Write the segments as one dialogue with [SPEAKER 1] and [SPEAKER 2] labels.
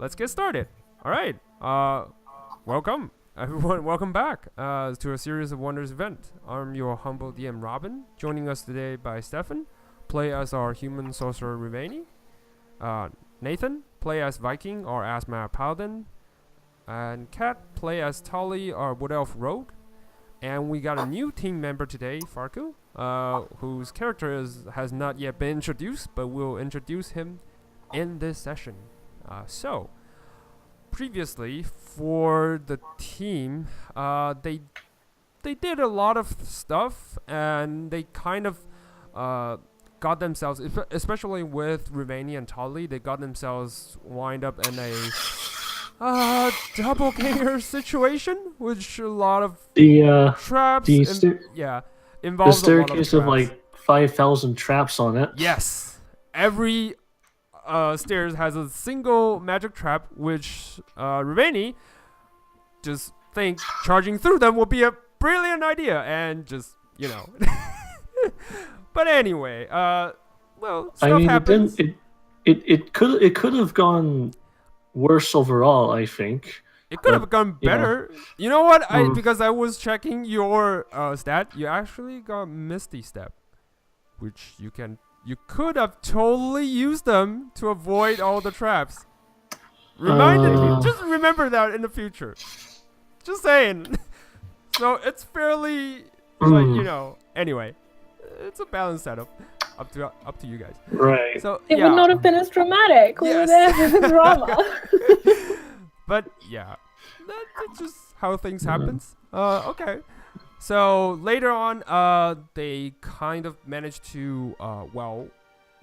[SPEAKER 1] let's get started. All right. Welcome, everyone. Welcome back to a Series of Wonders event. I'm your humble DM, Robin. Joining us today by Stefan, play as our human sorcerer, Rivani. Nathan, play as Viking or Asthma Paladin. And Kat, play as Tali or Wood Elf Rogue. And we got a new team member today, Farku, whose character has not yet been introduced, but we'll introduce him in this session. So, previously for the team, they did a lot of stuff, and they kind of got themselves, especially with Rivani and Tali, they got themselves wind up in a doppelganger situation, which a lot of traps involves
[SPEAKER 2] the
[SPEAKER 1] a lot of
[SPEAKER 2] staircase
[SPEAKER 1] traps.
[SPEAKER 2] of like 5,000 traps on it.
[SPEAKER 1] Yes, every stairs has a single magic trap, which Rivani just thinks charging through them will be a brilliant idea, and just But anyway, stuff happens.
[SPEAKER 2] It could have gone worse overall, I think.
[SPEAKER 1] It could have gone better. You know what? Because I was checking your stat, you actually got Misty Step, which you could have totally used them to avoid all the traps. Just remember that in the future. Just saying. So it's fairly anyway, it's a balanced setup. Up to you guys.
[SPEAKER 2] Right.
[SPEAKER 1] So
[SPEAKER 3] it would not have been as dramatic. We were there for the drama.
[SPEAKER 1] But yeah, that's just how things happens. Okay. So later on, they kind of managed to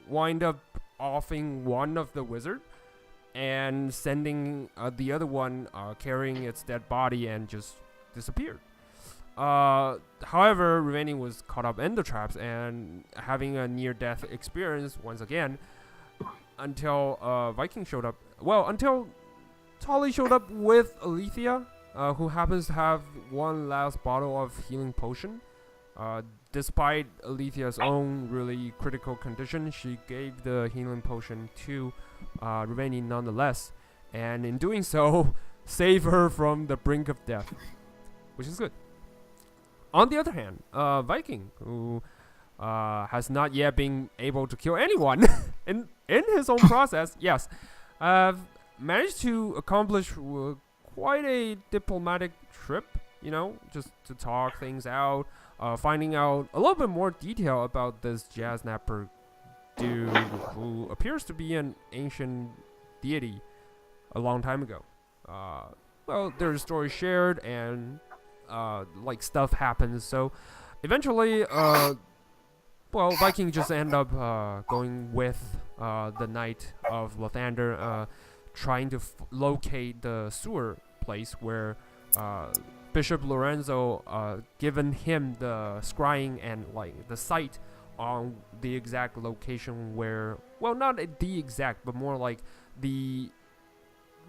[SPEAKER 1] wind up offing one of the wizard and sending the other one carrying its dead body and just disappeared. However, Rivani was caught up in the traps and having a near-death experience once again until Viking showed up. Well, until Tali showed up with Alethea, who happens to have one last bottle of healing potion. Despite Alethea's own really critical condition, she gave the healing potion to Rivani nonetheless, and in doing so, save her from the brink of death, which is good. On the other hand, Viking, who has not yet been able to kill anyone in his own process, managed to accomplish quite a diplomatic trip, just to talk things out, finding out a little bit more detail about this jazz napper dude who appears to be an ancient deity a long time ago. There's stories shared and stuff happens, so eventually Viking just end up going with the Knight of Lathander, trying to locate the sewer place where Bishop Lorenzo given him the scrying and the site on the exact location where, not the exact, but more like the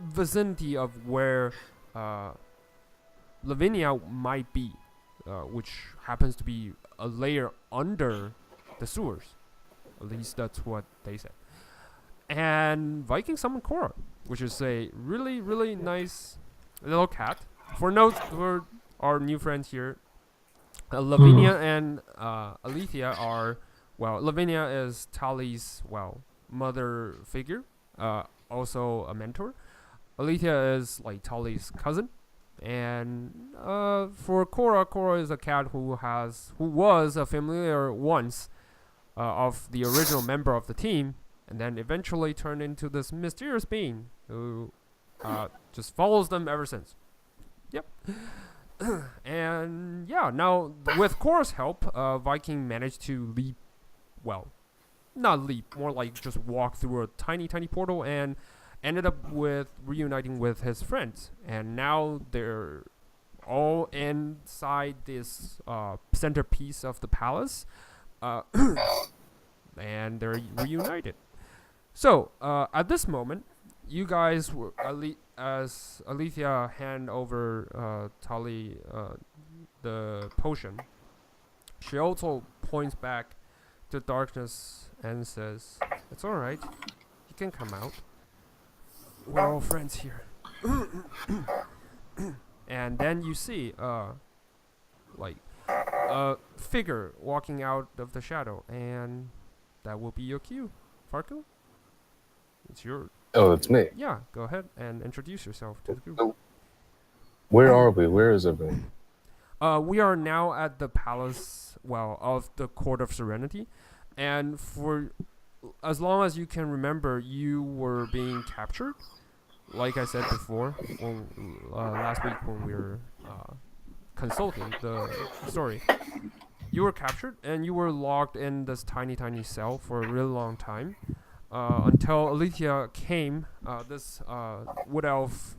[SPEAKER 1] vicinity of where Lavinia might be, which happens to be a layer under the sewers. At least that's what they said. And Viking summoned Cora, which is a really, really nice little cat. For our new friends here, Lavinia and Alethea are, Lavinia is Tali's, mother figure, also a mentor. Alethea is Tali's cousin. And for Cora is a cat who was a familiar once of the original member of the team, and then eventually turned into this mysterious being who just follows them ever since. Yep. And now with Cora's help, Viking managed to leap. Well, not leap, more like just walk through a tiny portal and ended up reuniting with his friends, and now they're all inside this centerpiece of the palace, and they're reunited. So at this moment, you guys were as Alethea hand over Tali the potion. She also points back to darkness and says, "It's all right. You can come out." we're all friends here. And then you see like a figure walking out of the shadow, and that will be your cue. Farco, it's your
[SPEAKER 4] Oh, it's me.
[SPEAKER 1] yeah. Go ahead and introduce yourself to the group.
[SPEAKER 4] So, where are we? Where is everyone?
[SPEAKER 1] We are now at the palace, well, of the Court of Serenity, and for as long as you can remember, you were being captured. Like I said before, when, last week when we were consulting the story, you were captured and you were locked in this tiny cell for a really long time, until Alethea came. This wood elf,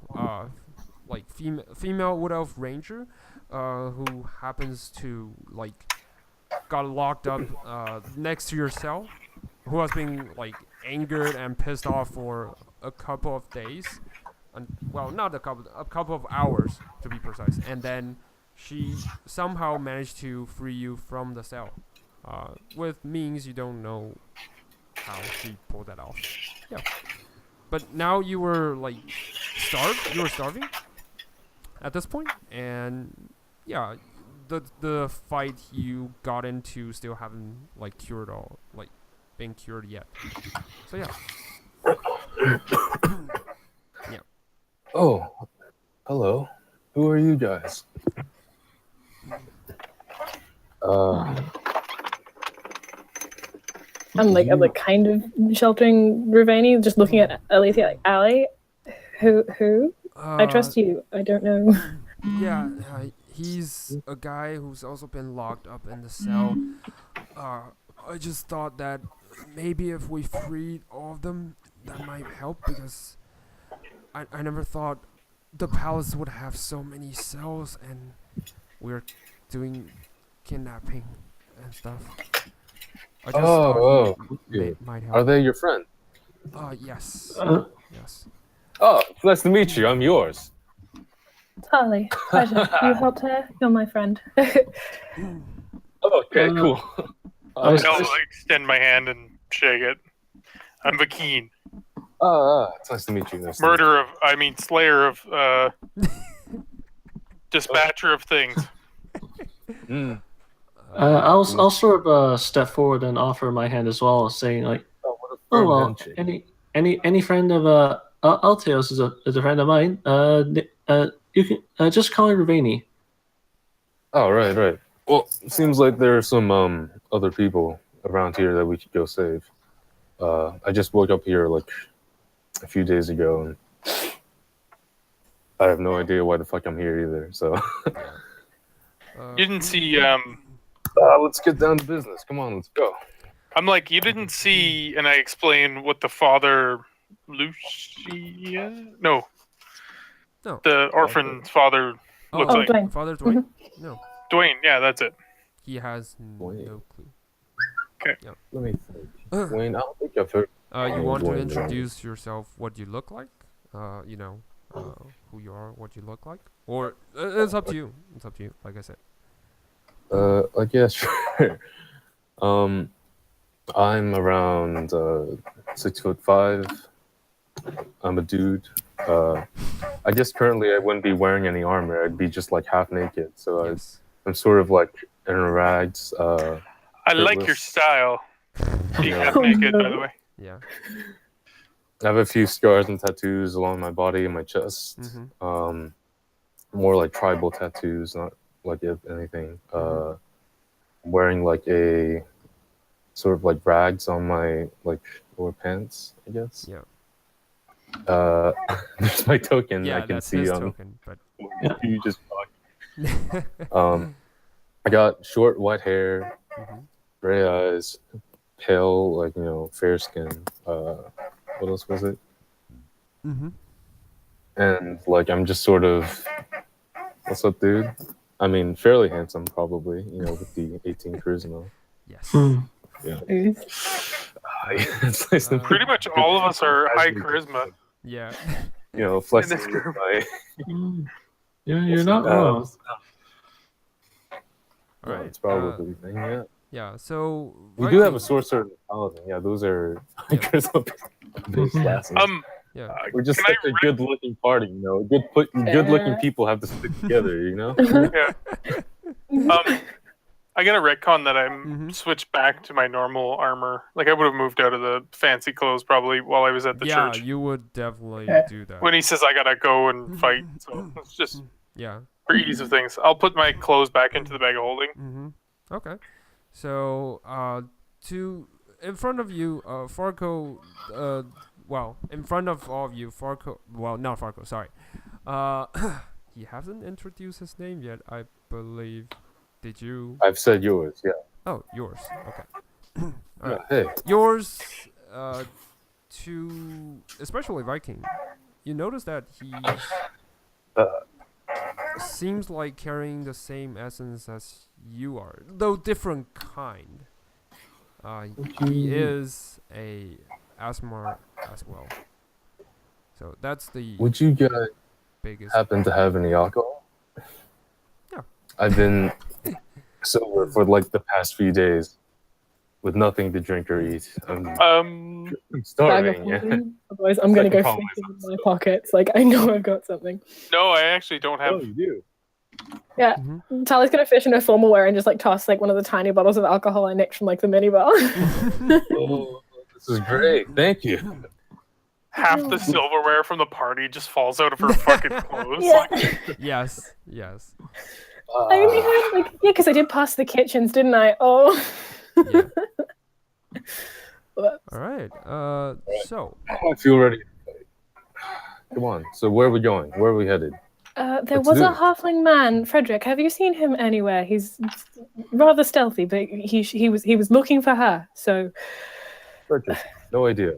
[SPEAKER 1] like female wood elf ranger, who happens to like got locked up next to your cell, who has been like angered and pissed off for a couple of days, well, not a couple of hours to be precise, and then she somehow managed to free you from the cell, with means you don't know how she pulled that off. Yeah, but now you were like starved. You were starving at this point, and yeah, the fight you got into still haven't like cured all like been cured yet. So yeah. Yeah.
[SPEAKER 4] Oh, hello. Who are you guys?
[SPEAKER 3] I'm like kind of sheltering Ravani, just looking at Alethea like, Ali, who? I trust you. I don't know.
[SPEAKER 1] Yeah, he's a guy who's also been locked up in the cell. I just thought that maybe if we freed all of them, that might help, because I never thought the palace would have so many cells, and we're doing kidnapping and stuff. I just thought he might help.
[SPEAKER 4] Are they your friend?
[SPEAKER 1] Yes. Yes.
[SPEAKER 4] Oh, nice to meet you. I'm yours.
[SPEAKER 3] Totally. Pleasure. You helped her. You're my friend.
[SPEAKER 4] Okay, cool.
[SPEAKER 2] I was-
[SPEAKER 5] I'll extend my hand and shake it. I'm Vakeen,
[SPEAKER 4] It's nice to meet you. Nice to meet you.
[SPEAKER 5] slayer of, dispatcher of things.
[SPEAKER 4] Mm.
[SPEAKER 2] I'll sort of step forward and offer my hand as well, saying like,
[SPEAKER 4] Oh, what a
[SPEAKER 2] oh
[SPEAKER 4] firm
[SPEAKER 2] well,
[SPEAKER 4] handshake.
[SPEAKER 2] any friend of Alteos is a friend of mine. You can just call her Ravani.
[SPEAKER 4] Oh, right. Well, it seems like there are some other people around here that we could go save. I just woke up here like a few days ago, and I have no idea why the fuck I'm here either. So
[SPEAKER 5] You didn't see,
[SPEAKER 4] let's get down to business. Come on, let's go.
[SPEAKER 5] I'm like, you didn't see, and I explain what the father, Lucia? No.
[SPEAKER 1] No.
[SPEAKER 5] The orphan's father looks like.
[SPEAKER 3] Dwayne.
[SPEAKER 1] Father Dwayne? No.
[SPEAKER 5] Dwayne, yeah, that's it.
[SPEAKER 1] He has
[SPEAKER 4] Dwayne.
[SPEAKER 1] no clue.
[SPEAKER 4] Let me think. Wayne, I don't think I've heard.
[SPEAKER 1] You want to
[SPEAKER 4] Dwayne,
[SPEAKER 1] introduce yourself, what you look like? Who you are, what you look like? Or it's up to you. It's up to you, like I said.
[SPEAKER 4] I guess sure. I'm around 6'5". I'm a dude. I guess currently I wouldn't be wearing any armor. I'd be just like half naked. So
[SPEAKER 1] Yes.
[SPEAKER 4] I'm sort of like in rags.
[SPEAKER 5] I like your
[SPEAKER 4] shirtless.
[SPEAKER 5] style. Being half
[SPEAKER 3] Oh,
[SPEAKER 5] naked, by
[SPEAKER 3] no.
[SPEAKER 5] the way.
[SPEAKER 1] Yeah.
[SPEAKER 4] I have a few scars and tattoos along my body and my chest.
[SPEAKER 1] Mm-hmm.
[SPEAKER 4] More like tribal tattoos, not like anything. Wearing like a sort of like rags on my like lower pants, I guess.
[SPEAKER 1] Yeah.
[SPEAKER 4] There's my token.
[SPEAKER 1] Yeah,
[SPEAKER 4] I can
[SPEAKER 1] that's
[SPEAKER 4] see
[SPEAKER 1] his
[SPEAKER 4] on
[SPEAKER 1] token, but
[SPEAKER 4] you just I got short white hair, gray eyes, pale, like fair skin. What else was it?
[SPEAKER 1] mm-hmm.
[SPEAKER 4] And like I'm just sort of, what's up, dude? I mean, fairly handsome, probably. With the 18 charisma.
[SPEAKER 1] Yes.
[SPEAKER 4] Yeah.
[SPEAKER 3] Ooh.
[SPEAKER 4] It's nice to
[SPEAKER 5] Pretty much all of us are high charisma.
[SPEAKER 1] Yeah.
[SPEAKER 4] Flexing
[SPEAKER 5] this
[SPEAKER 4] with
[SPEAKER 5] group.
[SPEAKER 4] my.
[SPEAKER 2] Yeah, you're not wrong.
[SPEAKER 1] All right.
[SPEAKER 4] It's probably the thing. Yeah.
[SPEAKER 1] Yeah. So
[SPEAKER 4] We do have a sorcerer and a paladin. Yeah, those are high charisma based classes.
[SPEAKER 1] Yeah.
[SPEAKER 4] We're just
[SPEAKER 5] Can
[SPEAKER 4] such
[SPEAKER 5] I
[SPEAKER 4] a good-looking party, you know. Good-looking people have to stick together, you know.
[SPEAKER 5] I got a retcon that I'm
[SPEAKER 1] Mhm.
[SPEAKER 5] switched back to my normal armor. Like I would have moved out of the fancy clothes probably while I was at the
[SPEAKER 1] Yeah,
[SPEAKER 5] church.
[SPEAKER 1] you would definitely
[SPEAKER 3] Yeah.
[SPEAKER 1] do that.
[SPEAKER 5] When he says I gotta go and fight, so it's just
[SPEAKER 1] Yeah.
[SPEAKER 5] for ease of things. I'll put my clothes back into the bag of holding.
[SPEAKER 1] Mm-hmm. Okay. So, in front of you, Farco, well, in front of all of you, Farco, well, not Farco, sorry. He hasn't introduced his name yet, I believe. Did you?
[SPEAKER 4] I've said yours, yeah.
[SPEAKER 1] Oh, yours. Okay.
[SPEAKER 4] Yeah,
[SPEAKER 1] Alright.
[SPEAKER 4] hey,
[SPEAKER 1] Yours, especially Viking, you notice that he
[SPEAKER 4] Uh.
[SPEAKER 1] seems like carrying the same essence as you are, though different kind. He is a Asmar as well. So that's the
[SPEAKER 4] would you guys
[SPEAKER 1] biggest.
[SPEAKER 4] happen to have any alcohol?
[SPEAKER 1] Yeah.
[SPEAKER 4] I've been sober for like the past few days with nothing to drink or eat. I'm
[SPEAKER 5] Um,
[SPEAKER 3] Bag of
[SPEAKER 4] starving. Yeah.
[SPEAKER 3] holding. Otherwise, I'm gonna
[SPEAKER 4] Second
[SPEAKER 3] go
[SPEAKER 4] problem
[SPEAKER 3] fishing
[SPEAKER 4] is
[SPEAKER 3] in my pockets. Like I know I've got something.
[SPEAKER 5] no, I actually don't have.
[SPEAKER 4] Oh, you do.
[SPEAKER 3] Yeah,
[SPEAKER 1] Mhm.
[SPEAKER 3] Tally's gonna fish in her formal wear and just like toss like one of the tiny bottles of alcohol I nicked from like the minibar.
[SPEAKER 4] Oh, this is great. Thank you.
[SPEAKER 5] Half the silverware from the party just falls out of her fucking clothes.
[SPEAKER 3] Yeah.
[SPEAKER 5] Like,
[SPEAKER 1] Yes. Yes.
[SPEAKER 3] I only had like because I did pass the kitchens, didn't I? Oh.
[SPEAKER 1] Yeah.
[SPEAKER 3] Whoops.
[SPEAKER 1] All right. So
[SPEAKER 4] I feel ready. Come on. So where are we going? Where are we headed?
[SPEAKER 3] There
[SPEAKER 4] Let's
[SPEAKER 3] was
[SPEAKER 4] do
[SPEAKER 3] a
[SPEAKER 4] it.
[SPEAKER 3] halfling man, Frederick. Have you seen him anywhere? He's rather stealthy, but he was looking for her. So
[SPEAKER 4] Frederick. No idea.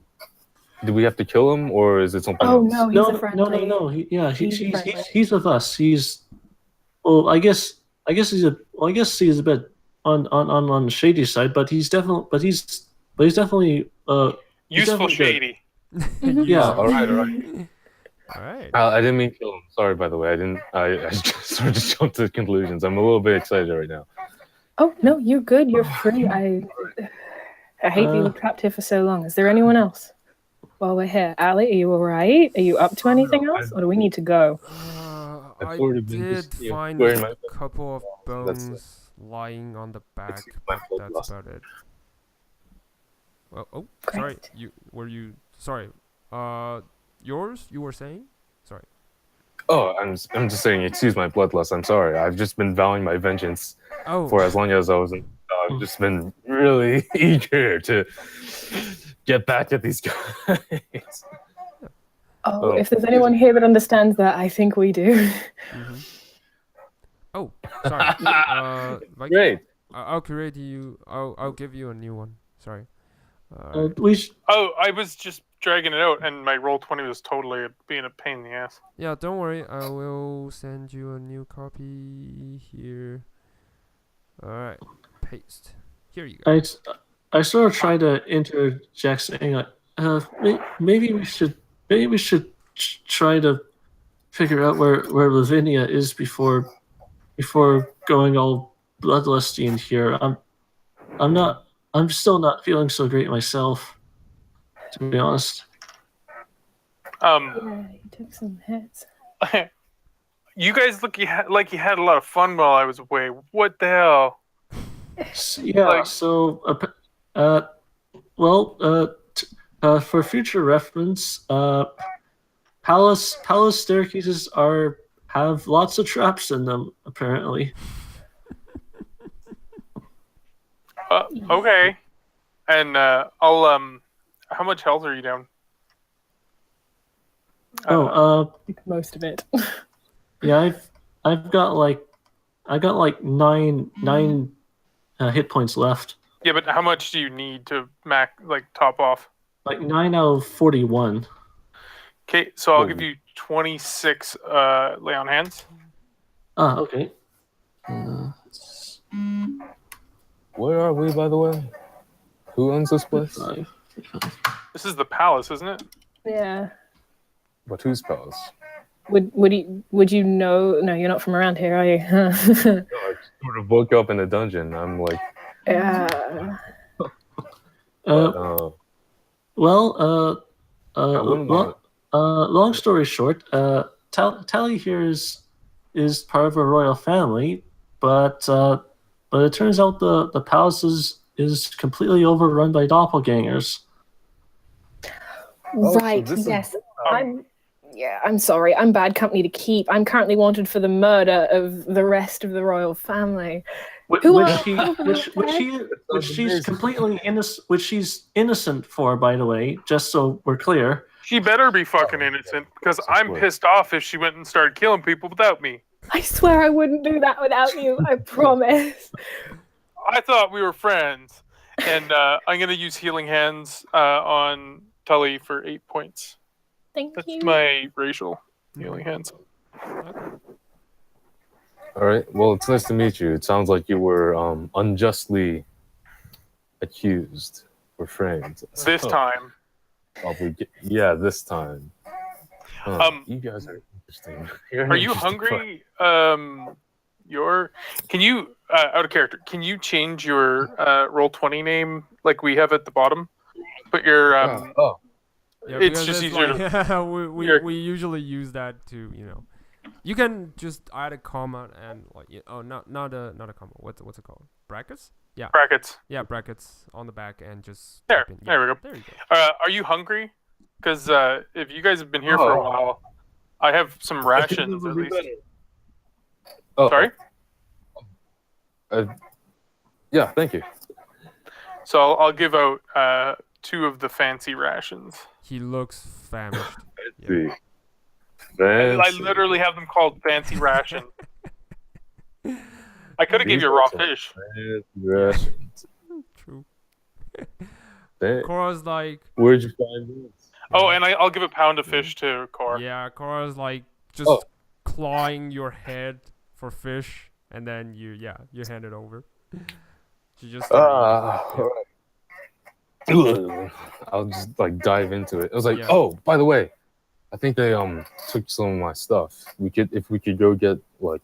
[SPEAKER 4] Do we have to kill him, or is it something
[SPEAKER 3] oh
[SPEAKER 4] else?
[SPEAKER 3] no, he's
[SPEAKER 2] No,
[SPEAKER 3] a
[SPEAKER 2] no,
[SPEAKER 3] friendly.
[SPEAKER 2] no.
[SPEAKER 3] He's friendly.
[SPEAKER 2] He's with us. He's. Well, I guess he's a. Well, I guess he's a bit on the shady side, but he's definitely. But he's definitely. He's
[SPEAKER 5] useful
[SPEAKER 2] definitely good.
[SPEAKER 5] shady.
[SPEAKER 2] Yeah.
[SPEAKER 4] All right, all right.
[SPEAKER 1] All right.
[SPEAKER 4] I didn't mean kill him. Sorry, by the way. I didn't. I just sort of just jumped to conclusions. I'm a little bit excited right now.
[SPEAKER 3] Oh no, you're good. You're free. I hate being trapped here for so long. Is there anyone else? While we're here, Ali, are you all right? Are you up to anything else, or do we need to go?
[SPEAKER 4] I've
[SPEAKER 1] I
[SPEAKER 4] sort of been
[SPEAKER 1] did
[SPEAKER 4] just, you know,
[SPEAKER 1] find
[SPEAKER 4] wearing
[SPEAKER 1] a
[SPEAKER 4] my-
[SPEAKER 1] couple of
[SPEAKER 4] That's
[SPEAKER 1] bones lying on the back,
[SPEAKER 4] Excuse my
[SPEAKER 1] but
[SPEAKER 4] blood
[SPEAKER 1] that's
[SPEAKER 4] loss.
[SPEAKER 1] about it. Well, oh,
[SPEAKER 3] Great.
[SPEAKER 1] sorry. Sorry. Yours? You were saying? Sorry.
[SPEAKER 4] Oh, I'm just saying. Excuse my bloodlust. I'm sorry. I've just been vowing my vengeance
[SPEAKER 1] Oh.
[SPEAKER 4] for as long as I was in. I've just been really eager to get back at these guys.
[SPEAKER 3] Oh, if there's anyone here that understands that, I think we do.
[SPEAKER 1] Mm-hmm. Oh, sorry. Viking,
[SPEAKER 4] Great.
[SPEAKER 1] I'll create you. I'll give you a new one. Sorry.
[SPEAKER 5] Oh, I was just dragging it out, and my roll 20 was totally being a pain in the ass.
[SPEAKER 1] Yeah, don't worry. I will send you a new copy here. All right, paste. Here you go.
[SPEAKER 2] I sort of try to interject, saying, maybe we should try to figure out where Lavinia is before going all bloodlusty in here. I'm still not feeling so great myself, to be honest.
[SPEAKER 3] Yeah, he took some hits.
[SPEAKER 5] You guys look like you had a lot of fun while I was away. What the hell?
[SPEAKER 2] Yeah.
[SPEAKER 5] Like-
[SPEAKER 2] So, for future reference, palace staircases have lots of traps in them. Apparently.
[SPEAKER 5] Okay. And I'll how much health are you down?
[SPEAKER 3] Most of it.
[SPEAKER 2] Yeah, I've got like 9 hit points left.
[SPEAKER 5] Yeah, but how much do you need to top off?
[SPEAKER 2] Like 9 out of 41.
[SPEAKER 5] Okay, so I'll
[SPEAKER 4] Whoa.
[SPEAKER 5] give you 26 lay on hands.
[SPEAKER 2] Ah, okay.
[SPEAKER 4] Where are we, by the way? Who owns this place?
[SPEAKER 2] 5.
[SPEAKER 5] This is the palace, isn't it?
[SPEAKER 3] Yeah.
[SPEAKER 4] But whose palace?
[SPEAKER 3] Would you know? No, you're not from around here, are you?
[SPEAKER 4] No, I sort of woke up in a dungeon. I'm like,
[SPEAKER 3] Yeah.
[SPEAKER 2] Well,
[SPEAKER 4] I wouldn't want
[SPEAKER 2] long story short, Tally here is part of a royal family, but it turns out the palace is completely overrun by doppelgangers.
[SPEAKER 4] Oh, so
[SPEAKER 3] Right.
[SPEAKER 4] this is-
[SPEAKER 3] Yes. I'm sorry. I'm bad company to keep. I'm currently wanted for the murder of the rest of the royal family.
[SPEAKER 2] Which
[SPEAKER 3] Who are
[SPEAKER 2] she's completely innocent. Which she's innocent for, by the way. Just so we're clear.
[SPEAKER 5] She better be fucking innocent, because I'm pissed off if she went and started killing people without me.
[SPEAKER 3] I swear I wouldn't do that without you. I promise.
[SPEAKER 5] I thought we were friends. And I'm going to use Healing Hands on Tully for 8 points.
[SPEAKER 3] Thank
[SPEAKER 5] That's
[SPEAKER 3] you.
[SPEAKER 5] my racial Healing Hands.
[SPEAKER 4] All right. Well, it's nice to meet you. It sounds like you were unjustly accused or framed.
[SPEAKER 5] This
[SPEAKER 4] So,
[SPEAKER 5] time.
[SPEAKER 4] yeah, this time. You guys are interesting.
[SPEAKER 5] Are you hungry? Can you, out of character, can you change your Roll20 name like we have at the bottom? Put your,
[SPEAKER 1] Yeah,
[SPEAKER 5] it's
[SPEAKER 1] because
[SPEAKER 5] just easier to...
[SPEAKER 1] we usually use that to, you know, you can just add a comma and like not a comma. What's it called? Brackets? Yeah.
[SPEAKER 5] Brackets.
[SPEAKER 1] Yeah, brackets on the back and just
[SPEAKER 5] There.
[SPEAKER 1] type in-
[SPEAKER 5] There we go.
[SPEAKER 1] There you go.
[SPEAKER 5] Are you hungry? Because if you guys have been here for a while, I have some rations at least.
[SPEAKER 4] Oh,
[SPEAKER 5] Sorry?
[SPEAKER 4] Yeah, thank you.
[SPEAKER 5] So I'll give out 2 of the fancy rations.
[SPEAKER 1] He looks famished.
[SPEAKER 4] See.
[SPEAKER 5] I literally have them called fancy ration. I could have gave you a raw fish.
[SPEAKER 1] True.
[SPEAKER 4] Dang.
[SPEAKER 1] Cora's like,
[SPEAKER 4] Where'd you find this?
[SPEAKER 5] Oh, and I'll give a pound of fish to Cora.
[SPEAKER 1] yeah, Cora's like just clawing your head for fish, and then you hand it over. She just
[SPEAKER 4] All right. I'll just like dive into it. I was like,
[SPEAKER 1] Yeah.
[SPEAKER 4] oh, by the way, I think they took some of my stuff. If we could go get like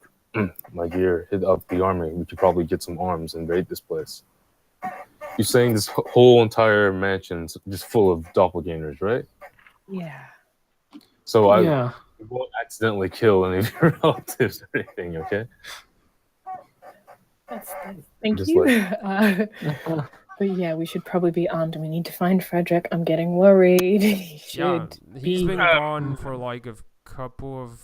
[SPEAKER 4] my gear, hit up the army, we could probably get some arms and raid this place. You're saying this whole entire mansion's just full of doppelgangers, right?
[SPEAKER 3] Yeah.
[SPEAKER 4] So I
[SPEAKER 2] Yeah.
[SPEAKER 4] won't accidentally kill any of your relatives or anything, okay?
[SPEAKER 3] Thank
[SPEAKER 4] Just
[SPEAKER 3] you. But yeah, we should probably be armed, and we need to find Frederick. I'm getting worried. He's
[SPEAKER 1] he's been gone for like a couple of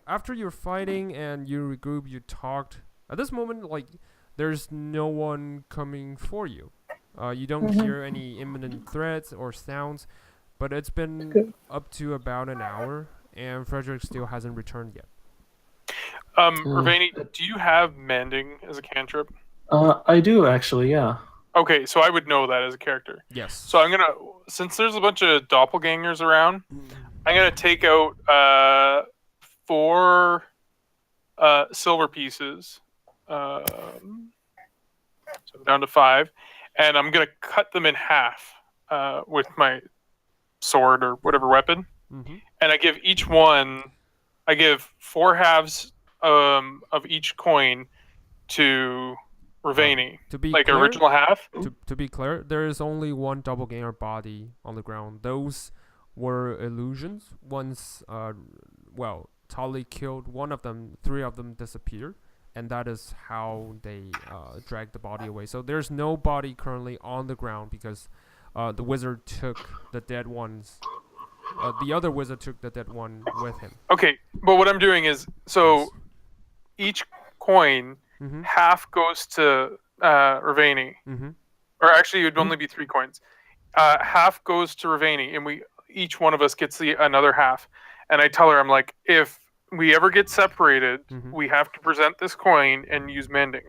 [SPEAKER 1] after you're fighting and you regroup, you talked. At this moment, like there's no one coming for you. You don't hear any imminent threats or sounds, but it's been up to about an hour, and Frederick still hasn't returned yet.
[SPEAKER 5] Ravani, do you have mending as a cantrip?
[SPEAKER 2] I do actually, yeah.
[SPEAKER 5] Okay, so I would know that as a character.
[SPEAKER 1] Yes.
[SPEAKER 5] So I'm gonna, since there's a bunch of doppelgangers around, I'm gonna take out 4 silver pieces, so down to 5, and I'm gonna cut them in half with my sword or whatever weapon, and I give each one, I give 4 halves of each coin to Ravani,
[SPEAKER 1] To be
[SPEAKER 5] like
[SPEAKER 1] clear,
[SPEAKER 5] original half.
[SPEAKER 1] To be clear, there is only one doppelganger body on the ground. Those were illusions. Once, Tali killed one of them, 3 of them disappeared, and that is how they dragged the body away. So there's no body currently on the ground because the wizard took the dead ones. The other wizard took the dead one with him.
[SPEAKER 5] Okay, but what I'm doing is, so each coin, half goes to Ravani, or actually it would only be 3 coins. Half goes to Ravani, and each one of us gets another half. And I tell her, I'm like, if we ever get separated, we have to present this coin and use mending.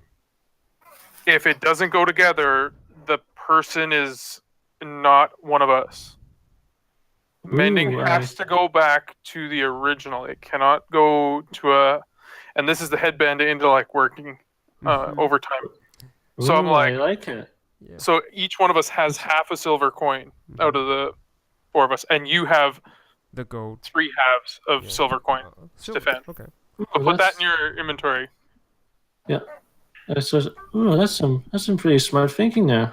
[SPEAKER 5] If it doesn't go together, the person is not one of us. Mending has to go back to the original. It cannot go to and this is the headband into like working overtime. So I'm like,
[SPEAKER 2] I like it.
[SPEAKER 1] Yeah.
[SPEAKER 5] So each one of us has half a silver coin out of the 4 of us, and you have
[SPEAKER 1] the gold
[SPEAKER 5] 3 halves of silver coin. Stefan.
[SPEAKER 1] Okay.
[SPEAKER 5] So put that in your inventory.
[SPEAKER 2] Yeah. That's some pretty smart thinking there.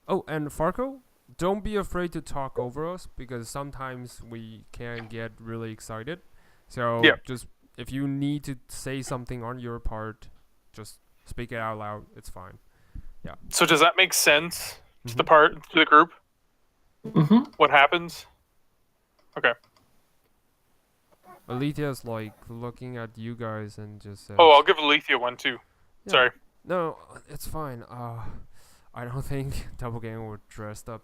[SPEAKER 1] Oh, and Farco, don't be afraid to talk over us because sometimes we can get really excited. So
[SPEAKER 5] Yeah.
[SPEAKER 1] just if you need to say something on your part, just speak it out loud. It's fine.
[SPEAKER 5] So does that make sense to the
[SPEAKER 1] Mhm.
[SPEAKER 5] group?
[SPEAKER 2] Mm-hmm.
[SPEAKER 5] What happens? Okay.
[SPEAKER 1] Alethea like looking at you guys and just says,
[SPEAKER 5] Oh, I'll give Alethea one too.
[SPEAKER 1] yeah,
[SPEAKER 5] Sorry.
[SPEAKER 1] no, it's fine. I don't think Doppelganger were dressed up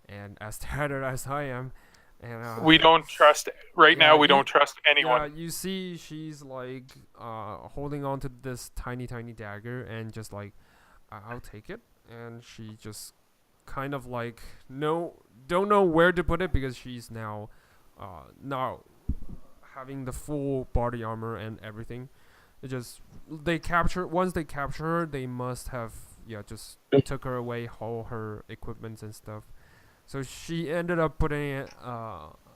[SPEAKER 1] and as tattered as I am. And
[SPEAKER 5] We don't trust right now. We don't trust
[SPEAKER 1] yeah,
[SPEAKER 5] anyone.
[SPEAKER 1] you see, she's like holding on to this tiny dagger and just like, I'll take it. And she just kind of like don't know where to put it because she's now having the full body armor and everything. It just once they capture her, they must have just took her away, all her equipments and stuff. So she ended up putting it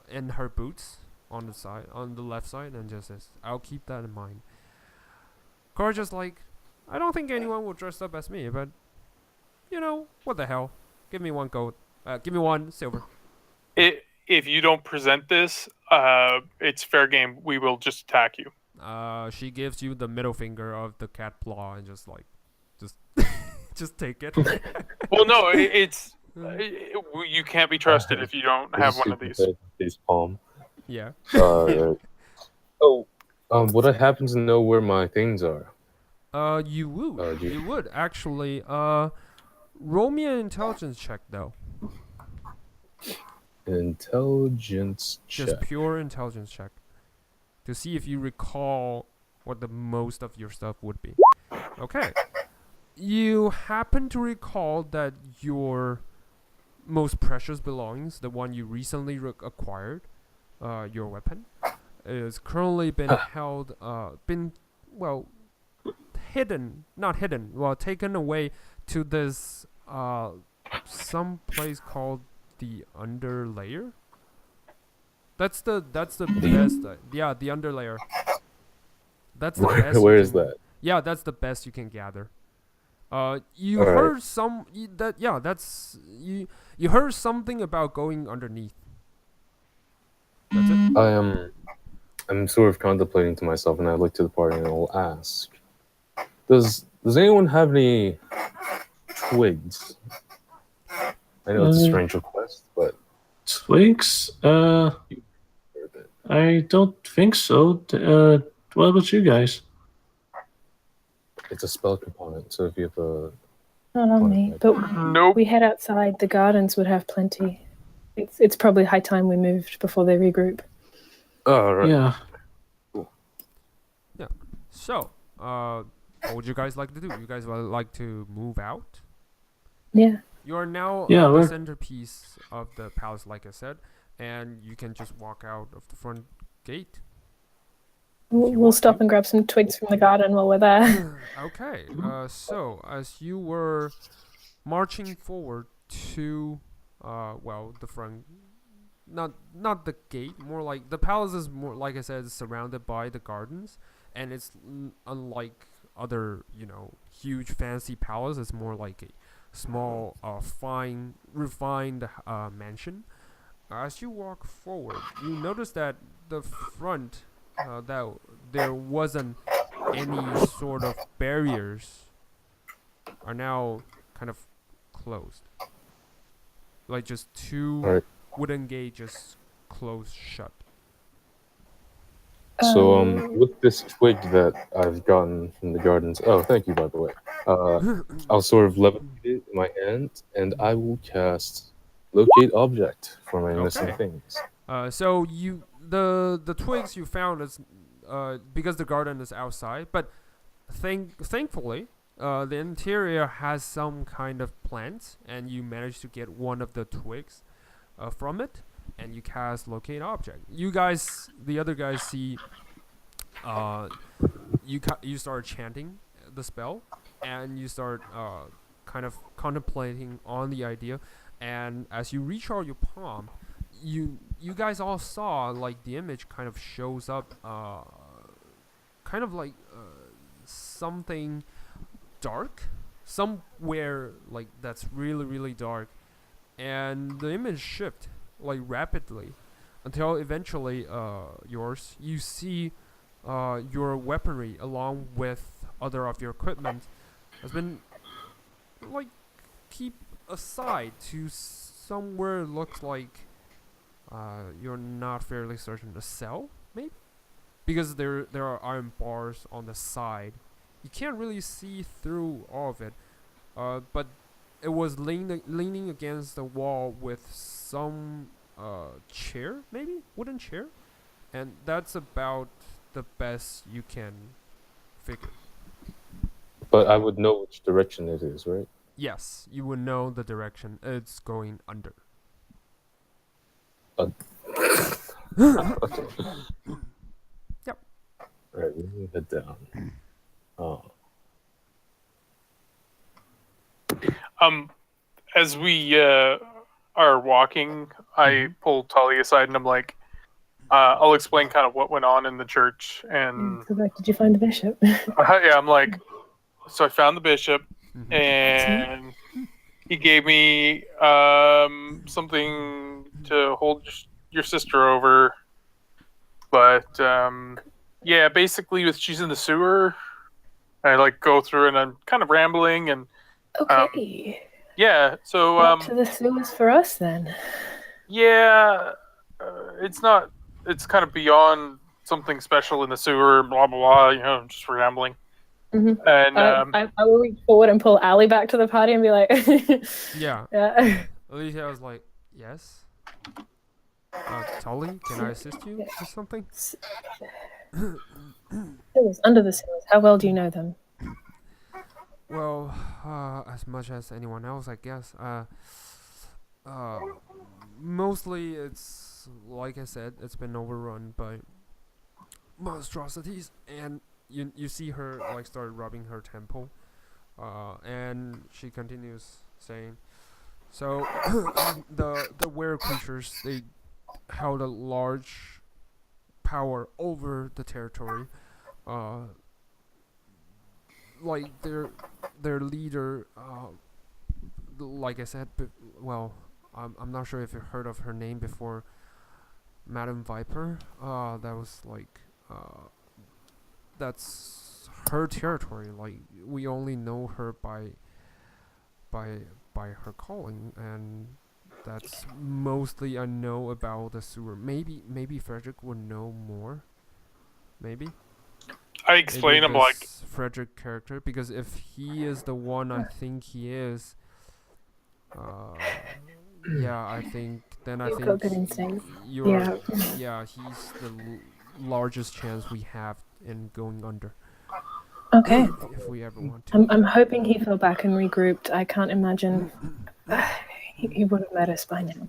[SPEAKER 1] in her boots on the left side, and just says, "I'll keep that in mind." Cora just like, I don't think anyone will dress up as me, but what the hell? Give me one gold. Give me one silver.
[SPEAKER 5] If you don't present this, it's fair game. We will just attack you.
[SPEAKER 1] She gives you the middle finger of the cat claw and just like, just, just take it.
[SPEAKER 5] Well, no, you can't be trusted if you don't have one of these.
[SPEAKER 4] Face palm.
[SPEAKER 1] Yeah.
[SPEAKER 4] Oh, would I happen to know where my things are?
[SPEAKER 1] You would.
[SPEAKER 4] Do you-
[SPEAKER 1] You would actually. Roll me an intelligence check though.
[SPEAKER 4] Intelligence
[SPEAKER 1] Just
[SPEAKER 4] check.
[SPEAKER 1] pure intelligence check to see if you recall what the most of your stuff would be. Okay. You happen to recall that your most precious belongings, the one you recently acquired, your weapon, is currently been held, taken away to this, some place called the underlayer. That's the best. Yeah, the underlayer. That's the best.
[SPEAKER 4] Where is that?
[SPEAKER 1] Yeah, that's the best you can gather. You
[SPEAKER 4] All right.
[SPEAKER 1] heard you heard something about going underneath. That's it.
[SPEAKER 4] I'm sort of contemplating to myself, and I look to the party and I'll ask, Does anyone have any twigs? I know it's a strange request, but
[SPEAKER 2] Twigs? I don't think so. What about you guys?
[SPEAKER 4] it's a spell component. So if you have a
[SPEAKER 3] Not on me, but
[SPEAKER 5] Nope.
[SPEAKER 3] we head outside. The gardens would have plenty. It's probably high time we moved before they regroup.
[SPEAKER 4] oh right.
[SPEAKER 2] Yeah.
[SPEAKER 1] Yeah. So, what would you guys like to do? You guys would like to move out?
[SPEAKER 3] Yeah.
[SPEAKER 1] You are now
[SPEAKER 2] Yeah,
[SPEAKER 1] the
[SPEAKER 2] we're-
[SPEAKER 1] centerpiece of the palace, like I said, and you can just walk out of the front gate.
[SPEAKER 3] We'll stop and grab some twigs from the garden while we're there.
[SPEAKER 1] Okay. So as you were marching forward to, the front, not the gate, more like the palace is more like I said, surrounded by the gardens, and it's unlike other huge fancy palace. It's more like a small, fine, refined mansion. As you walk forward, you notice that the front, that there wasn't any sort of barriers, are now kind of closed. Like just two
[SPEAKER 4] Right.
[SPEAKER 1] wooden gates closed shut.
[SPEAKER 4] So with this twig that I've gotten from the gardens. Oh, thank you by the way. I'll sort of levitate it in my hand, and I will cast locate object for my missing
[SPEAKER 1] Okay.
[SPEAKER 4] things.
[SPEAKER 1] So the twigs you found is because the garden is outside, but thankfully the interior has some kind of plants, and you managed to get one of the twigs from it, and you cast locate object. The other guys see you start chanting the spell, and you start kind of contemplating on the idea, and as you reach out your palm, you guys all saw like the image kind of shows up, kind of like something dark somewhere, like that's really really dark, and the image shift like rapidly until eventually you see your weaponry along with other of your equipment has been like keep aside to somewhere looks like you're not fairly certain, a cell maybe, because there are iron bars on the side. You can't really see through all of it, but it was leaning against the wall with some chair, maybe wooden chair, and that's about the best you can figure.
[SPEAKER 4] But I would know which direction it is, right?
[SPEAKER 1] Yes, you would know the direction it's going under.
[SPEAKER 4] Okay.
[SPEAKER 1] Yep.
[SPEAKER 4] Right, we need to head down.
[SPEAKER 5] As we are walking, I pull Tully aside and I'm like, I'll explain kind of what went on in the church. And
[SPEAKER 3] So, like, did you find the bishop?
[SPEAKER 5] yeah, I'm like, so I found the bishop,
[SPEAKER 1] Mhm.
[SPEAKER 5] and he gave me something to hold your sister over. But yeah, basically, she's in the sewer. I like go through and I'm kind of rambling and
[SPEAKER 3] Okay.
[SPEAKER 5] yeah. So
[SPEAKER 3] Up to the sewers for us then.
[SPEAKER 5] yeah, it's not. It's kind of beyond something special in the sewer. Blah blah blah. You know, just rambling.
[SPEAKER 3] Mm-hmm.
[SPEAKER 5] And
[SPEAKER 3] I will reach forward and pull Allie back to the party and be like,
[SPEAKER 1] Yeah.
[SPEAKER 3] yeah.
[SPEAKER 1] Alicia was like, yes. Tully, can I assist you with something?
[SPEAKER 3] Sewers, under the sewers. How well do you know them?
[SPEAKER 1] Well, as much as anyone else, I guess. Mostly it's like I said, it's been overrun by monstrosities, and you see her like start rubbing her temple, and she continues saying, so the were creatures, they held a large power over the territory. Like their leader, like I said, well, I'm not sure if you've heard of her name before, Madam Viper. That was like, that's her territory. Like we only know her by her calling, and that's mostly I know about the sewer. Maybe Frederick would know more. Maybe.
[SPEAKER 5] I explain. I'm like,
[SPEAKER 1] Frederick character, because if he is the one I think he is, yeah, I think then I
[SPEAKER 3] You've
[SPEAKER 1] think
[SPEAKER 3] got good instincts.
[SPEAKER 1] you're yeah, he's the largest chance we have in going under.
[SPEAKER 3] Okay.
[SPEAKER 1] If we ever want to.
[SPEAKER 3] I'm hoping he fell back and regrouped. I can't imagine he would have met us by now.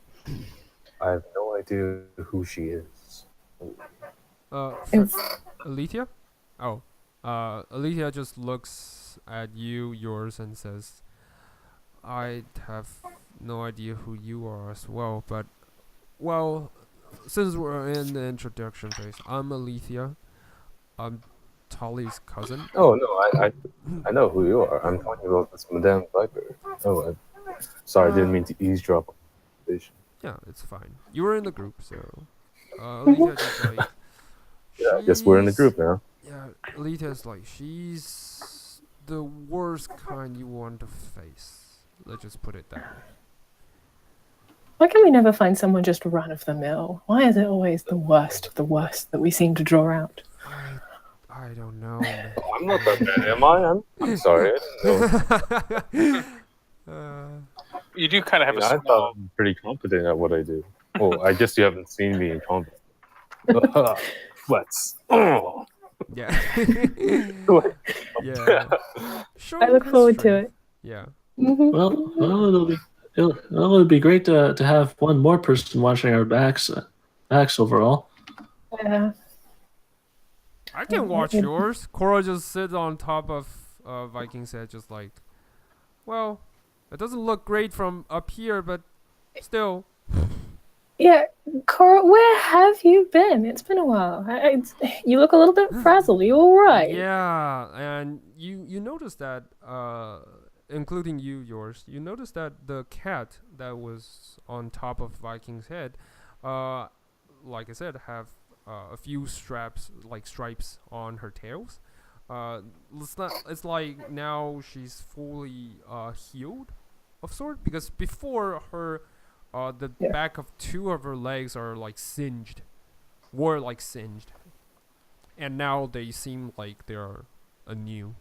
[SPEAKER 4] I have no idea who she is.
[SPEAKER 1] Alethea? Oh. Alethea just looks at yours, and says, I have no idea who you are as well, but, well, since we're in the introduction phase, I'm Alethea. I'm Tully's cousin.
[SPEAKER 4] Oh, no, I know who you are. I'm talking about this Madame Viper. Oh, sorry, I didn't mean to eavesdrop on the conversation.
[SPEAKER 1] Yeah, it's fine. You were in the group, so... Alethea just like...
[SPEAKER 4] Yeah, I guess we're in the group now.
[SPEAKER 1] Yeah, Alethea like, she's the worst kind you want to face. Let's just put it that way.
[SPEAKER 3] Why can we never find someone just run of the mill? Why is it always the worst of the worst that we seem to draw out?
[SPEAKER 1] I don't know.
[SPEAKER 4] Oh, I'm not that bad, am I? I'm sorry. I didn't know.
[SPEAKER 5] you do kind of have
[SPEAKER 4] I thought I'm pretty competent at what I do. Oh, I guess you haven't seen me in combat. Flex. Oh.
[SPEAKER 1] Yeah. Yeah.
[SPEAKER 3] I look forward to it.
[SPEAKER 1] Yeah.
[SPEAKER 3] Mm-hmm.
[SPEAKER 2] Well, it'll be great to have one more person watching our backs overall.
[SPEAKER 3] Yeah.
[SPEAKER 1] I can watch yours. Cora just sits on top of Viking's head, just like, well, it doesn't look great from up here, but still.
[SPEAKER 3] Yeah, Cora, where have you been? It's been a while. You look a little bit frazzled. Are you all right?
[SPEAKER 1] Yeah, and you notice that including yours, you notice that the cat that was on top of Viking's head, like I said, have a few stripes on her tails. It's like now she's fully healed of sort, because before her, the back of two of her legs are like singed, and now they seem like they're anew.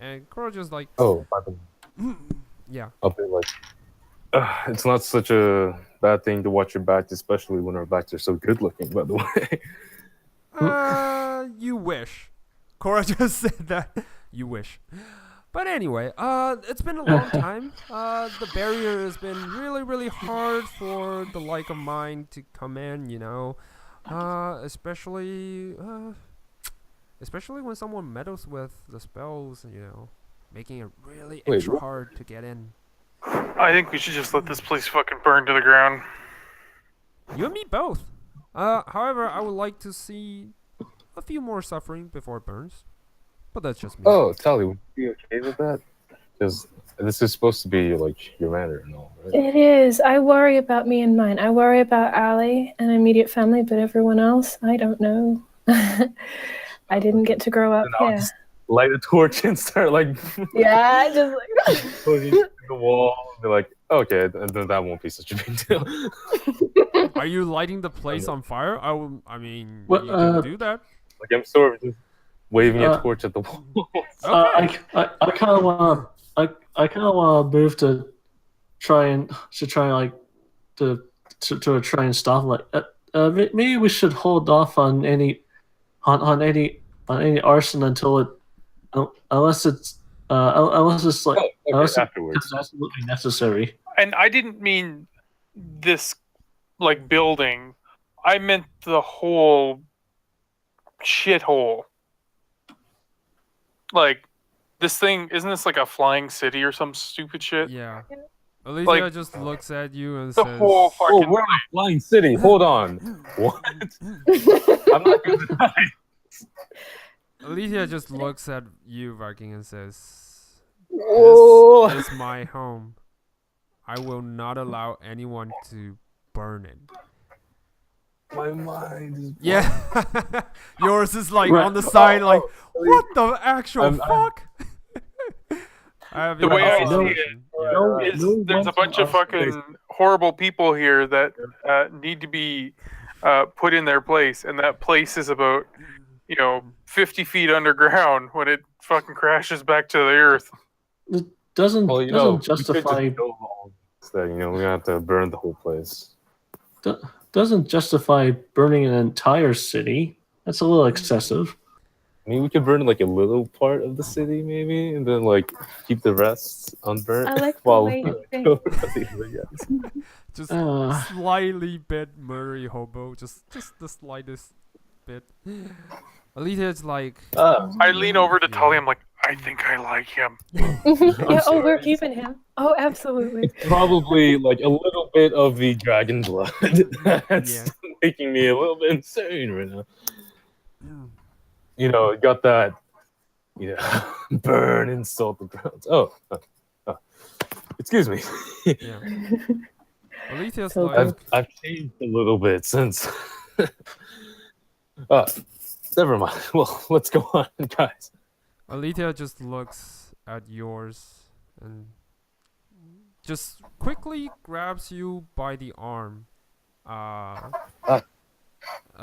[SPEAKER 1] And Cora just like,
[SPEAKER 4] Oh,
[SPEAKER 1] yeah.
[SPEAKER 4] I'll be like, it's not such a bad thing to watch your back, especially when our backs are so good looking, by the way.
[SPEAKER 1] You wish. Cora just said that. You wish. But anyway, it's been a long time. The barrier has been really, really hard for the like of mine to come in, you know. Especially when someone meddles with the spells, you know, making it really extra hard to get in.
[SPEAKER 5] I think we should just let this place fucking burn to the ground.
[SPEAKER 1] You and me both. However, I would like to see a few more suffering before it burns. But that's just me.
[SPEAKER 4] Oh, Tally, would you be okay with that? Because this is supposed to be like your manor and all, right?
[SPEAKER 3] It is. I worry about me and mine. I worry about Ali and immediate family, but everyone else, I don't know. I didn't get to grow up here.
[SPEAKER 4] Just light a torch and start like
[SPEAKER 3] Yeah, just like
[SPEAKER 4] putting it to the wall and be like, okay, then that won't be such a big deal.
[SPEAKER 1] Are you lighting the place on fire? I mean,
[SPEAKER 2] What,
[SPEAKER 1] you can do that.
[SPEAKER 4] Like I'm sort of just waving a torch at the wall.
[SPEAKER 1] Okay.
[SPEAKER 2] I kind of want to move to try and like to try and stop. Like maybe we should hold off on any arson until it unless it's like unless
[SPEAKER 4] afterwards.
[SPEAKER 2] it's absolutely necessary.
[SPEAKER 5] And I didn't mean this like building. I meant the whole shithole. Like, this thing, isn't this like a flying city or some stupid shit?
[SPEAKER 1] Yeah. Alicia just looks at you and says,
[SPEAKER 5] whole fucking
[SPEAKER 4] Oh, we're in a flying city. Hold on. What? I'm not going to die.
[SPEAKER 1] Alicia just looks at you, Viking, and says,
[SPEAKER 4] Whoa.
[SPEAKER 1] "This is my home. I will not allow anyone to burn it."
[SPEAKER 4] My mind is
[SPEAKER 1] Yeah. Yours is like
[SPEAKER 2] Right.
[SPEAKER 1] on the side, like, what the actual fuck?
[SPEAKER 5] The way I see it is there's a bunch of fucking horrible people here that need to be put in their place, and that place is about 50 feet underground when it fucking crashes back to the earth.
[SPEAKER 2] It doesn't justify
[SPEAKER 4] we're gonna have to burn the whole place.
[SPEAKER 2] doesn't justify burning an entire city. That's a little excessive.
[SPEAKER 4] I mean, we could burn like a little part of the city, maybe, and then like keep the rest unburnt.
[SPEAKER 3] I like the
[SPEAKER 4] while
[SPEAKER 3] way
[SPEAKER 4] we
[SPEAKER 3] you think.
[SPEAKER 4] go for the other guys.
[SPEAKER 1] Just slightly bit murdery hobo, just the slightest bit. Alicia's like,
[SPEAKER 5] I lean over to Tully. I'm like, I think I like him.
[SPEAKER 3] Yeah, oh, we're keeping him. Oh, absolutely.
[SPEAKER 4] Probably like a little bit of the dragon blood that's making me a little bit insane right now. Got that, burn and salt the ground. Oh, excuse me.
[SPEAKER 1] yeah. Alicia's
[SPEAKER 3] So
[SPEAKER 1] like,
[SPEAKER 4] I've changed a little bit since. Never mind. Well, let's go on, guys.
[SPEAKER 1] Alicia just looks at yours and just quickly grabs you by the arm.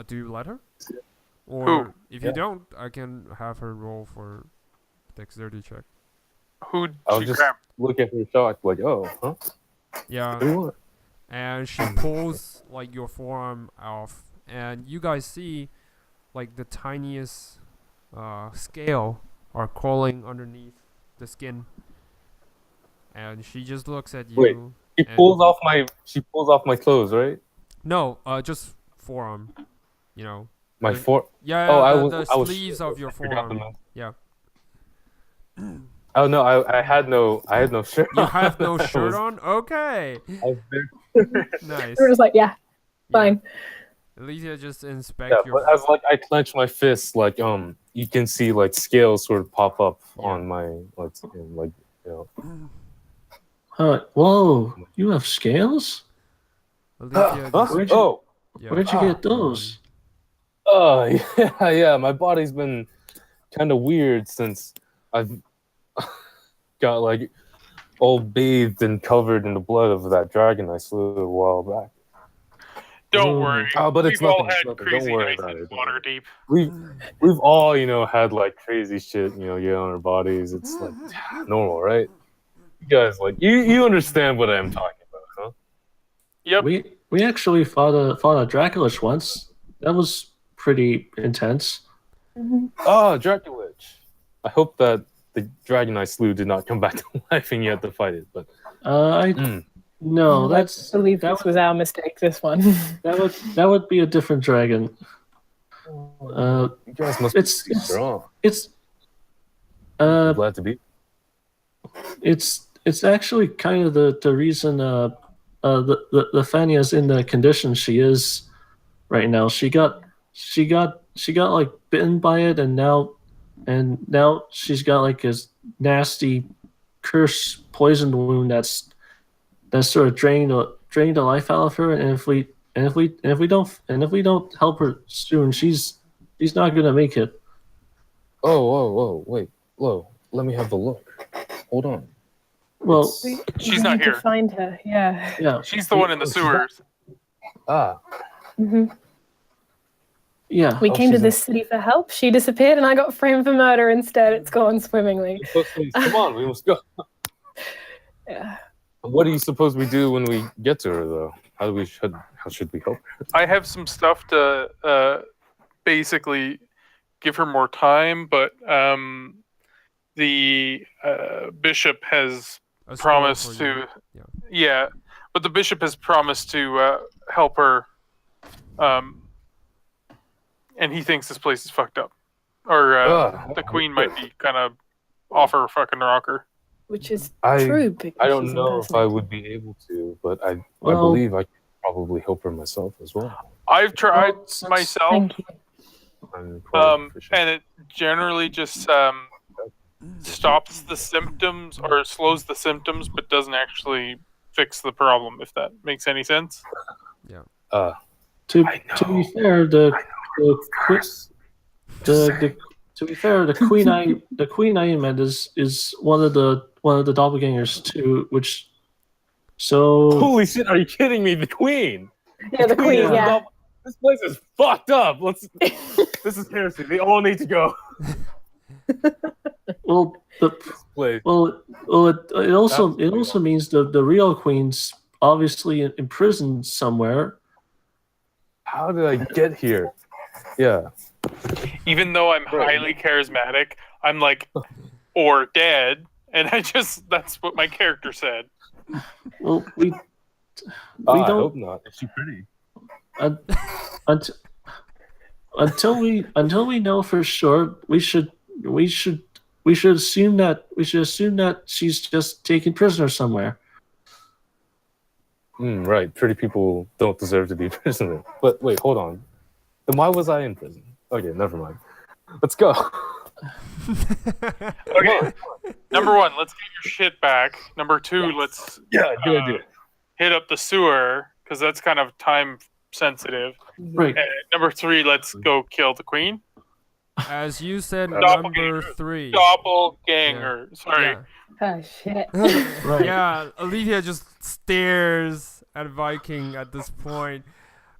[SPEAKER 1] Do you let her? Or if you don't, I can have her roll for dexterity check.
[SPEAKER 5] Who'd
[SPEAKER 4] I'll
[SPEAKER 5] she
[SPEAKER 4] just
[SPEAKER 5] grab?
[SPEAKER 4] look at her shocked, like, oh, huh?
[SPEAKER 1] Yeah.
[SPEAKER 4] What do you want?
[SPEAKER 1] And she pulls like your forearm off, and you guys see like the tiniest scale are crawling underneath the skin. And she just looks at you.
[SPEAKER 4] Wait, She pulls off my clothes, right?
[SPEAKER 1] No, just forearm.
[SPEAKER 4] My fore.
[SPEAKER 1] Yeah,
[SPEAKER 4] Oh,
[SPEAKER 1] the
[SPEAKER 4] I was
[SPEAKER 1] sleeves of your forearm. Yeah.
[SPEAKER 4] Oh no, I had no shirt.
[SPEAKER 1] You have no shirt on? Okay.
[SPEAKER 4] I was there.
[SPEAKER 1] Nice.
[SPEAKER 3] We're just like, yeah, fine.
[SPEAKER 1] Alicia just inspect
[SPEAKER 4] Yeah,
[SPEAKER 1] your.
[SPEAKER 4] but as I clench my fist, you can see scales sort of pop up on my You
[SPEAKER 2] Whoa! You have scales?
[SPEAKER 1] Olivia
[SPEAKER 4] know.
[SPEAKER 1] just, yeah.
[SPEAKER 2] Where'd you get those?
[SPEAKER 4] Oh yeah. My body's been kind of weird since I've got like all bathed and covered in the blood of that dragon I slew a while back.
[SPEAKER 5] Don't worry.
[SPEAKER 4] Oh, but it's
[SPEAKER 5] We've all
[SPEAKER 4] nothing. It's
[SPEAKER 5] had
[SPEAKER 4] nothing.
[SPEAKER 5] crazy
[SPEAKER 4] Don't worry
[SPEAKER 5] nights
[SPEAKER 4] about
[SPEAKER 5] in
[SPEAKER 4] it.
[SPEAKER 5] water deep.
[SPEAKER 4] We've all had like crazy shit get on our bodies. It's like normal, right? You guys you understand what I'm talking about, huh?
[SPEAKER 5] Yep.
[SPEAKER 2] We actually fought a Draculich once. That was pretty intense.
[SPEAKER 4] Oh, Draculich. I hope that the dragon I slew did not come back to life and you had to fight it. But
[SPEAKER 2] no,
[SPEAKER 3] I believe this was our mistake. This one.
[SPEAKER 2] that would be a different dragon.
[SPEAKER 4] You guys must be strong. I'm glad to be.
[SPEAKER 2] It's actually kind of the reason Lavinia in the condition she is right now. She got like bitten by it, and now she's got like this nasty curse poison wound that's sort of drained the life out of her. And if we don't help her soon, she's not gonna make it.
[SPEAKER 4] Oh, wait, whoa. Let me have a look. Hold on.
[SPEAKER 2] Well,
[SPEAKER 5] She's not
[SPEAKER 3] To
[SPEAKER 5] here.
[SPEAKER 3] find her. Yeah.
[SPEAKER 5] She's the one in the sewers.
[SPEAKER 4] Ah,
[SPEAKER 2] yeah.
[SPEAKER 3] We came to
[SPEAKER 4] she's
[SPEAKER 3] this city for help. She disappeared, and I got framed for murder instead. It's gone swimmingly.
[SPEAKER 4] come on, we must go.
[SPEAKER 3] Yeah.
[SPEAKER 4] What do you suppose we do when we get to her, though? How should we help her?
[SPEAKER 5] I have some stuff to basically give her more time, but the bishop has promised to. Yeah, but the bishop has promised to help her, and he thinks this place is fucked up, or the queen might be kind of off her fucking rocker.
[SPEAKER 3] Which is
[SPEAKER 4] I
[SPEAKER 3] true.
[SPEAKER 4] I don't know if I would be able to, but I believe I could probably help her myself as well.
[SPEAKER 5] I've tried myself.
[SPEAKER 3] Thank you.
[SPEAKER 4] I'm quite efficient.
[SPEAKER 5] And it generally just stops the symptoms or slows the symptoms, but doesn't actually fix the problem. If that makes any sense.
[SPEAKER 1] Yeah.
[SPEAKER 2] To be fair, the queen I met is one of the doppelgangers too, which so
[SPEAKER 4] Holy shit! Are you kidding me? The queen.
[SPEAKER 3] Yeah, the queen. Yeah.
[SPEAKER 4] This place is fucked up. This is heresy. They all need to go.
[SPEAKER 2] well, it also means the real queen's obviously in prison somewhere.
[SPEAKER 5] How did I get here?
[SPEAKER 4] Yeah.
[SPEAKER 5] Even though I'm highly charismatic, I'm like, or dead, and that's what my character said.
[SPEAKER 2] Well, we
[SPEAKER 4] I
[SPEAKER 2] don't.
[SPEAKER 4] hope not. Is she pretty?
[SPEAKER 2] Until we know for sure, we should assume that she's just taken prisoner somewhere.
[SPEAKER 4] Right. Pretty people don't deserve to be prisoner. But wait, hold on. Then why was I in prison? Okay, never mind. Let's go.
[SPEAKER 5] Okay. Number one, let's get your shit back. Number two, let's
[SPEAKER 4] do it.
[SPEAKER 5] hit up the sewer because that's kind of time sensitive.
[SPEAKER 2] Right.
[SPEAKER 5] And number three, let's go kill the queen.
[SPEAKER 1] As you said,
[SPEAKER 5] Doppelganger.
[SPEAKER 1] number 3.
[SPEAKER 5] Doppelganger.
[SPEAKER 1] Yeah.
[SPEAKER 5] Sorry.
[SPEAKER 1] Yeah.
[SPEAKER 3] Oh shit.
[SPEAKER 2] Right.
[SPEAKER 1] Yeah, Olivia just stares at Viking at this point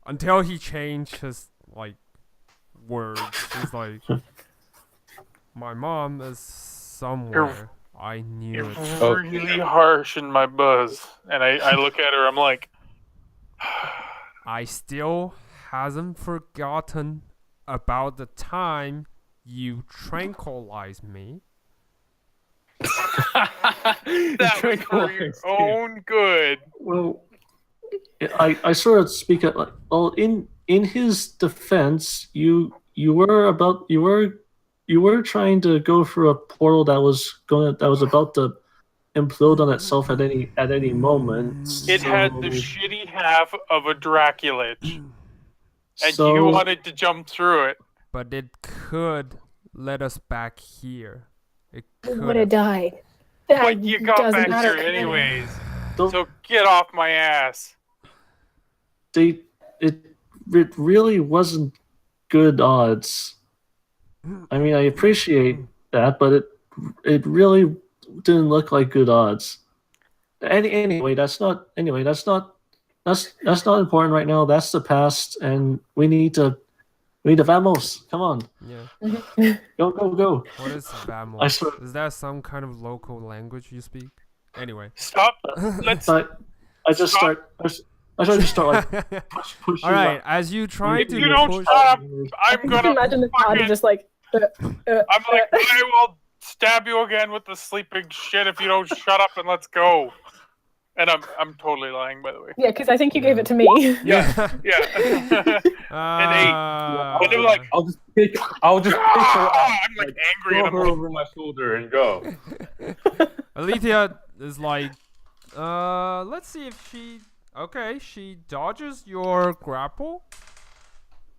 [SPEAKER 1] until he changed his words. He's like, "My mom is somewhere. I knew it."
[SPEAKER 5] You're really harsh in my buzz, and I look at her. I'm like,
[SPEAKER 1] I still hasn't forgotten about the time you tranquilized me.
[SPEAKER 5] that was for your own good.
[SPEAKER 2] Well, I sort of speak at in his defense, you were trying to go for a portal that was about to implode on itself at any moment.
[SPEAKER 5] It had the shitty half of a Draculich, and you wanted to jump through it.
[SPEAKER 1] But it could let us back here. It
[SPEAKER 3] I
[SPEAKER 1] could
[SPEAKER 3] would have died.
[SPEAKER 5] But you got
[SPEAKER 3] doesn't
[SPEAKER 5] back
[SPEAKER 3] matter.
[SPEAKER 5] here anyways.
[SPEAKER 2] Don't-
[SPEAKER 5] So get off my ass.
[SPEAKER 2] it really wasn't good odds. I mean, I appreciate that, but it really didn't look like good odds. Anyway, that's not important right now. That's the past, and we need vamos. Come on,
[SPEAKER 1] Yeah.
[SPEAKER 2] go.
[SPEAKER 1] What is
[SPEAKER 2] I
[SPEAKER 1] vamos?
[SPEAKER 2] swear-
[SPEAKER 1] Is that some kind of local language you speak? Anyway.
[SPEAKER 5] Stop. Let's.
[SPEAKER 2] But I just
[SPEAKER 5] Stop.
[SPEAKER 2] start like pushing.
[SPEAKER 1] All right. As you try
[SPEAKER 5] If
[SPEAKER 1] to
[SPEAKER 5] you don't
[SPEAKER 1] push.
[SPEAKER 5] stop,
[SPEAKER 3] I
[SPEAKER 5] I'm
[SPEAKER 3] can
[SPEAKER 5] gonna.
[SPEAKER 3] imagine the party
[SPEAKER 5] fucking-
[SPEAKER 3] just like.
[SPEAKER 5] I'm like, I will stab you again with the sleeping shit if you don't shut up and let's go. And I'm totally lying, by the way.
[SPEAKER 3] Yeah, because I think you gave it to me.
[SPEAKER 1] Yeah.
[SPEAKER 5] Yeah. And they were like,
[SPEAKER 4] I'll just pick her up,
[SPEAKER 5] I'm like angry
[SPEAKER 4] throw
[SPEAKER 5] and I'm
[SPEAKER 4] her
[SPEAKER 5] like,
[SPEAKER 4] over my shoulder and go.
[SPEAKER 1] Alethea is like, let's see if she. Okay, she dodges your grapple,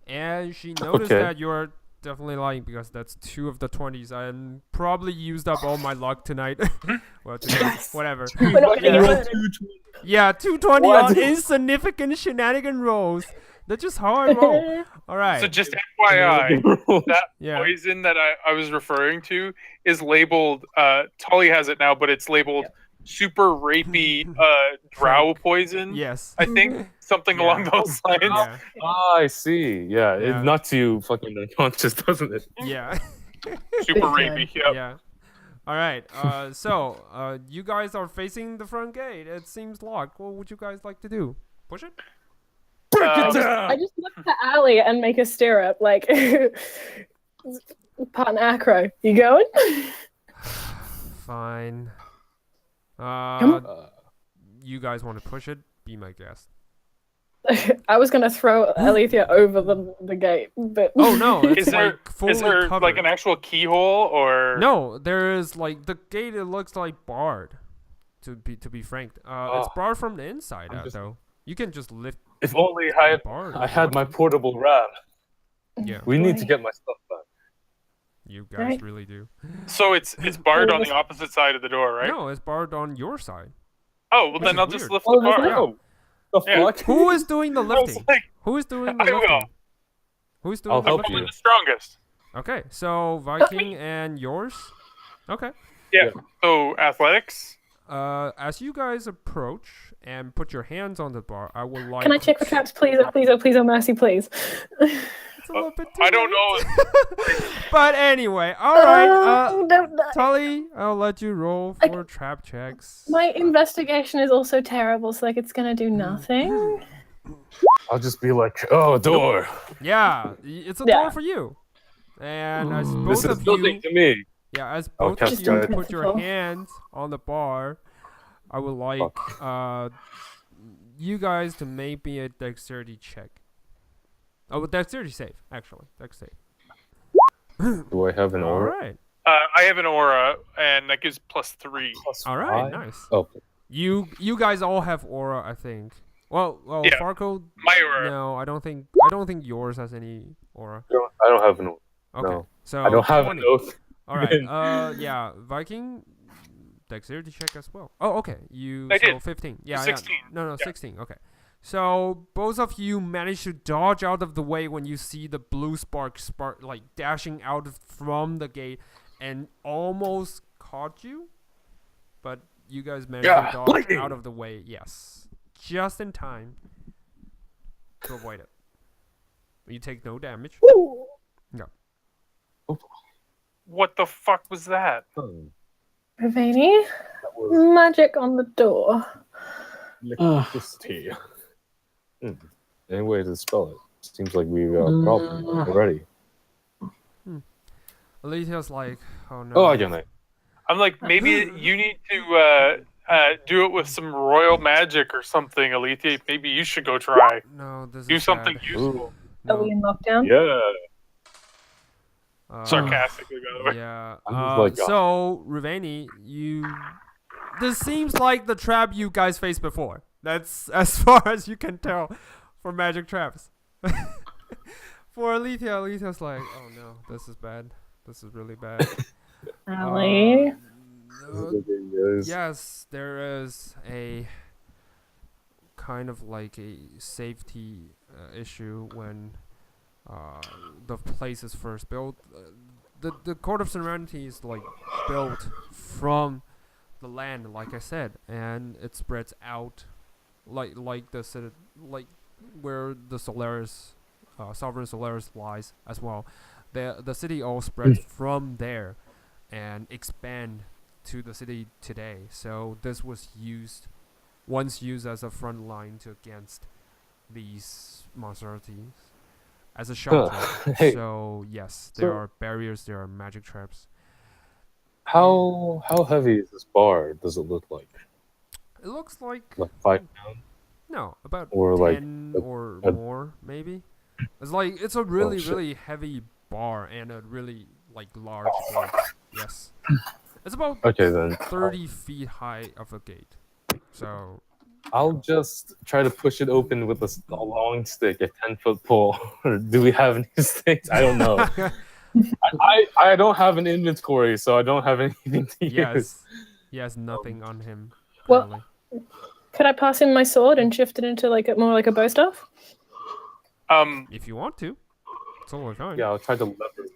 [SPEAKER 1] and she noticed
[SPEAKER 4] Okay.
[SPEAKER 1] that you're definitely lying because that's 2 of the 20s. I probably used up all my luck tonight. Well, today,
[SPEAKER 3] Yes.
[SPEAKER 1] whatever.
[SPEAKER 3] We're not gonna
[SPEAKER 1] Yeah.
[SPEAKER 3] get it.
[SPEAKER 1] Yeah, 220
[SPEAKER 4] What?
[SPEAKER 1] on insignificant shenanigan rolls. That's just how I roll. All right.
[SPEAKER 5] so just FYI, that
[SPEAKER 1] Yeah.
[SPEAKER 5] poison that I was referring to is labeled, Tully has it now, but it's labeled super rapey drow poison.
[SPEAKER 1] Yes.
[SPEAKER 5] I think something
[SPEAKER 1] Yeah.
[SPEAKER 5] along those lines.
[SPEAKER 1] Yeah.
[SPEAKER 4] I see. Yeah,
[SPEAKER 1] Yeah.
[SPEAKER 4] it knocks you fucking unconscious, doesn't it?
[SPEAKER 1] Yeah.
[SPEAKER 5] Super
[SPEAKER 3] Big
[SPEAKER 5] rapey. Yep.
[SPEAKER 1] Yeah. All right. So, you guys are facing the front gate. It seems locked. What would you guys like to do? Push it?
[SPEAKER 3] I just look at Ali and make a stirrup, like partner acro. You going?
[SPEAKER 1] Fine.
[SPEAKER 3] Come
[SPEAKER 1] You guys want to push it? Be my guest.
[SPEAKER 3] I was gonna throw Alethea over the gate, but
[SPEAKER 1] Oh no! It's
[SPEAKER 5] Is there
[SPEAKER 1] like fully
[SPEAKER 5] is there
[SPEAKER 1] covered.
[SPEAKER 5] like an actual keyhole or
[SPEAKER 1] No, there is like the gate. It looks like barred. To be frank, it's
[SPEAKER 4] Oh.
[SPEAKER 1] barred from the inside
[SPEAKER 4] I'm
[SPEAKER 1] out
[SPEAKER 4] just-
[SPEAKER 1] though. You can just lift
[SPEAKER 4] If only
[SPEAKER 1] the bar.
[SPEAKER 4] I had my portable ram.
[SPEAKER 1] Yeah,
[SPEAKER 4] We need to
[SPEAKER 3] Boy.
[SPEAKER 4] get my stuff back.
[SPEAKER 1] you guys
[SPEAKER 3] Right.
[SPEAKER 1] really do.
[SPEAKER 5] so it's barred on the opposite side of the door, right?
[SPEAKER 1] No, it's barred on your side.
[SPEAKER 5] Oh, well
[SPEAKER 1] Which
[SPEAKER 5] then
[SPEAKER 1] is
[SPEAKER 5] I'll just
[SPEAKER 1] weird.
[SPEAKER 5] lift
[SPEAKER 3] Oh,
[SPEAKER 5] the bar.
[SPEAKER 1] Yeah.
[SPEAKER 4] Oh, the
[SPEAKER 5] Yeah.
[SPEAKER 4] fuck?
[SPEAKER 1] Who is doing the
[SPEAKER 5] I was
[SPEAKER 1] lifting?
[SPEAKER 5] like,
[SPEAKER 1] Who is doing the
[SPEAKER 5] I will.
[SPEAKER 1] lifting? Who's doing
[SPEAKER 4] I'll
[SPEAKER 1] the
[SPEAKER 4] help
[SPEAKER 1] lifting?
[SPEAKER 5] hopefully
[SPEAKER 4] you.
[SPEAKER 5] the strongest.
[SPEAKER 1] Okay, so Viking and yours. Okay.
[SPEAKER 5] Yeah. So athletics.
[SPEAKER 1] As you guys approach and put your hands on the bar, I would like.
[SPEAKER 3] can I check for traps, please? Oh, please, oh, please, oh, mercy, please.
[SPEAKER 1] It's a little bit too
[SPEAKER 5] I don't
[SPEAKER 1] late.
[SPEAKER 5] know.
[SPEAKER 1] But anyway, all right.
[SPEAKER 3] Oh, don't die.
[SPEAKER 1] Tully, I'll let you roll for trap checks.
[SPEAKER 3] My investigation is also terrible, so like it's gonna do nothing.
[SPEAKER 4] I'll just be like, oh, door.
[SPEAKER 1] Yeah, it's a
[SPEAKER 3] Yeah.
[SPEAKER 1] door for you. And as
[SPEAKER 2] Ooh.
[SPEAKER 1] both
[SPEAKER 4] This is
[SPEAKER 1] of
[SPEAKER 4] building
[SPEAKER 1] you,
[SPEAKER 4] to me.
[SPEAKER 1] yeah, as
[SPEAKER 4] Oh,
[SPEAKER 1] both of
[SPEAKER 4] cast
[SPEAKER 1] you
[SPEAKER 4] guard.
[SPEAKER 1] put your
[SPEAKER 3] Beautiful.
[SPEAKER 1] hands on the bar, I would like you guys to make me a dexterity check. Oh, dexterity save, actually. Dex save.
[SPEAKER 4] Do I have an
[SPEAKER 1] All
[SPEAKER 4] aura?
[SPEAKER 1] right.
[SPEAKER 5] I have an aura, and that gives +3.
[SPEAKER 4] Plus
[SPEAKER 1] All right,
[SPEAKER 4] 5?
[SPEAKER 1] nice.
[SPEAKER 4] Oh,
[SPEAKER 1] You guys all have aura, I think. Well,
[SPEAKER 5] Yeah.
[SPEAKER 1] Farco.
[SPEAKER 5] My aura.
[SPEAKER 1] No, I don't think yours has any aura.
[SPEAKER 4] I don't have an aura.
[SPEAKER 1] Okay.
[SPEAKER 4] No.
[SPEAKER 1] So
[SPEAKER 4] I don't have
[SPEAKER 1] 20.
[SPEAKER 4] an oath.
[SPEAKER 1] All right. Yeah, Viking dexterity check as well. Oh, okay.
[SPEAKER 5] I
[SPEAKER 1] so
[SPEAKER 5] did.
[SPEAKER 1] 15. Yeah,
[SPEAKER 5] 16.
[SPEAKER 1] Yeah. No,
[SPEAKER 5] Yeah.
[SPEAKER 1] 16. Okay. So both of you managed to dodge out of the way when you see the blue spark like dashing out from the gate and almost caught you, but you guys managed
[SPEAKER 4] Yeah,
[SPEAKER 1] to dodge
[SPEAKER 4] lightning.
[SPEAKER 1] out of the way. Yes, just in time to avoid it. You take no damage.
[SPEAKER 3] Ooh.
[SPEAKER 5] What the fuck was that?
[SPEAKER 3] Ravani,
[SPEAKER 4] That was
[SPEAKER 3] magic on the door.
[SPEAKER 4] electricity. Any way to spell it? Seems like we got a problem already.
[SPEAKER 1] Alethea's like, oh no.
[SPEAKER 4] Oh, I
[SPEAKER 5] I'm like, maybe you need to do it with some royal magic or something, Alethea. Maybe you should go try.
[SPEAKER 1] No, this
[SPEAKER 5] Do
[SPEAKER 1] is
[SPEAKER 5] something
[SPEAKER 1] bad.
[SPEAKER 5] useful.
[SPEAKER 3] Are we in lockdown?
[SPEAKER 4] Yeah.
[SPEAKER 5] Sarcastically, by the way.
[SPEAKER 1] Yeah.
[SPEAKER 4] I'm just like,
[SPEAKER 1] So, Ravani, this seems like the trap you guys faced before. That's as far as you can tell for magic traps. For Alethea's like, oh no, this is bad. This is really bad.
[SPEAKER 3] Ali.
[SPEAKER 1] Yes, there is a kind of like a safety issue when the place is first built. The Court of Serenity is like built from the land, like I said, and it spreads out like the city, like where the Solaris, Sovereign Solaris lies as well. The city all spreads from there and expand to the city today. So this was once used as a front line to against these monstrosities as a shelter.
[SPEAKER 4] Hey,
[SPEAKER 1] So yes, there are barriers, there are magic traps.
[SPEAKER 4] how heavy is this bar? Does it look like
[SPEAKER 1] It looks like
[SPEAKER 4] 5 pounds
[SPEAKER 1] no, about
[SPEAKER 4] or like
[SPEAKER 1] 10 or
[SPEAKER 4] a-
[SPEAKER 1] more maybe. It's a really
[SPEAKER 4] shit.
[SPEAKER 1] really heavy bar and a really like large gate. Yes, it's about
[SPEAKER 4] Okay then.
[SPEAKER 1] 30 feet high of a gate. So
[SPEAKER 4] I'll just try to push it open with a long stick, a 10-foot pole. Or do we have any sticks? I don't know. I don't have an inventory, so I don't have anything to use.
[SPEAKER 1] yes, he has nothing on him.
[SPEAKER 3] Well-
[SPEAKER 1] Currently.
[SPEAKER 3] Could I pass him my sword and shift it into like more like a bow staff?
[SPEAKER 1] If you want to, it's totally fine.
[SPEAKER 4] Yeah, I'll try to lever.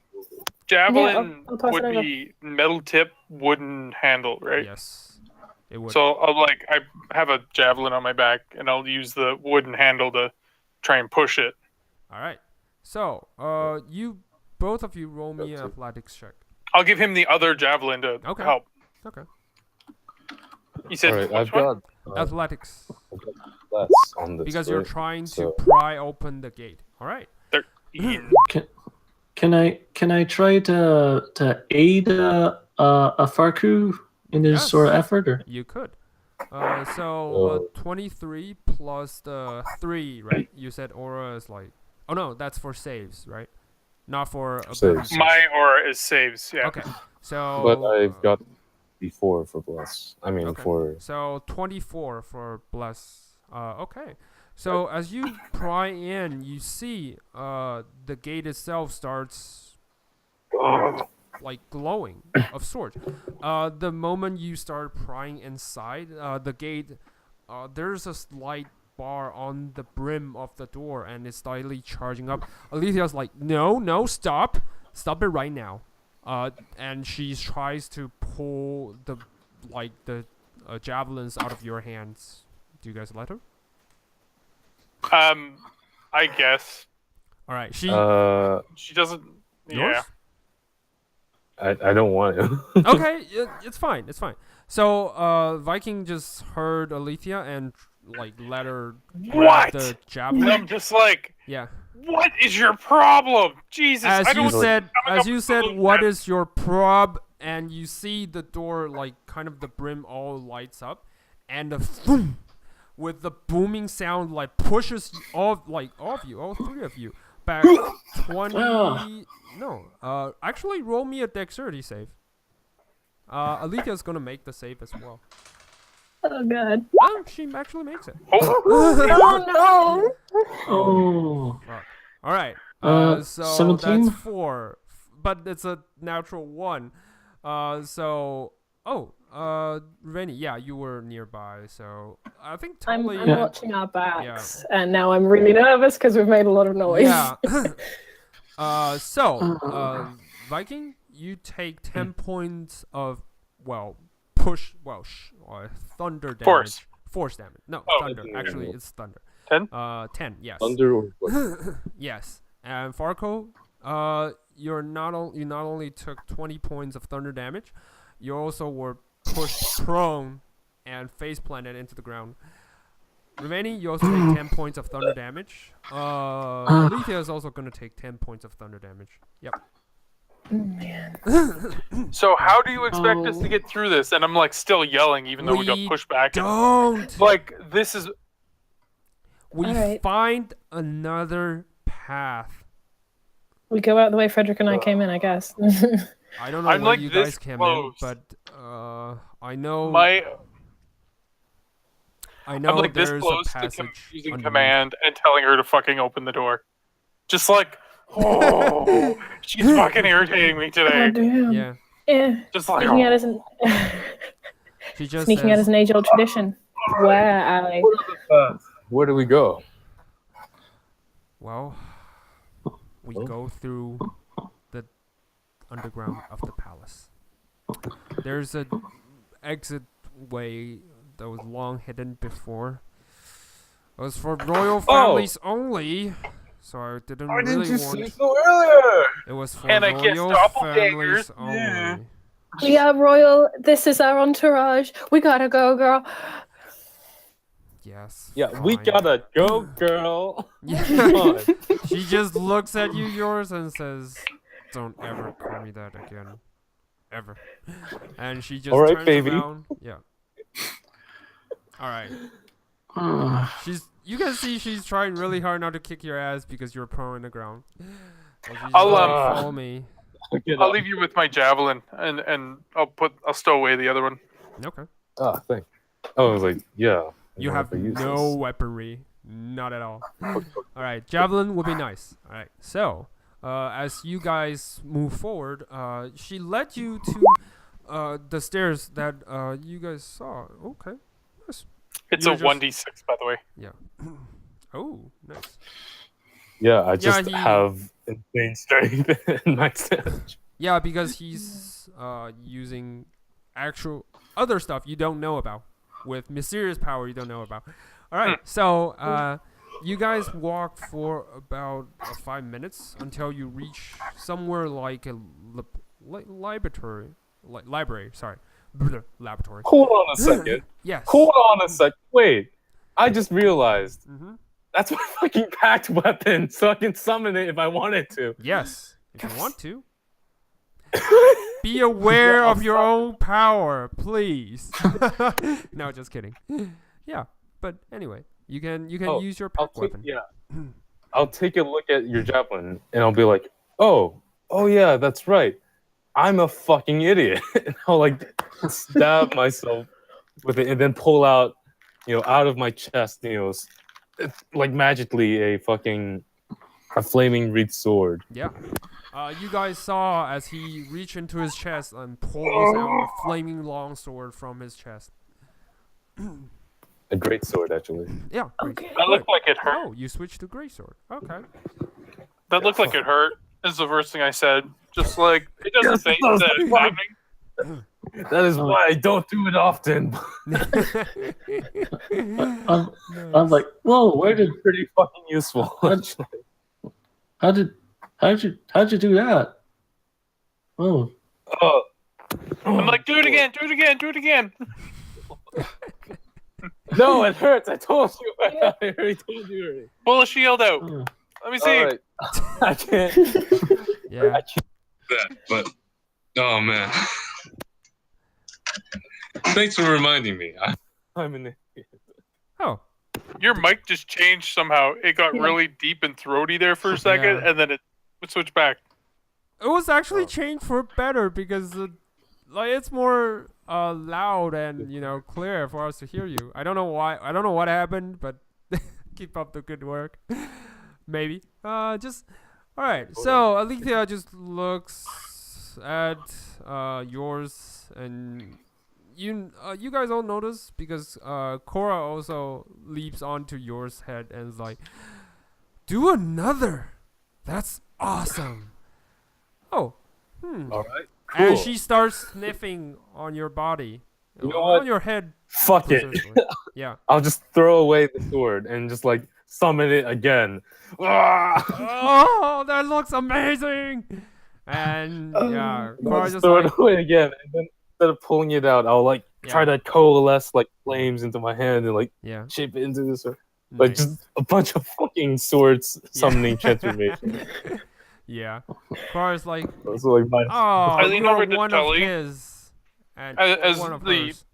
[SPEAKER 5] Javelin
[SPEAKER 3] I'll pass it
[SPEAKER 5] would
[SPEAKER 3] over.
[SPEAKER 5] be metal tip, wooden handle, right?
[SPEAKER 1] Yes, it would.
[SPEAKER 5] So I have a javelin on my back, and I'll use the wooden handle to try and push it.
[SPEAKER 1] All right. So, both of you roll me an athletics check.
[SPEAKER 5] I'll give him the other javelin to
[SPEAKER 1] Okay.
[SPEAKER 5] help.
[SPEAKER 1] Okay.
[SPEAKER 5] You said
[SPEAKER 4] All right,
[SPEAKER 5] which
[SPEAKER 4] I've
[SPEAKER 5] one?
[SPEAKER 4] got
[SPEAKER 1] Athletics,
[SPEAKER 4] less on this.
[SPEAKER 1] because you're
[SPEAKER 4] right?
[SPEAKER 1] trying to
[SPEAKER 4] So-
[SPEAKER 1] pry open the gate. All right.
[SPEAKER 5] 13.
[SPEAKER 2] Can I try to aid a Farku in his
[SPEAKER 1] Yes.
[SPEAKER 2] sort of effort? Or
[SPEAKER 1] You could. So 23 plus the 3, right? You said aura is like. Oh no, that's for saves, right? Not for
[SPEAKER 4] Saves.
[SPEAKER 1] abilities.
[SPEAKER 5] My aura is saves. Yeah.
[SPEAKER 1] Okay. So.
[SPEAKER 4] But I've got before for bless. I mean
[SPEAKER 1] Okay.
[SPEAKER 4] for
[SPEAKER 1] So 24 for bless. Okay. So as you pry in, you see the gate itself starts like glowing of sorts. The moment you start prying inside, the gate, there's a slight bar on the brim of the door, and it's slightly charging up. Alicia's like, no, stop it right now. And she tries to pull the javelins out of your hands. Do you guys let her?
[SPEAKER 5] I guess
[SPEAKER 1] All right, she
[SPEAKER 5] she doesn't.
[SPEAKER 1] yours.
[SPEAKER 5] Yeah.
[SPEAKER 4] I don't want to.
[SPEAKER 1] Okay, it's fine. It's fine. So Viking just heard Alethea and like let her grab
[SPEAKER 5] What?
[SPEAKER 1] the
[SPEAKER 5] And
[SPEAKER 1] javelin.
[SPEAKER 5] I'm just like,
[SPEAKER 1] Yeah.
[SPEAKER 5] what is your problem? Jesus,
[SPEAKER 1] As
[SPEAKER 5] I
[SPEAKER 1] you
[SPEAKER 5] don't.
[SPEAKER 1] said,
[SPEAKER 5] coming
[SPEAKER 1] as
[SPEAKER 5] up
[SPEAKER 1] you
[SPEAKER 5] with
[SPEAKER 1] said,
[SPEAKER 5] solutions.
[SPEAKER 1] what is your prob? And you see the door like kind of the brim all lights up, and the boom, with the booming sound like pushes all of you, all three of you back 20. No, actually roll me a dexterity save. Alethea's gonna make the save as well.
[SPEAKER 3] Oh god.
[SPEAKER 1] Oh, she actually makes it.
[SPEAKER 5] Oh,
[SPEAKER 3] Oh
[SPEAKER 2] oh,
[SPEAKER 1] Fuck. All right. So
[SPEAKER 2] 17?
[SPEAKER 1] that's 4, but it's a natural 1. Rennie, yeah, you were nearby, so I think
[SPEAKER 3] I'm
[SPEAKER 1] totally.
[SPEAKER 3] watching our backs, and now I'm really nervous because we've made a lot of noise.
[SPEAKER 1] Yeah. Viking, you take 10 points of thunder damage. Force damage. No,
[SPEAKER 4] Oh,
[SPEAKER 1] thunder.
[SPEAKER 4] it's
[SPEAKER 1] Actually,
[SPEAKER 4] normal.
[SPEAKER 1] it's thunder.
[SPEAKER 5] 10?
[SPEAKER 1] 10. Yes.
[SPEAKER 4] Thunder or what?
[SPEAKER 1] Yes. And Farco, you not only took 20 points of thunder damage, you also were pushed prone and face planted into the ground. Remaining, you also take 10 points of thunder damage. Alethea is also going to take 10 points of thunder damage. Yep.
[SPEAKER 3] Man.
[SPEAKER 5] so how do you expect us to get through this? And I'm like still yelling, even though we got
[SPEAKER 1] We
[SPEAKER 5] pushed back.
[SPEAKER 1] Don't.
[SPEAKER 5] Like this is.
[SPEAKER 1] We
[SPEAKER 3] Alright.
[SPEAKER 1] find another path.
[SPEAKER 3] We go out the way Frederick and I came in, I guess.
[SPEAKER 1] I don't know
[SPEAKER 5] I'm
[SPEAKER 1] where
[SPEAKER 5] like
[SPEAKER 1] you
[SPEAKER 5] this
[SPEAKER 1] guys came
[SPEAKER 5] close.
[SPEAKER 1] in, but I know
[SPEAKER 5] I'm like this
[SPEAKER 1] there's
[SPEAKER 5] close
[SPEAKER 1] a
[SPEAKER 5] to
[SPEAKER 1] passage
[SPEAKER 5] using
[SPEAKER 1] underneath.
[SPEAKER 5] command and telling her to fucking open the door. Just like, oh, she's fucking irritating me
[SPEAKER 3] Oh
[SPEAKER 5] today.
[SPEAKER 3] damn.
[SPEAKER 1] Yeah.
[SPEAKER 3] Yeah.
[SPEAKER 5] Just like,
[SPEAKER 3] Speaking at us
[SPEAKER 5] oh.
[SPEAKER 3] and
[SPEAKER 1] She just
[SPEAKER 3] Sneaking out
[SPEAKER 1] says,
[SPEAKER 3] is an age-old tradition. Where, Ali?
[SPEAKER 4] Where do we go?
[SPEAKER 1] well, we go through the underground of the palace. There's a exit way that was long hidden before. It was for royal families only, so I didn't
[SPEAKER 4] Why
[SPEAKER 1] really
[SPEAKER 4] didn't you
[SPEAKER 1] want.
[SPEAKER 4] say so earlier?
[SPEAKER 1] It was for
[SPEAKER 5] And I guess
[SPEAKER 1] royal families
[SPEAKER 5] doppelgangers.
[SPEAKER 1] only.
[SPEAKER 5] Yeah.
[SPEAKER 3] We are royal. This is our entourage. We gotta go, girl.
[SPEAKER 1] Yes.
[SPEAKER 4] Yeah, we
[SPEAKER 1] fine.
[SPEAKER 4] gotta go, girl.
[SPEAKER 1] Yeah.
[SPEAKER 4] Come on.
[SPEAKER 1] She just looks at you, yours, and says, "Don't ever call me that again, ever." And she just
[SPEAKER 4] All right,
[SPEAKER 1] turns
[SPEAKER 4] baby.
[SPEAKER 1] around. Yeah. All right. You can see she's trying really hard not to kick your ass because you're prone on the ground. So she's
[SPEAKER 5] I'll,
[SPEAKER 1] like, follow me.
[SPEAKER 5] I'll leave you with my javelin, and I'll stow away the other one.
[SPEAKER 1] Okay.
[SPEAKER 4] Oh, thanks. I was like, yeah.
[SPEAKER 1] You have no weaponry, not at all. All right, javelin would be nice. All right, so as you guys move forward, she led you to the stairs that you guys saw. Okay, nice.
[SPEAKER 5] It's
[SPEAKER 1] You're
[SPEAKER 5] a
[SPEAKER 1] just-
[SPEAKER 5] 1d6, by the way.
[SPEAKER 1] Yeah. Oh, nice.
[SPEAKER 4] Yeah, I just
[SPEAKER 1] he-
[SPEAKER 4] have insane strength in my stats.
[SPEAKER 1] Yeah, because he's using actual other stuff you don't know about with mysterious power you don't know about. All right, so you guys walk for about 5 minutes until you reach somewhere like a laboratory. Library, sorry. Laboratory.
[SPEAKER 4] Hold on a second.
[SPEAKER 1] Yes.
[SPEAKER 4] Hold on a sec. Wait. I just realized
[SPEAKER 1] Mm-hmm.
[SPEAKER 4] that's my fucking packed weapon, so I can summon it if I wanted to.
[SPEAKER 1] Yes, if you want to. Be aware of your own power, please. No, just kidding. Yeah, but anyway, you can use your pack weapon.
[SPEAKER 4] I'll take a look at your javelin and I'll be like, oh yeah, that's right. I'm a fucking idiot. And I'll like stab myself with it and then pull out, out of my chest, like magically a flaming reed sword.
[SPEAKER 1] Yeah. You guys saw as he reached into his chest and pulls out a flaming long sword from his chest.
[SPEAKER 4] A great sword, actually.
[SPEAKER 1] Yeah. Great.
[SPEAKER 3] Okay.
[SPEAKER 5] That looked like it hurt.
[SPEAKER 1] Oh, you switched to great sword. Okay.
[SPEAKER 5] That looked like it hurt. Is the first thing I said. Just like it doesn't say that it's happening.
[SPEAKER 4] That is why I don't do it often.
[SPEAKER 2] I'm like, whoa, where did
[SPEAKER 4] Pretty fucking useful. actually.
[SPEAKER 2] how'd you do that? Oh,
[SPEAKER 4] Oh.
[SPEAKER 5] I'm like, do it again, do it again, do it again.
[SPEAKER 4] No, it hurts. I told you. I already told you already.
[SPEAKER 5] Pull a shield out.
[SPEAKER 2] oh.
[SPEAKER 5] Let me see.
[SPEAKER 4] All right. I can't.
[SPEAKER 1] Yeah.
[SPEAKER 4] I can't do that, but oh man. Thanks for reminding me. I'm an idiot.
[SPEAKER 1] Oh.
[SPEAKER 5] Your mic just changed somehow. It got really deep and throaty there for a second,
[SPEAKER 1] Yeah.
[SPEAKER 5] and then it switched back.
[SPEAKER 1] It was actually changed for better because like it's more loud and clear for us to hear you. I don't know why. I don't know what happened, but keep up the good work. Maybe. Just all right. So Alethea just looks at yours, and you guys all notice because Cora also leaps onto yours head and is like, "Do another. That's awesome." Oh.
[SPEAKER 4] All right.
[SPEAKER 1] And
[SPEAKER 4] Cool.
[SPEAKER 1] she starts sniffing on your body.
[SPEAKER 4] You know
[SPEAKER 1] on
[SPEAKER 4] what?
[SPEAKER 1] your head.
[SPEAKER 4] Fuck it.
[SPEAKER 1] specifically. Yeah.
[SPEAKER 4] I'll just throw away the sword and just like summon it again. Ah!
[SPEAKER 1] Oh, that looks amazing. And yeah,
[SPEAKER 4] I'll
[SPEAKER 1] Cora's
[SPEAKER 4] just
[SPEAKER 1] just
[SPEAKER 4] throw
[SPEAKER 1] like,
[SPEAKER 4] it away again, and then instead of pulling it out, I'll like try to coalesce like flames into my hand and like
[SPEAKER 1] yeah.
[SPEAKER 4] shape it into this, like
[SPEAKER 1] Nice.
[SPEAKER 4] just a bunch of fucking swords summoning transformation.
[SPEAKER 1] Yeah. Cora's like,
[SPEAKER 4] So like my
[SPEAKER 1] oh,
[SPEAKER 5] lean
[SPEAKER 1] you're
[SPEAKER 5] over to
[SPEAKER 1] one of
[SPEAKER 5] Tully.
[SPEAKER 1] his. And
[SPEAKER 5] As
[SPEAKER 1] one of
[SPEAKER 5] the
[SPEAKER 1] hers.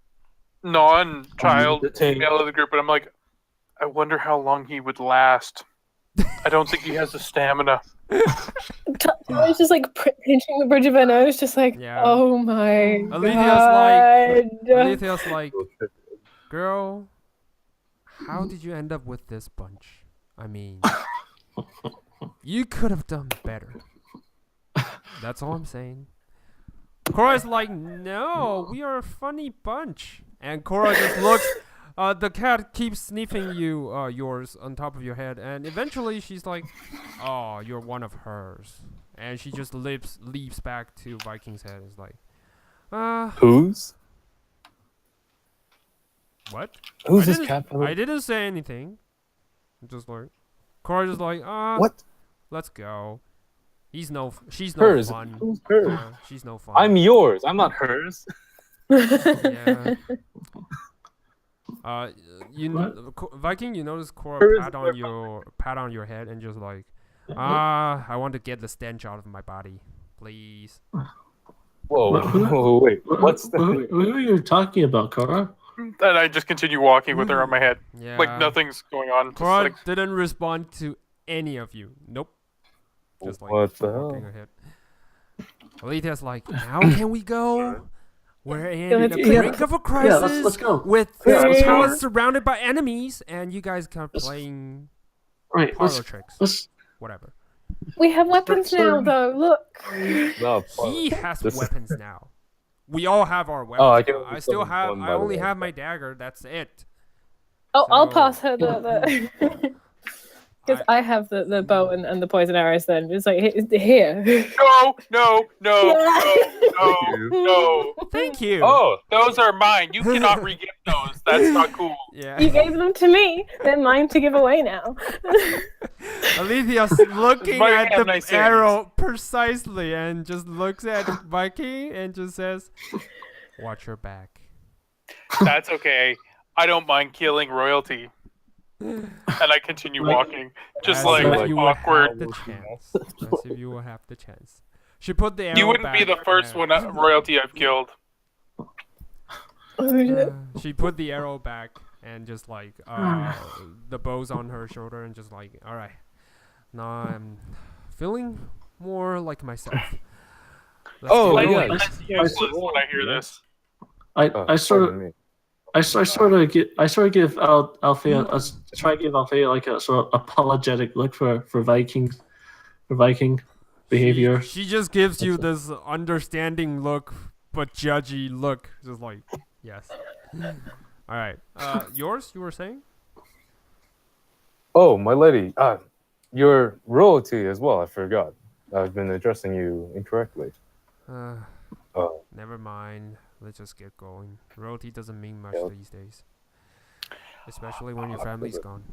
[SPEAKER 5] non-child
[SPEAKER 4] The tank.
[SPEAKER 5] female of the group, and I'm like, I wonder how long he would last. I don't think he has the stamina.
[SPEAKER 3] I was just like pinching the bridge of her nose, just like,
[SPEAKER 1] Yeah.
[SPEAKER 3] oh my
[SPEAKER 1] Alethea's
[SPEAKER 3] god.
[SPEAKER 1] Alethea's like, girl, how did you end up with this bunch? I mean, you could have done better. That's all I'm saying. Cora's like, no, we are a funny bunch. And Cora just looks. The cat keeps sniffing yours on top of your head, and eventually she's like, "Oh, you're one of hers," and she just leaps back to Viking's head. It's like,
[SPEAKER 4] Whose?
[SPEAKER 1] what?
[SPEAKER 4] Who's this cat?
[SPEAKER 1] I didn't say anything. Just like, Cora just like,
[SPEAKER 4] What?
[SPEAKER 1] let's go. She's no
[SPEAKER 4] Hers.
[SPEAKER 1] fun.
[SPEAKER 4] Who's hers?
[SPEAKER 1] She's no fun.
[SPEAKER 4] I'm yours. I'm not hers.
[SPEAKER 1] Yeah. Viking, you notice Cora pat on your head and just like, I want to get the stench out of my body, please.
[SPEAKER 4] Whoa, wait. What's the?
[SPEAKER 2] Who are you talking about, Cora?
[SPEAKER 5] And I just continue walking with her on my head,
[SPEAKER 1] Yeah.
[SPEAKER 5] like nothing's going on. Just
[SPEAKER 1] Cora
[SPEAKER 5] like,
[SPEAKER 1] didn't respond to any of you. Nope. Just like
[SPEAKER 4] What the
[SPEAKER 1] walking
[SPEAKER 4] hell?
[SPEAKER 1] ahead. Aletheia's like, now can we go? We're in the
[SPEAKER 2] Yeah,
[SPEAKER 1] brink of a crisis.
[SPEAKER 2] Yeah, let's go.
[SPEAKER 1] With
[SPEAKER 2] Yeah, let's
[SPEAKER 1] this
[SPEAKER 2] go.
[SPEAKER 1] house surrounded by enemies, and you guys kind of playing
[SPEAKER 2] Right.
[SPEAKER 1] parlor tricks.
[SPEAKER 2] Let's
[SPEAKER 1] Whatever.
[SPEAKER 3] We have weapons now, though. Look.
[SPEAKER 4] No,
[SPEAKER 1] He has
[SPEAKER 4] This-
[SPEAKER 1] weapons now. We all have our weapons.
[SPEAKER 4] Oh, I
[SPEAKER 1] now.
[SPEAKER 4] can
[SPEAKER 1] I
[SPEAKER 4] only
[SPEAKER 1] still
[SPEAKER 4] summon
[SPEAKER 1] have.
[SPEAKER 4] one,
[SPEAKER 1] I
[SPEAKER 4] by the
[SPEAKER 1] only
[SPEAKER 4] way.
[SPEAKER 1] have my dagger. That's it.
[SPEAKER 3] Oh, I'll
[SPEAKER 1] So-
[SPEAKER 3] pass her the because I have the bow and the poison arrows. Then it's like here.
[SPEAKER 5] no, no.
[SPEAKER 1] Thank you.
[SPEAKER 5] Oh, those are mine. You cannot re-gift those. That's not cool.
[SPEAKER 1] Yeah.
[SPEAKER 3] You gave them to me. They're mine to give away now.
[SPEAKER 1] Alethea's looking
[SPEAKER 5] Might
[SPEAKER 1] at
[SPEAKER 5] have
[SPEAKER 1] the
[SPEAKER 5] nice
[SPEAKER 1] arrow precisely and just looks at Viking and just says, "Watch your back."
[SPEAKER 5] That's okay. I don't mind killing royalty. And I continue walking, just
[SPEAKER 1] As
[SPEAKER 5] like
[SPEAKER 1] if you would
[SPEAKER 5] awkward.
[SPEAKER 1] have the chance. As if you will have the chance. She put the arrow
[SPEAKER 5] You wouldn't be
[SPEAKER 1] back,
[SPEAKER 5] the first one royalty I've killed.
[SPEAKER 1] She put the arrow back and just like the bow's on her shoulder and just like, all right, now I'm feeling more like myself. Let's
[SPEAKER 4] Oh,
[SPEAKER 1] get
[SPEAKER 5] Like,
[SPEAKER 1] going.
[SPEAKER 4] yeah.
[SPEAKER 5] that's useless when I hear this.
[SPEAKER 2] I sort of give Althea try to give Althea like a sort of apologetic look for Viking behavior.
[SPEAKER 1] She just gives you this understanding look, but judgy look. Just like, yes. All right. Yours, you were saying?
[SPEAKER 4] Oh, my lady. Your royalty as well. I forgot. I've been addressing you incorrectly.
[SPEAKER 1] Never mind. Let's just get going. Royalty doesn't mean much these days. Especially when your family's gone.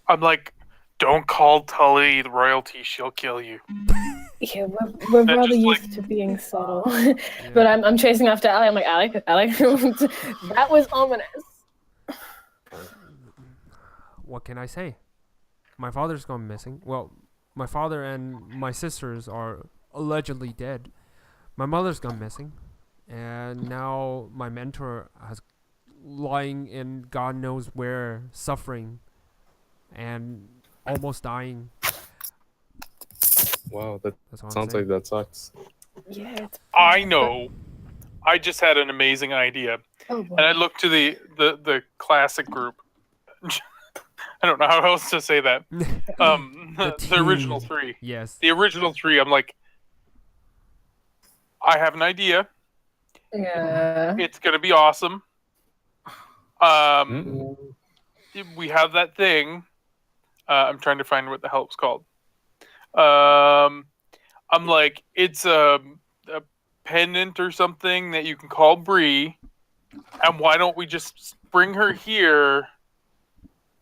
[SPEAKER 5] I'm like, don't call Tully the royalty. She'll kill you.
[SPEAKER 3] Yeah, we're
[SPEAKER 5] They're
[SPEAKER 3] rather
[SPEAKER 5] just like-
[SPEAKER 3] used to being subtle. But I'm chasing after Ali. I'm like, Ali, that was ominous.
[SPEAKER 1] What can I say? My father's gone missing. Well, my father and my sisters are allegedly dead. My mother's gone missing. And now my mentor has lying in God knows where, suffering and almost dying.
[SPEAKER 4] Wow, that
[SPEAKER 1] That's all I'm
[SPEAKER 4] sounds
[SPEAKER 1] saying.
[SPEAKER 4] like that sucks.
[SPEAKER 3] Yeah. It's
[SPEAKER 5] I know. I just had an amazing idea.
[SPEAKER 3] Oh, boy.
[SPEAKER 5] And I looked to the classic group. I don't know how else to say that. The original
[SPEAKER 1] team.
[SPEAKER 5] three.
[SPEAKER 1] Yes.
[SPEAKER 5] The original three, I'm like, I have an idea.
[SPEAKER 3] Yeah.
[SPEAKER 5] It's gonna be awesome. We have that thing. I'm trying to find what the hell it's called. I'm like, it's a pendant or something that you can call Bree, and why don't we just bring her here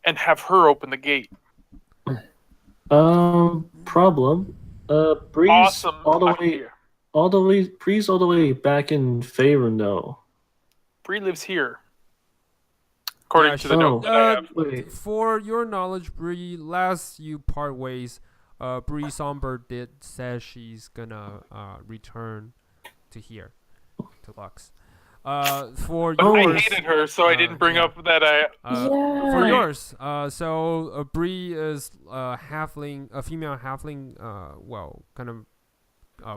[SPEAKER 5] and have her open the gate?
[SPEAKER 2] Problem. Breeze
[SPEAKER 5] Awesome.
[SPEAKER 2] Breeze all the way back in Faerun though.
[SPEAKER 5] Bree lives here, according
[SPEAKER 1] Yeah,
[SPEAKER 5] to the
[SPEAKER 2] sure.
[SPEAKER 5] note that I have.
[SPEAKER 2] Wait.
[SPEAKER 1] For your knowledge, Bree, last you part ways, Bree Somber says she's gonna return to here, to Lux. For
[SPEAKER 5] But I
[SPEAKER 1] yours,
[SPEAKER 5] hated her, so I didn't bring
[SPEAKER 1] yeah.
[SPEAKER 5] up that I.
[SPEAKER 1] For
[SPEAKER 3] Yeah.
[SPEAKER 1] yours, so Bree is a female halfling, kind of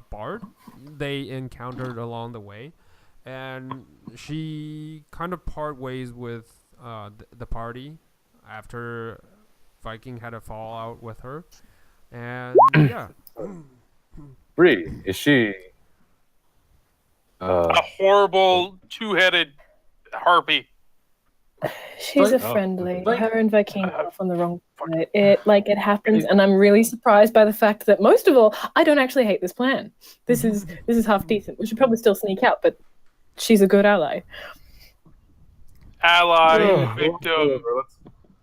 [SPEAKER 1] bard they encountered along the way, and she kind of part ways with the party after Viking had a fallout with her, and yeah.
[SPEAKER 4] Bree, is she?
[SPEAKER 5] A horrible two-headed harpy.
[SPEAKER 3] She's a
[SPEAKER 2] But-
[SPEAKER 3] friendly.
[SPEAKER 2] but-
[SPEAKER 3] Her and Viking are off on the wrong foot. It happens, and I'm really surprised by the fact that most of all, I don't actually hate this plan. This is half decent. We should probably still sneak out, but she's a good ally.
[SPEAKER 5] Ally,
[SPEAKER 4] Oh,
[SPEAKER 5] victim.
[SPEAKER 4] whatever, let's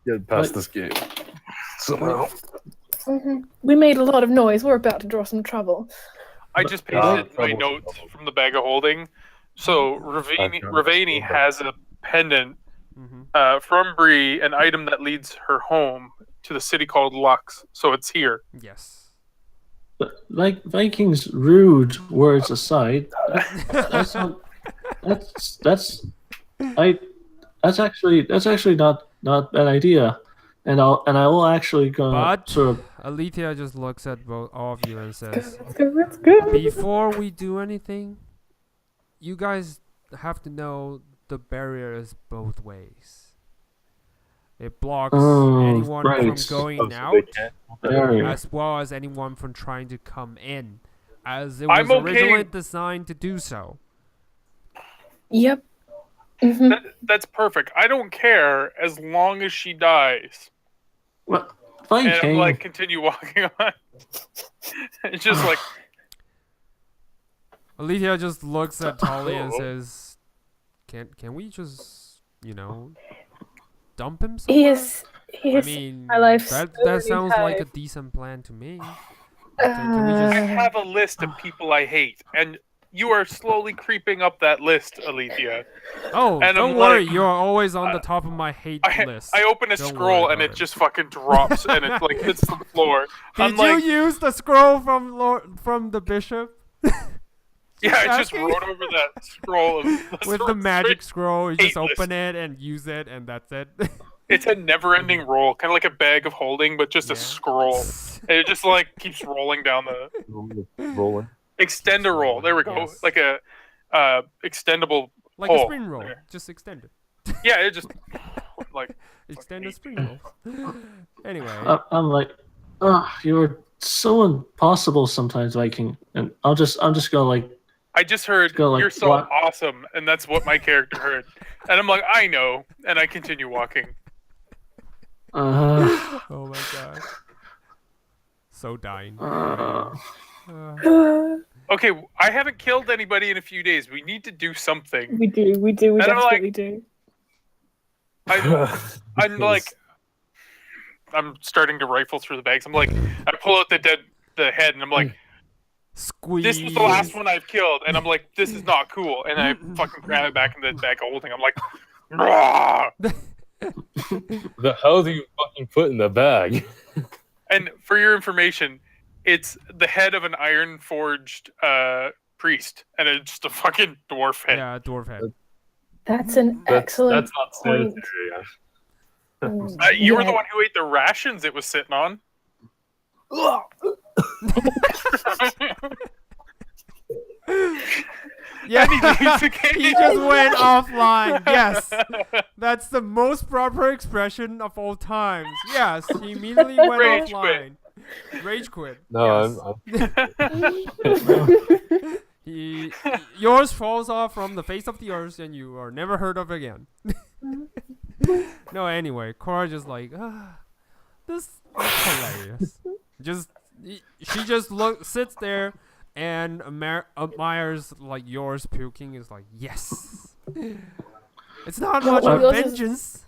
[SPEAKER 4] get past this game somehow.
[SPEAKER 3] We made a lot of noise. We're about to draw some trouble.
[SPEAKER 5] I just pasted my notes from the bag of holding. So Ravani has a pendant from Bree, an item that leads her home to the city called Lux. So it's here.
[SPEAKER 1] Yes.
[SPEAKER 2] Like Vikings' rude words aside, that's not. That's actually not bad idea, and I will actually go
[SPEAKER 1] But
[SPEAKER 2] sort of.
[SPEAKER 1] Alethea just looks at both all of you and says,
[SPEAKER 3] Let's go.
[SPEAKER 1] before we do anything, you guys have to know the barrier is both ways. It blocks anyone
[SPEAKER 2] right.
[SPEAKER 1] from going
[SPEAKER 4] Oh, so
[SPEAKER 1] out,
[SPEAKER 4] they can't-
[SPEAKER 2] Barrier.
[SPEAKER 1] as well as anyone from trying to come in, as it was
[SPEAKER 5] I'm okay.
[SPEAKER 1] originally designed to do so.
[SPEAKER 3] Yep.
[SPEAKER 5] That's perfect. I don't care as long as she dies.
[SPEAKER 2] What?
[SPEAKER 5] And I'm
[SPEAKER 2] Viking.
[SPEAKER 5] like, continue walking on. It's just like,
[SPEAKER 1] Alethea just looks at Tali and says, "Can we just, dump him somewhere?"
[SPEAKER 3] He
[SPEAKER 1] I
[SPEAKER 3] is.
[SPEAKER 1] mean,
[SPEAKER 3] my life
[SPEAKER 1] that
[SPEAKER 3] so
[SPEAKER 1] sounds like a
[SPEAKER 3] tired.
[SPEAKER 1] decent plan to me. Can we
[SPEAKER 5] I
[SPEAKER 1] just?
[SPEAKER 5] have a list of people I hate, and you are slowly creeping up that list, Alethea.
[SPEAKER 1] Oh,
[SPEAKER 5] and
[SPEAKER 1] don't
[SPEAKER 5] I'm
[SPEAKER 1] worry.
[SPEAKER 5] like,
[SPEAKER 1] You're always on the top of my hate list.
[SPEAKER 5] I open a
[SPEAKER 1] Don't
[SPEAKER 5] scroll
[SPEAKER 1] worry
[SPEAKER 5] and
[SPEAKER 1] about
[SPEAKER 5] it just fucking drops and it like hits the floor.
[SPEAKER 1] Did you use the scroll from the bishop?
[SPEAKER 5] Yeah, I just
[SPEAKER 1] asking?
[SPEAKER 5] wrote over that scroll
[SPEAKER 1] With the magic
[SPEAKER 5] straight
[SPEAKER 1] scroll, you
[SPEAKER 5] hate
[SPEAKER 1] just open
[SPEAKER 5] list.
[SPEAKER 1] it and use it, and that's it.
[SPEAKER 5] It's a never-ending roll, kind of like a bag of holding, but just
[SPEAKER 1] Yeah.
[SPEAKER 5] a scroll. And it just like keeps rolling down the
[SPEAKER 4] rolling.
[SPEAKER 5] extend a roll. There we go,
[SPEAKER 1] Yes.
[SPEAKER 5] like a extendable
[SPEAKER 1] Like a
[SPEAKER 5] hole.
[SPEAKER 1] spring roll.
[SPEAKER 5] There.
[SPEAKER 1] Just extend it.
[SPEAKER 5] Yeah, it just like
[SPEAKER 1] Extend a spring roll. Anyway.
[SPEAKER 2] I'm like, you're so impossible sometimes, Viking, and I'm just gonna like.
[SPEAKER 5] I just heard
[SPEAKER 2] Go like,
[SPEAKER 5] you're so
[SPEAKER 2] what?
[SPEAKER 5] awesome, and that's what my character heard. And I'm like, I know, and I continue walking.
[SPEAKER 2] Uh,
[SPEAKER 1] Oh my god. So dying.
[SPEAKER 2] uh,
[SPEAKER 5] Okay, I haven't killed anybody in a few days. We need to do something.
[SPEAKER 3] We do. We
[SPEAKER 5] And I'm like-
[SPEAKER 3] desperately do.
[SPEAKER 5] I'm like, I'm starting to rifle through the bags. I'm like, I pull out the head, and I'm like,
[SPEAKER 1] Squeeze.
[SPEAKER 5] this was the last one I've killed, and I'm like, this is not cool. And I fucking grab it back in the bag of holding. I'm like, "Rah!"
[SPEAKER 4] The hell do you fucking put in the bag?
[SPEAKER 5] And for your information, it's the head of an iron forged priest, and it's just a fucking dwarf head.
[SPEAKER 1] Yeah, dwarf head.
[SPEAKER 3] That's an excellent
[SPEAKER 4] That's not
[SPEAKER 3] point.
[SPEAKER 4] sanitary.
[SPEAKER 5] You were the
[SPEAKER 3] Yeah.
[SPEAKER 5] one who ate the rations it was sitting on.
[SPEAKER 1] Yeah,
[SPEAKER 5] Anyways,
[SPEAKER 1] he just went offline. Yes, that's the most proper expression of all times. Yes, he immediately went
[SPEAKER 5] Rage
[SPEAKER 1] offline. Rage quit.
[SPEAKER 4] No,
[SPEAKER 1] yes. Yours falls off from the face of the earth, and you are never heard of again. No, anyway, Cora just like, this is hilarious. She just sits there and admires like yours puking. Is like, yes. It's not much of
[SPEAKER 3] yours is-
[SPEAKER 1] vengeance,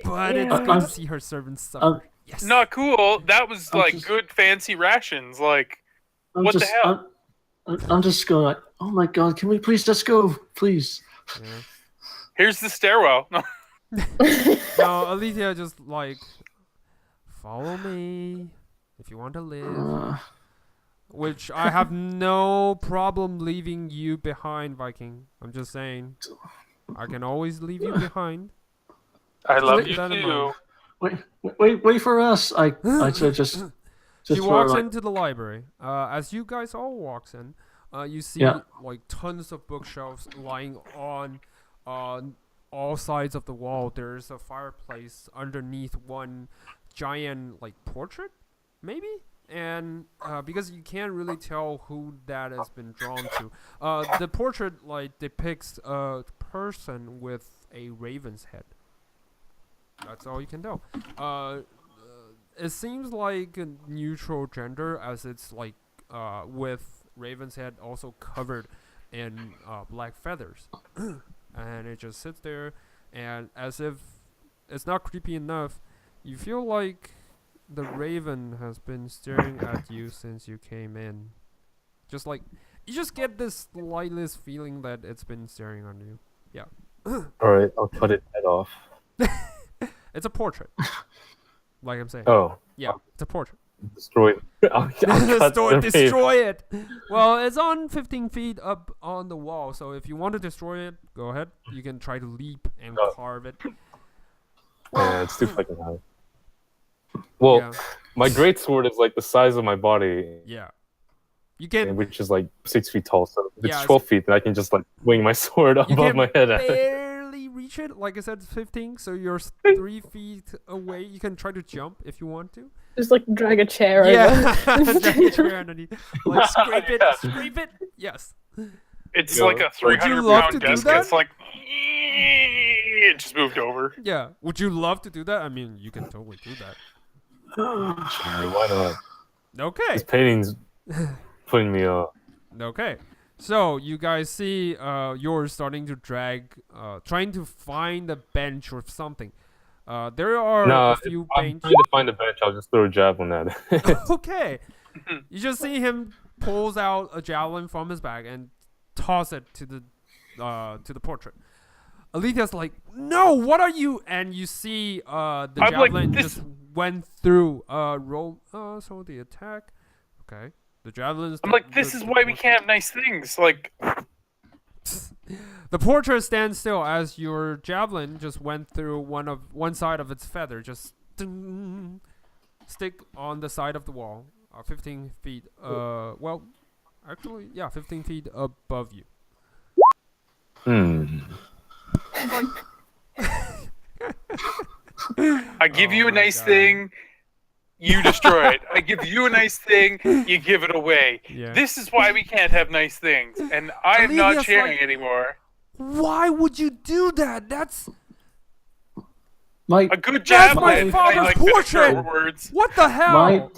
[SPEAKER 1] but it's
[SPEAKER 3] Yeah.
[SPEAKER 1] good to see her servants suffer. Yes.
[SPEAKER 5] Not cool. That was
[SPEAKER 2] I'm
[SPEAKER 5] like
[SPEAKER 2] just-
[SPEAKER 5] good fancy rations. Like,
[SPEAKER 2] I'm
[SPEAKER 5] What the
[SPEAKER 2] just,
[SPEAKER 5] hell?
[SPEAKER 2] I'm just going like, oh my god, can we please just go, please?
[SPEAKER 1] Yeah.
[SPEAKER 5] here's the stairwell. No.
[SPEAKER 1] No, Alethea just like, follow me if you want to live.
[SPEAKER 2] Uh,
[SPEAKER 1] Which I have no problem leaving you behind, Viking. I'm just saying. I can always leave you behind.
[SPEAKER 5] I love
[SPEAKER 1] keep
[SPEAKER 5] you
[SPEAKER 1] that in
[SPEAKER 5] too.
[SPEAKER 1] mind.
[SPEAKER 2] wait for us. I just
[SPEAKER 1] She
[SPEAKER 2] sort of
[SPEAKER 1] walks
[SPEAKER 2] like,
[SPEAKER 1] into the library. As you guys all walks in, you see
[SPEAKER 2] Yeah.
[SPEAKER 1] like tons of bookshelves lying on all sides of the wall. There's a fireplace underneath one giant like portrait, maybe. And because you can't really tell who that has been drawn to, the portrait like depicts a person with a raven's head. That's all you can tell. It seems like a neutral gender, as it's like with raven's head also covered in black feathers, and it just sits there, and as if it's not creepy enough, you feel like the raven has been staring at you since you came in. Just like you just get this slightest feeling that it's been staring on you. Yeah.
[SPEAKER 4] All right, I'll cut its head off.
[SPEAKER 1] It's a portrait. Like I'm saying.
[SPEAKER 4] Oh,
[SPEAKER 1] Yeah, it's a portrait.
[SPEAKER 4] destroy it. I'll cut the face.
[SPEAKER 1] Destroy it. Well, it's on 15 feet up on the wall, so if you want to destroy it, go ahead. You can try to leap and
[SPEAKER 4] Oh.
[SPEAKER 1] carve it.
[SPEAKER 4] Yeah, it's too fucking high. Well,
[SPEAKER 1] Yeah.
[SPEAKER 4] my great sword is like the size of my body,
[SPEAKER 1] Yeah. You can
[SPEAKER 4] which is like 6 feet tall. So if
[SPEAKER 1] Yeah,
[SPEAKER 4] it's
[SPEAKER 1] it's-
[SPEAKER 4] 12 feet, then I can just like wing my sword
[SPEAKER 1] you
[SPEAKER 4] above
[SPEAKER 1] can
[SPEAKER 4] my head. At it.
[SPEAKER 1] barely reach it. Like I said, it's 15, so you're 3 feet away. You can try to jump if you want to.
[SPEAKER 3] Just like drag a chair
[SPEAKER 1] Yeah.
[SPEAKER 3] over.
[SPEAKER 1] Drag a chair underneath. Like scrape it.
[SPEAKER 5] Yeah.
[SPEAKER 1] Scrape it. Yes.
[SPEAKER 5] It's
[SPEAKER 4] Yeah.
[SPEAKER 5] like a
[SPEAKER 1] Would you
[SPEAKER 5] 300
[SPEAKER 1] love
[SPEAKER 5] pound
[SPEAKER 1] to do
[SPEAKER 5] desk.
[SPEAKER 1] that?
[SPEAKER 5] It's like it just moved over.
[SPEAKER 1] Yeah. Would you love to do that? I mean, you can totally do that.
[SPEAKER 4] Sure, why not?
[SPEAKER 1] Okay.
[SPEAKER 4] This painting's putting me off.
[SPEAKER 1] Okay. So you guys see you're starting to drag, trying to find a bench or something. There are
[SPEAKER 4] No,
[SPEAKER 1] a few
[SPEAKER 4] I'm
[SPEAKER 1] benches.
[SPEAKER 4] trying to find a bench. I'll just throw a javelin at it.
[SPEAKER 1] Okay. You just see him pulls out a javelin from his bag and toss it to the portrait. Alicia's like, "No, what are you?" And you see the
[SPEAKER 5] I'm like,
[SPEAKER 1] javelin
[SPEAKER 5] this-
[SPEAKER 1] just went through. Roll. So the attack. Okay. The javelin.
[SPEAKER 5] I'm like, this is why we can't have nice things. Like,
[SPEAKER 1] The portrait stands still as your javelin just went through one side of its feather, just stick on the side of the wall, 15 feet. Well, actually, yeah, 15 feet above you.
[SPEAKER 5] I give you
[SPEAKER 1] Oh
[SPEAKER 5] a
[SPEAKER 1] my
[SPEAKER 5] nice
[SPEAKER 1] God.
[SPEAKER 5] thing, you destroy it. I give you a nice thing, you give it away.
[SPEAKER 1] Yeah.
[SPEAKER 5] This is why we can't have nice things, and I am not
[SPEAKER 1] Olivia's
[SPEAKER 5] sharing
[SPEAKER 1] like-
[SPEAKER 5] anymore.
[SPEAKER 1] Why would you do that? That's
[SPEAKER 2] My
[SPEAKER 5] A good
[SPEAKER 1] That's
[SPEAKER 5] job,
[SPEAKER 1] my
[SPEAKER 5] lad.
[SPEAKER 1] father's
[SPEAKER 5] I like the
[SPEAKER 1] portrait!
[SPEAKER 5] short words.
[SPEAKER 1] what the hell?
[SPEAKER 2] my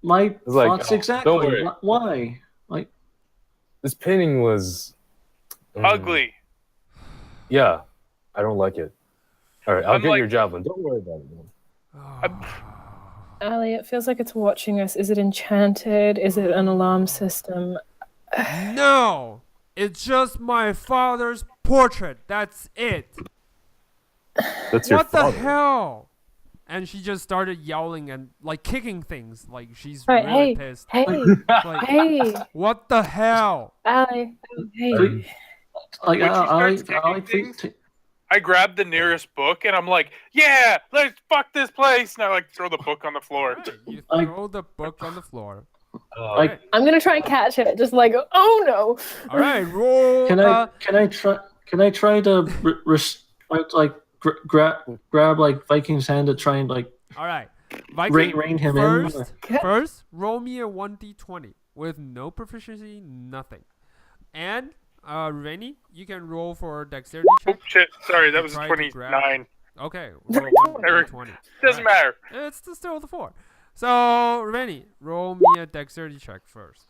[SPEAKER 4] like,
[SPEAKER 2] thoughts
[SPEAKER 4] oh,
[SPEAKER 2] exactly.
[SPEAKER 4] don't worry.
[SPEAKER 2] Why? Like
[SPEAKER 4] This painting was
[SPEAKER 5] Ugly.
[SPEAKER 4] Yeah, I don't like it. All right, I'll
[SPEAKER 5] I'm
[SPEAKER 4] get
[SPEAKER 5] like-
[SPEAKER 4] your javelin. Don't worry about it. Man.
[SPEAKER 3] Ali, it feels like it's watching us. Is it enchanted? Is it an alarm system?
[SPEAKER 1] No, it's just my father's portrait. That's it.
[SPEAKER 4] That's your
[SPEAKER 1] What the
[SPEAKER 4] father.
[SPEAKER 1] hell? And she just started yelling and like kicking things. Like she's
[SPEAKER 3] Right,
[SPEAKER 1] really
[SPEAKER 3] hey,
[SPEAKER 1] pissed.
[SPEAKER 3] hey,
[SPEAKER 1] Like,
[SPEAKER 3] hey,
[SPEAKER 1] what the hell?
[SPEAKER 3] Ali, hey.
[SPEAKER 2] like
[SPEAKER 5] When she
[SPEAKER 2] I
[SPEAKER 5] starts kicking
[SPEAKER 2] like
[SPEAKER 5] things, I grab the nearest book and I'm like, yeah, let's fuck this place. And I like throw the book on the floor.
[SPEAKER 1] Alright, you
[SPEAKER 2] I-
[SPEAKER 1] throw the book on the floor.
[SPEAKER 2] Like-
[SPEAKER 1] Alright,
[SPEAKER 3] I'm gonna try and catch it. Just like, oh no.
[SPEAKER 1] Alright, roll.
[SPEAKER 2] Can I try to grab like Viking's hand to try and like
[SPEAKER 1] Alright. Viking,
[SPEAKER 2] rein him
[SPEAKER 1] first,
[SPEAKER 2] in?
[SPEAKER 1] first, roll me a 1d20 with no proficiency, nothing. And, Rennie, you can roll for dexterity
[SPEAKER 5] Oh
[SPEAKER 1] check.
[SPEAKER 5] shit! Sorry, that was
[SPEAKER 1] Try to
[SPEAKER 5] 29.
[SPEAKER 1] Okay, roll 1d20.
[SPEAKER 5] Doesn't matter.
[SPEAKER 1] It's still the 4. So, Rennie, roll me a dexterity check first.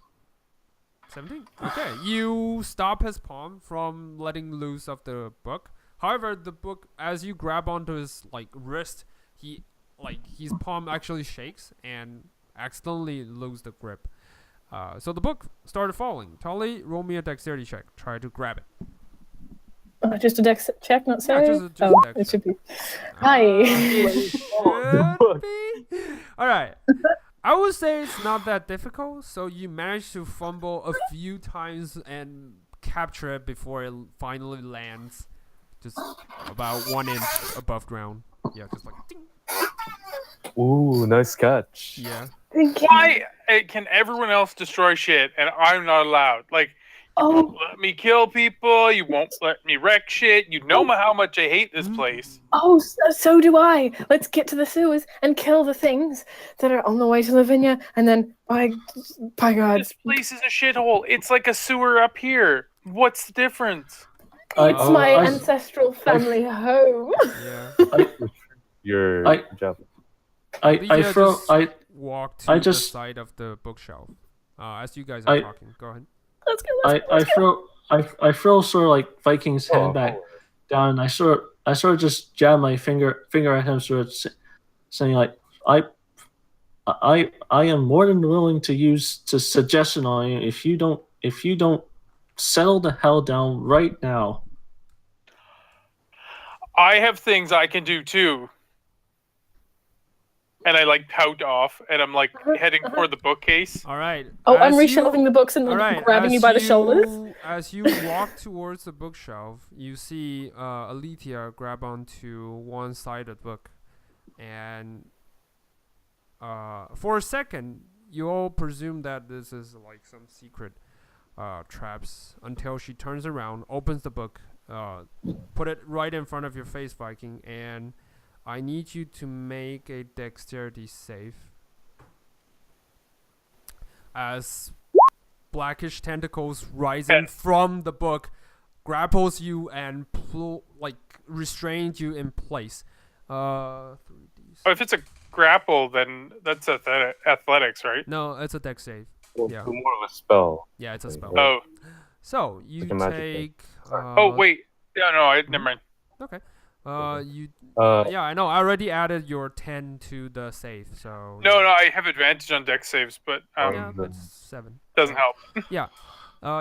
[SPEAKER 1] 17? Okay, you stop his palm from letting loose of the book. However, the book, as you grab onto his like wrist, his palm actually shakes and accidentally lose the grip. So the book started falling. Tully, roll me a dexterity check. Try to grab it.
[SPEAKER 3] Just a dex check, not
[SPEAKER 1] Yeah,
[SPEAKER 3] save?
[SPEAKER 1] just a
[SPEAKER 3] Oh,
[SPEAKER 1] dex
[SPEAKER 3] it
[SPEAKER 1] check.
[SPEAKER 3] should be. Hi.
[SPEAKER 1] It should be. All right. I would say it's not that difficult. So you manage to fumble a few times and capture it before it finally lands, just about 1 inch above ground. Yeah, just like ding.
[SPEAKER 4] Ooh, nice catch.
[SPEAKER 1] Yeah.
[SPEAKER 5] Why can everyone else destroy shit and I'm not allowed? Like, you
[SPEAKER 3] Oh.
[SPEAKER 5] won't let me kill people. You won't let me wreck shit. You know how much I hate this place.
[SPEAKER 3] Oh, so do I. Let's get to the sewers and kill the things that are on the way to Lavinia, and then by God,
[SPEAKER 5] This place is a shithole. It's like a sewer up here. What's the difference?
[SPEAKER 3] It's my
[SPEAKER 2] I-
[SPEAKER 3] ancestral family home.
[SPEAKER 1] Yeah.
[SPEAKER 4] Your
[SPEAKER 2] I-
[SPEAKER 4] javelin.
[SPEAKER 2] I
[SPEAKER 1] Lydia
[SPEAKER 2] throw
[SPEAKER 1] just
[SPEAKER 2] I
[SPEAKER 1] walk
[SPEAKER 2] I
[SPEAKER 1] to the
[SPEAKER 2] just-
[SPEAKER 1] side of the bookshelf. As you guys are
[SPEAKER 2] I-
[SPEAKER 1] talking, go ahead.
[SPEAKER 3] Let's go. Let's go. Let's go.
[SPEAKER 2] I throw sort of like Viking's hand back down. And I sort of just jab my finger at him, sort of saying like I am more than willing to use suggestion on you if you don't settle the hell down right now.
[SPEAKER 5] I have things I can do too. And I like pout off, and I'm like heading toward the bookcase.
[SPEAKER 1] All right.
[SPEAKER 3] Oh, I'm
[SPEAKER 1] As you-
[SPEAKER 3] reshelving the books and
[SPEAKER 1] All
[SPEAKER 3] like
[SPEAKER 1] right,
[SPEAKER 3] grabbing you
[SPEAKER 1] as
[SPEAKER 3] by the shoulders.
[SPEAKER 1] As you walk towards the bookshelf, you see Alethea grab onto one side of the book, and for a second, you all presume that this is like some secret traps until she turns around, opens the book, put it right in front of your face, Viking, and I need you to make a dexterity save. As blackish tentacles rising from the book grapples you and restrains you in place. 3d6.
[SPEAKER 5] Oh, if it's a grapple, then that's athletics, right?
[SPEAKER 1] No, it's a dex save.
[SPEAKER 4] Well,
[SPEAKER 1] Yeah.
[SPEAKER 4] it's more of a spell.
[SPEAKER 1] Yeah, it's a spell.
[SPEAKER 5] Oh,
[SPEAKER 1] So you
[SPEAKER 4] Like a magic thing.
[SPEAKER 1] take.
[SPEAKER 5] oh wait, yeah, no, never mind.
[SPEAKER 1] Okay. You.
[SPEAKER 4] Uh,
[SPEAKER 1] Yeah, I know. I already added your 10 to the save, so.
[SPEAKER 5] No, I have advantage on dex saves, but
[SPEAKER 1] Yeah,
[SPEAKER 4] the-
[SPEAKER 1] that's 7.
[SPEAKER 5] doesn't help.
[SPEAKER 1] Yeah.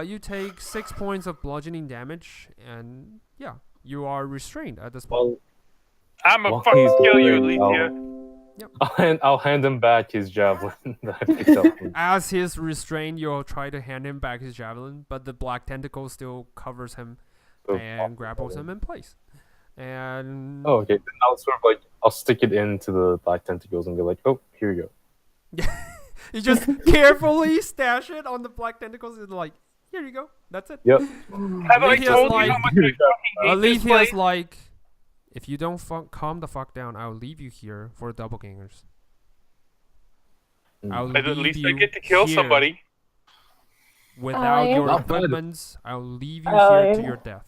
[SPEAKER 1] You take 6 points of bludgeoning damage, and yeah, you are restrained at this point.
[SPEAKER 4] well,
[SPEAKER 5] I'm a
[SPEAKER 4] while
[SPEAKER 5] fucking
[SPEAKER 4] he's
[SPEAKER 5] kill you,
[SPEAKER 4] doing,
[SPEAKER 5] Alethea.
[SPEAKER 4] I'll hand him back his javelin that I picked up. From.
[SPEAKER 1] As he's restrained, you'll try to hand him back his javelin, but the black tentacle still covers him and grapples him in place. And
[SPEAKER 4] Oh, okay. Then I'll sort of like I'll stick it into the black tentacles and be like, "Oh, here you go."
[SPEAKER 1] you just carefully stash it on the black tentacles and like, here you go. That's it.
[SPEAKER 4] Yep.
[SPEAKER 5] Have I
[SPEAKER 1] Alethea's
[SPEAKER 5] told
[SPEAKER 1] like-
[SPEAKER 5] you how much I fucking hate this
[SPEAKER 1] Alethea's
[SPEAKER 5] place?
[SPEAKER 1] like, if you don't calm the fuck down, I'll leave you here for doppelgangers. I'll
[SPEAKER 5] At
[SPEAKER 1] leave
[SPEAKER 5] least
[SPEAKER 1] you
[SPEAKER 5] I get to kill
[SPEAKER 1] here
[SPEAKER 5] somebody.
[SPEAKER 1] without
[SPEAKER 3] yeah.
[SPEAKER 1] your
[SPEAKER 4] Not bad.
[SPEAKER 1] equipments. I'll leave you
[SPEAKER 3] Oh,
[SPEAKER 1] here to
[SPEAKER 3] yeah.
[SPEAKER 1] your death.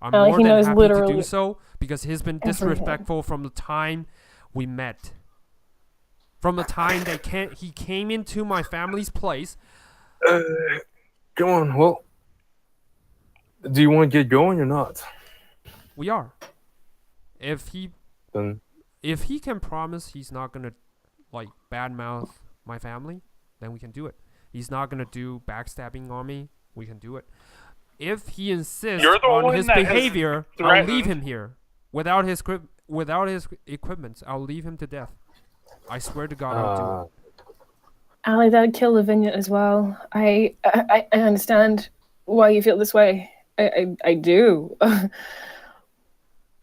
[SPEAKER 1] I'm
[SPEAKER 3] Oh,
[SPEAKER 1] more
[SPEAKER 3] he
[SPEAKER 1] than
[SPEAKER 3] knows
[SPEAKER 1] happy to do
[SPEAKER 3] literally
[SPEAKER 1] so because he's been
[SPEAKER 3] everything.
[SPEAKER 1] disrespectful from the time we met. From the time he came into my family's place.
[SPEAKER 4] Go on. Well, do you want to get going or not?
[SPEAKER 1] We are. If he
[SPEAKER 4] Then
[SPEAKER 1] can promise he's not gonna like badmouth my family, then we can do it. He's not gonna do backstabbing on me, we can do it. If he insists
[SPEAKER 5] You're the
[SPEAKER 1] on
[SPEAKER 5] one
[SPEAKER 1] his
[SPEAKER 5] that has
[SPEAKER 1] behavior, I'll leave
[SPEAKER 5] threatened.
[SPEAKER 1] him here without his equipment. I'll leave him to death. I swear to God, I'll do it.
[SPEAKER 3] Ali, that'd kill Lavinia as well. I understand why you feel this way. I do.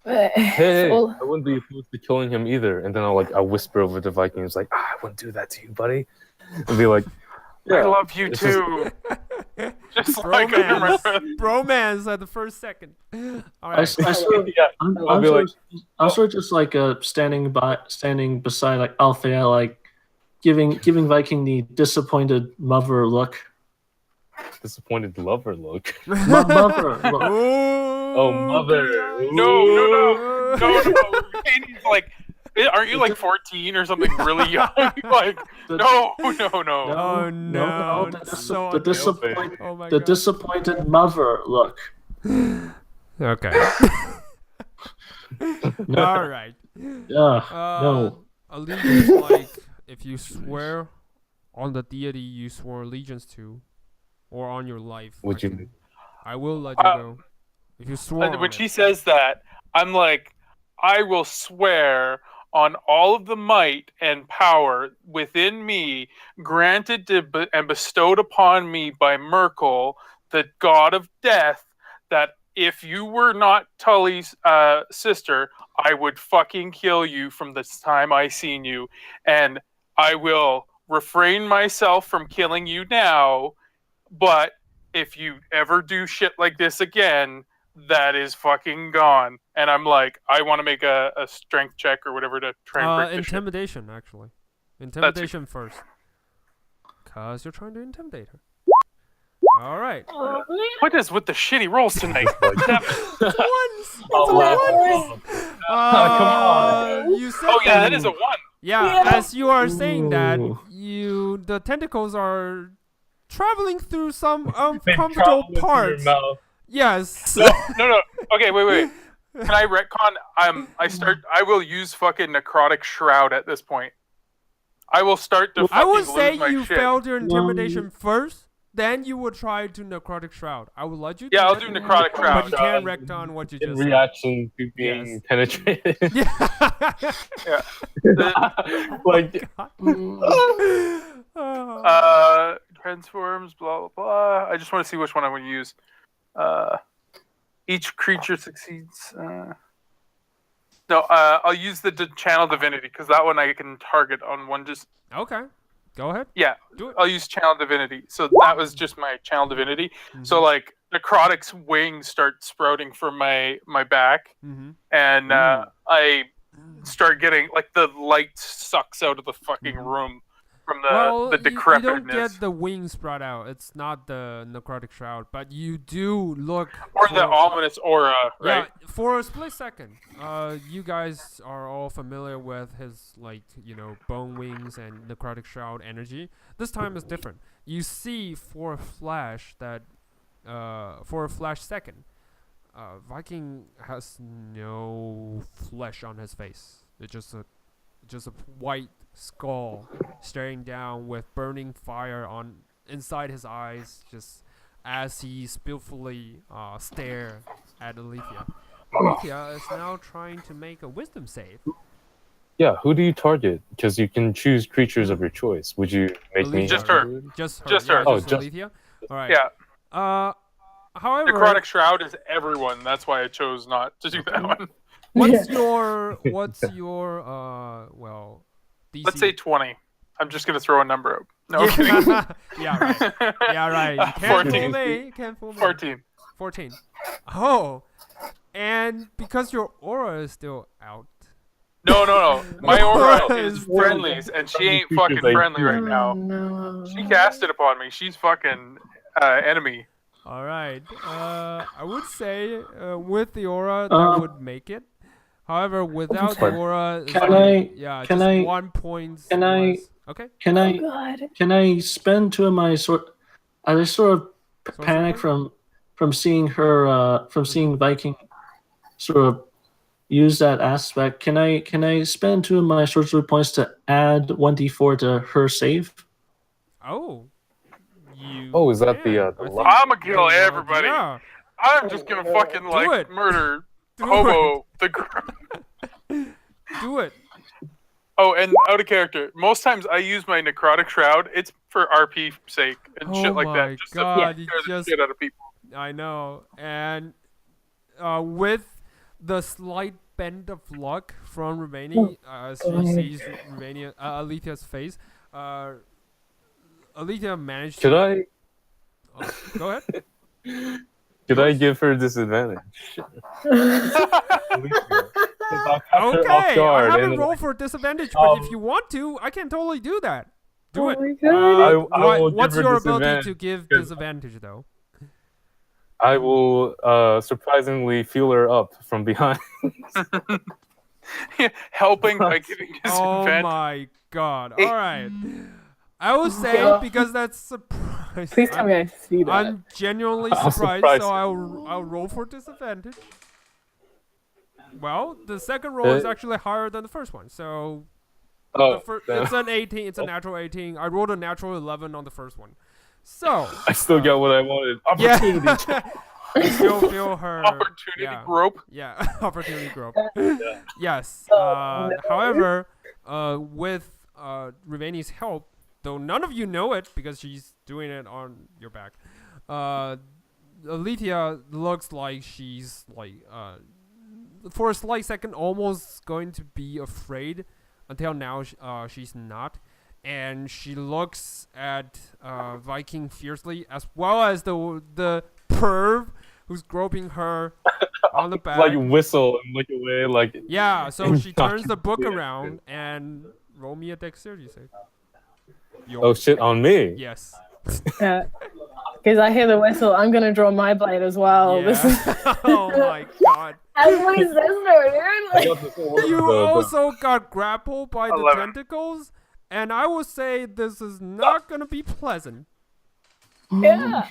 [SPEAKER 3] But
[SPEAKER 4] hey,
[SPEAKER 3] all-
[SPEAKER 4] I wouldn't be opposed to killing him either. And then I'll whisper over to Vikings like, I wouldn't do that to you, buddy. And be like,
[SPEAKER 5] I love you
[SPEAKER 4] It's just-
[SPEAKER 5] too. Just like under my
[SPEAKER 1] Bromance.
[SPEAKER 5] breath.
[SPEAKER 1] Bromance at the first second. All
[SPEAKER 2] I
[SPEAKER 1] right.
[SPEAKER 2] sort of,
[SPEAKER 4] yeah.
[SPEAKER 2] I'm
[SPEAKER 4] I'll be
[SPEAKER 2] sort of just like standing beside like Althea, like giving Viking the disappointed mother look.
[SPEAKER 4] disappointed lover look.
[SPEAKER 2] Mother look.
[SPEAKER 4] Oh, mother.
[SPEAKER 5] No. Katie's like, aren't you like 14 or something really young? Like, no.
[SPEAKER 1] Oh
[SPEAKER 2] No,
[SPEAKER 1] no!
[SPEAKER 2] the,
[SPEAKER 1] It's so
[SPEAKER 2] the,
[SPEAKER 1] unreal. Oh my
[SPEAKER 2] the
[SPEAKER 1] God.
[SPEAKER 2] disappointed mother look.
[SPEAKER 1] Okay.
[SPEAKER 2] No,
[SPEAKER 1] All right.
[SPEAKER 2] no.
[SPEAKER 1] Allegiance, like if you swear on the deity you swore allegiance to, or on your life,
[SPEAKER 4] Would you?
[SPEAKER 1] I will let you go. If you swore on
[SPEAKER 5] when
[SPEAKER 1] it.
[SPEAKER 5] she says that, I'm like, I will swear on all of the might and power within me, granted to and bestowed upon me by Merkel, the god of death, that if you were not Tully's sister, I would fucking kill you from the time I seen you, and I will refrain myself from killing you now, but if you ever do shit like this again, that is fucking gone. And I'm like, I want to make a strength check or whatever to try and break this shit.
[SPEAKER 1] Intimidation, actually. Intimidation first. Because you're trying to intimidate her. All right.
[SPEAKER 3] Oh, man.
[SPEAKER 5] What is with the shitty rolls tonight?
[SPEAKER 1] Once.
[SPEAKER 2] Oh,
[SPEAKER 1] Come
[SPEAKER 2] on.
[SPEAKER 1] You said
[SPEAKER 5] Oh yeah, that is a 1.
[SPEAKER 1] Yeah,
[SPEAKER 3] Yeah.
[SPEAKER 1] as you are saying that,
[SPEAKER 2] Ooh.
[SPEAKER 1] the tentacles are traveling through some
[SPEAKER 6] They
[SPEAKER 1] uncomfortable
[SPEAKER 6] travel into your
[SPEAKER 1] parts.
[SPEAKER 6] mouth.
[SPEAKER 1] Yes.
[SPEAKER 5] No. Okay, wait. Can I retcon? I will use fucking necrotic shroud at this point. I will start to
[SPEAKER 1] I
[SPEAKER 5] fucking
[SPEAKER 1] would say
[SPEAKER 5] lose my
[SPEAKER 1] you
[SPEAKER 5] shit.
[SPEAKER 1] failed your intimidation first, then you would try to necrotic shroud. I would let you.
[SPEAKER 5] Yeah, I'll
[SPEAKER 1] that,
[SPEAKER 5] do necrotic
[SPEAKER 1] but
[SPEAKER 5] shroud.
[SPEAKER 1] you can't wreck on what you
[SPEAKER 4] In
[SPEAKER 1] just said.
[SPEAKER 4] reaction to being
[SPEAKER 1] Yes.
[SPEAKER 4] penetrated.
[SPEAKER 1] Yeah.
[SPEAKER 5] Yeah.
[SPEAKER 4] Like,
[SPEAKER 5] Transforms, blah blah blah. I just want to see which one I would use. Each creature succeeds. I'll use the channel divinity because that one I can target on one. Just
[SPEAKER 1] Okay, go ahead.
[SPEAKER 5] yeah,
[SPEAKER 1] Do it.
[SPEAKER 5] I'll use channel divinity. So that was just my channel divinity. So like necrotic's wings start sprouting from my back, and I start getting like the light sucks out of the fucking room from the
[SPEAKER 1] You
[SPEAKER 5] decrepitness.
[SPEAKER 1] don't get the wings sprout out. It's not the necrotic shroud, but you do look.
[SPEAKER 5] Or the ominous aura, right?
[SPEAKER 1] Yeah, for a split second, you guys are all familiar with his bone wings and necrotic shroud energy. This time is different. You see for a flash second, Viking has no flesh on his face. It's just a white skull staring down with burning fire on inside his eyes, just as he skillfully stare at Alethea. Alethea is now trying to make a wisdom save.
[SPEAKER 4] yeah, who do you target? Because you can choose creatures of your choice. Would you make me?
[SPEAKER 5] Just her.
[SPEAKER 4] do it?
[SPEAKER 1] Just her.
[SPEAKER 5] Just
[SPEAKER 1] Yeah,
[SPEAKER 5] her.
[SPEAKER 4] Oh,
[SPEAKER 1] just
[SPEAKER 4] just-
[SPEAKER 1] Alethea. All right.
[SPEAKER 5] Yeah.
[SPEAKER 1] However,
[SPEAKER 5] Necrotic shroud is everyone. That's why I chose not to do that one.
[SPEAKER 1] what's your DC?
[SPEAKER 5] Let's say 20. I'm just gonna throw a number out. No, I'm kidding.
[SPEAKER 1] Yeah, right. Yeah, right. You can't
[SPEAKER 5] 14.
[SPEAKER 1] fool me. You can't fool me.
[SPEAKER 5] 14.
[SPEAKER 1] 14. Oh, and because your aura is still out.
[SPEAKER 5] No. My aura
[SPEAKER 1] Aura
[SPEAKER 5] is
[SPEAKER 1] is
[SPEAKER 5] friendlies, and she ain't
[SPEAKER 4] Creatures
[SPEAKER 5] fucking
[SPEAKER 4] like-
[SPEAKER 5] friendly right
[SPEAKER 3] Oh,
[SPEAKER 5] now.
[SPEAKER 3] no.
[SPEAKER 5] She cast it upon me. She's fucking enemy.
[SPEAKER 1] All right. I would say with the aura that would make it. However, without the aura, it's
[SPEAKER 2] Can
[SPEAKER 1] like-
[SPEAKER 2] I-
[SPEAKER 1] Yeah,
[SPEAKER 2] can
[SPEAKER 1] just
[SPEAKER 2] I-
[SPEAKER 1] 1 point.
[SPEAKER 2] can I-
[SPEAKER 1] less. Okay.
[SPEAKER 2] Can I
[SPEAKER 3] God.
[SPEAKER 2] can I spend two of my I just sort of
[SPEAKER 1] Sorcerer
[SPEAKER 2] panic
[SPEAKER 1] point?
[SPEAKER 2] from seeing her from seeing Viking sort of use that aspect. Can I spend two of my sorcery points to add 1d4 to her save?
[SPEAKER 1] Oh. You.
[SPEAKER 4] Oh, is that the,
[SPEAKER 1] can.
[SPEAKER 4] the
[SPEAKER 1] I think-
[SPEAKER 4] lock?
[SPEAKER 5] I'm gonna kill everybody.
[SPEAKER 1] Yeah.
[SPEAKER 5] I'm just gonna fucking
[SPEAKER 1] Do it.
[SPEAKER 5] murder
[SPEAKER 1] Do
[SPEAKER 5] hobo.
[SPEAKER 1] Do it.
[SPEAKER 5] Oh, and out of character. Most times I use my necrotic shroud. It's for RP sake and
[SPEAKER 1] Oh
[SPEAKER 5] shit like
[SPEAKER 1] my
[SPEAKER 5] that. Just
[SPEAKER 1] God,
[SPEAKER 5] to
[SPEAKER 1] you
[SPEAKER 5] scare the
[SPEAKER 1] just-
[SPEAKER 5] shit out of people.
[SPEAKER 1] I know. And with the slight bend of luck from Ravani, as she sees Alethea's face, Alethea managed
[SPEAKER 4] Should
[SPEAKER 1] to...
[SPEAKER 4] I?
[SPEAKER 1] Go ahead.
[SPEAKER 4] Should I give her disadvantage? I'll catch her off
[SPEAKER 1] Okay, I
[SPEAKER 4] guard
[SPEAKER 1] haven't
[SPEAKER 4] and
[SPEAKER 1] rolled for disadvantage, but if you want to, I can totally do that. Do
[SPEAKER 3] Oh
[SPEAKER 1] it.
[SPEAKER 3] my God.
[SPEAKER 4] I will
[SPEAKER 1] What's
[SPEAKER 4] give her
[SPEAKER 1] your ability
[SPEAKER 4] disadvantage
[SPEAKER 1] to give
[SPEAKER 4] 'cause
[SPEAKER 1] disadvantage, though?
[SPEAKER 4] I will surprisingly feel her up from behind.
[SPEAKER 5] Helping by giving
[SPEAKER 1] Oh
[SPEAKER 5] disadvantage.
[SPEAKER 1] my God. All right. I will say, because that's surprising.
[SPEAKER 3] Please tell me I see that.
[SPEAKER 1] I'm genuinely
[SPEAKER 4] I'm
[SPEAKER 1] surprised,
[SPEAKER 4] surprised.
[SPEAKER 1] so I'll roll for disadvantage. Well, the second roll is actually higher than the first one, so
[SPEAKER 4] Oh,
[SPEAKER 1] it's an 18. It's a natural 18. I rolled a natural 11 on the first one, so
[SPEAKER 4] I still got what I wanted. Opportunity.
[SPEAKER 1] yeah. You still feel her
[SPEAKER 5] Opportunity
[SPEAKER 1] yeah.
[SPEAKER 5] grope.
[SPEAKER 1] Yeah, opportunity growth. Yes. However, with Ravani's help, though none of you know it because she's doing it on your back, Alethea looks like she's for a slight second almost going to be afraid. Until now, she's not. And she looks at Viking fiercely, as well as the perv who's groping her on the back.
[SPEAKER 4] Like whistle and look away, like
[SPEAKER 1] Yeah, so she
[SPEAKER 4] Not
[SPEAKER 1] turns the book
[SPEAKER 4] yeah.
[SPEAKER 1] around and roll me a dexterity save.
[SPEAKER 4] oh shit on me.
[SPEAKER 1] Yes.
[SPEAKER 3] Uh, Because I hear the whistle, I'm gonna draw my blade as well.
[SPEAKER 1] Yeah.
[SPEAKER 3] This is
[SPEAKER 1] Oh my god.
[SPEAKER 3] as my sister, dude. Like,
[SPEAKER 1] You also got grappled by the
[SPEAKER 5] 11.
[SPEAKER 1] tentacles, and I would say this is not gonna be pleasant.
[SPEAKER 3] yeah.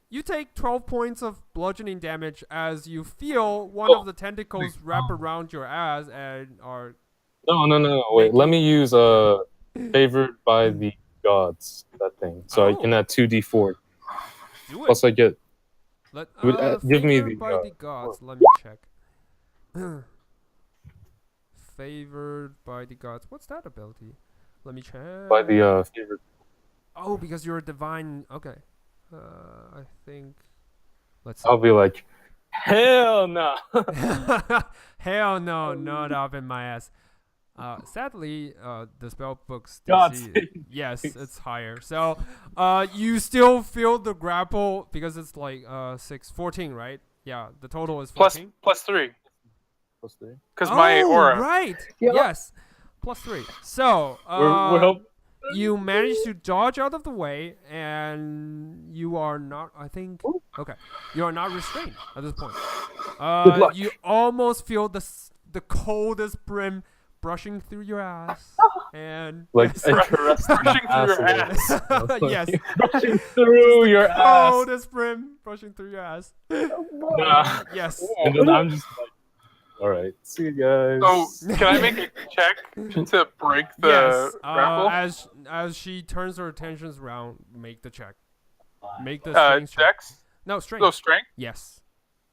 [SPEAKER 1] You take 12 points of bludgeoning damage as you feel one of the tentacles wrap around your ass and are...
[SPEAKER 4] No. Wait, let me use favored by the gods, that thing. So I can add 2d4.
[SPEAKER 1] Do it.
[SPEAKER 4] Plus I get... give me
[SPEAKER 1] favored
[SPEAKER 4] the
[SPEAKER 1] by the gods. Let me check. Favored by the gods. What's that ability? Let me check.
[SPEAKER 4] by the favored...
[SPEAKER 1] Oh, because you're a divine... Okay. I think... Let's see.
[SPEAKER 4] I'll be like, hell no!
[SPEAKER 1] Hell no, not up in my ass. Sadly, the spell book's
[SPEAKER 4] God
[SPEAKER 1] DC,
[SPEAKER 4] save
[SPEAKER 1] yes, it's higher. So, you still feel the grapple because it's like 14, right? Yeah, the total is 14.
[SPEAKER 5] Plus 3.
[SPEAKER 4] Plus 3.
[SPEAKER 5] Because my aura.
[SPEAKER 1] Right.
[SPEAKER 3] Yep.
[SPEAKER 1] Yes. Plus 3. So,
[SPEAKER 4] We're help.
[SPEAKER 1] you manage to dodge out of the way, and you are not, I think, okay, you are not restrained at this point.
[SPEAKER 4] Good luck.
[SPEAKER 1] You almost feel the coldest brim brushing through your ass, and
[SPEAKER 4] Like,
[SPEAKER 1] yes,
[SPEAKER 4] I caressed my
[SPEAKER 5] Brushing through your
[SPEAKER 4] ass a little.
[SPEAKER 1] ass. Yes,
[SPEAKER 4] Brushing through your ass.
[SPEAKER 1] coldest brim brushing through your ass.
[SPEAKER 4] Nah.
[SPEAKER 1] Yes.
[SPEAKER 4] And then I'm just like, all right, see you guys.
[SPEAKER 5] So, can I make a check to break the
[SPEAKER 1] Yes.
[SPEAKER 5] grapple?
[SPEAKER 1] As she turns her attentions around, make the check. Make the strength check.
[SPEAKER 5] Dex?
[SPEAKER 1] No, strength.
[SPEAKER 5] So, strength?
[SPEAKER 1] Yes.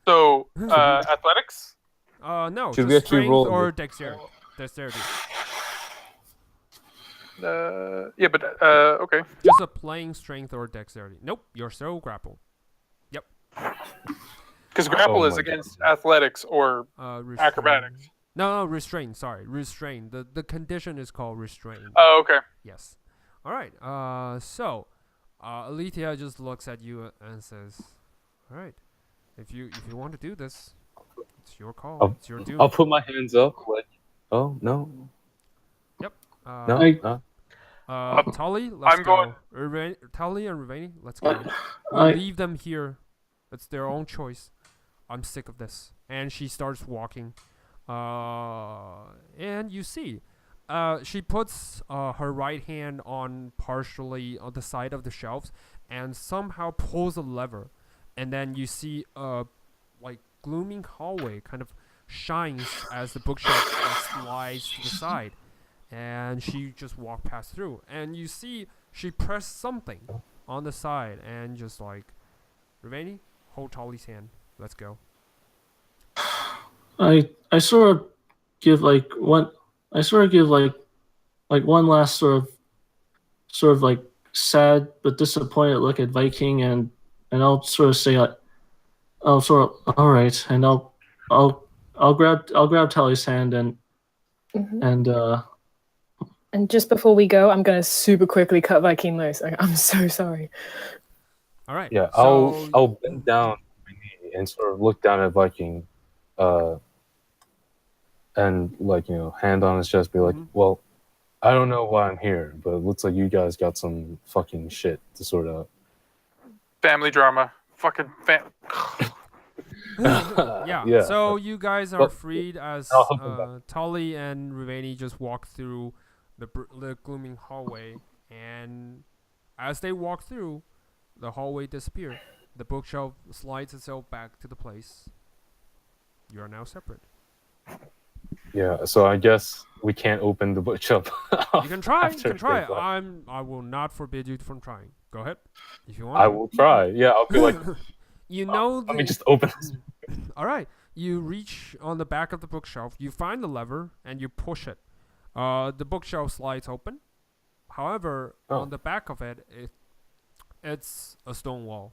[SPEAKER 5] So, athletics?
[SPEAKER 1] No,
[SPEAKER 4] Should we
[SPEAKER 1] just
[SPEAKER 4] actually
[SPEAKER 1] strength
[SPEAKER 4] roll
[SPEAKER 1] or
[SPEAKER 4] it?
[SPEAKER 1] dexterity. Dexterity.
[SPEAKER 5] Yeah, but, okay.
[SPEAKER 1] Just a plain strength or dexterity. Nope, you're so grappled. Yep.
[SPEAKER 5] Because grapple
[SPEAKER 4] Oh
[SPEAKER 5] is
[SPEAKER 4] my
[SPEAKER 5] against athletics or
[SPEAKER 1] Restrain.
[SPEAKER 5] acrobatics.
[SPEAKER 1] No, restrain. Sorry, restrain. The condition is called restrain.
[SPEAKER 5] Oh, okay.
[SPEAKER 1] Yes. All right. So, Alethea just looks at you and says, "All right, if you want to do this, it's your call. It's your doom."
[SPEAKER 4] I'll put my hands up, like, oh, no.
[SPEAKER 1] Yep.
[SPEAKER 4] No.
[SPEAKER 1] Tully, let's
[SPEAKER 5] I'm
[SPEAKER 1] go. Tully and Ravani, let's go. We'll leave them here. It's their own choice. I'm sick of this. And she starts walking. And you see, she puts her right hand on partially on the side of the shelves and somehow pulls a lever. And then you see a like glooming hallway kind of shines as the bookshelf slides to the side. And she just walked past through. And you see she pressed something on the side and just like, Ravani, hold Tolly's hand. Let's go.
[SPEAKER 2] I sort of give like one last sort of like sad but disappointed look at Viking, and I'll sort of say I'll sort of all right, and I'll grab Tally's hand and
[SPEAKER 3] And just before we go, I'm gonna super quickly cut Viking loose. I'm so sorry.
[SPEAKER 1] All right.
[SPEAKER 4] Yeah,
[SPEAKER 1] so
[SPEAKER 4] I'll bend down on my knee and sort of look down at Viking, and like, you know, hand on his chest, be like, well, I don't know why I'm here, but it looks like you guys got some fucking shit to sort out.
[SPEAKER 5] Family drama. Fucking
[SPEAKER 1] yeah. So you guys are freed as
[SPEAKER 4] I'll help him back.
[SPEAKER 1] Tully and Ravani just walk through the glooming hallway, and as they walk through, the hallway disappears. The bookshelf slides itself back to the place. You are now separate.
[SPEAKER 4] Yeah, so I guess we can't open the bookshelf.
[SPEAKER 1] You can try. You
[SPEAKER 4] after
[SPEAKER 1] can try.
[SPEAKER 4] this, like,
[SPEAKER 1] I will not forbid you from trying. Go ahead, if you want.
[SPEAKER 4] I will try. Yeah, I'll be like,
[SPEAKER 1] You know.
[SPEAKER 4] let me just open this.
[SPEAKER 1] All right. You reach on the back of the bookshelf. You find the lever and you push it. The bookshelf slides open. However, on the back of it, it's a stone wall,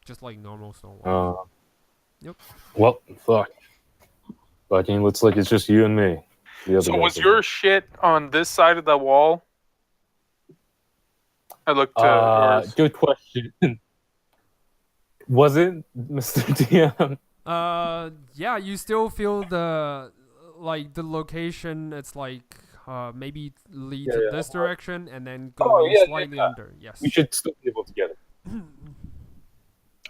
[SPEAKER 1] just like normal stone wall. Yep.
[SPEAKER 4] Well, fuck. Fucking looks like it's just you and me. The other
[SPEAKER 5] So
[SPEAKER 4] guys
[SPEAKER 5] was
[SPEAKER 4] are
[SPEAKER 5] your
[SPEAKER 4] there.
[SPEAKER 5] shit on this side of the wall? I looked to yours.
[SPEAKER 4] Good question. Was it, Mr. DM?
[SPEAKER 1] Yeah, you still feel the location. It's like maybe lead
[SPEAKER 4] Yeah,
[SPEAKER 1] to
[SPEAKER 4] yeah.
[SPEAKER 1] this direction and then
[SPEAKER 4] Oh,
[SPEAKER 1] going
[SPEAKER 4] yeah,
[SPEAKER 1] slightly
[SPEAKER 4] yeah.
[SPEAKER 1] under. Yes.
[SPEAKER 4] We should still be able to get it.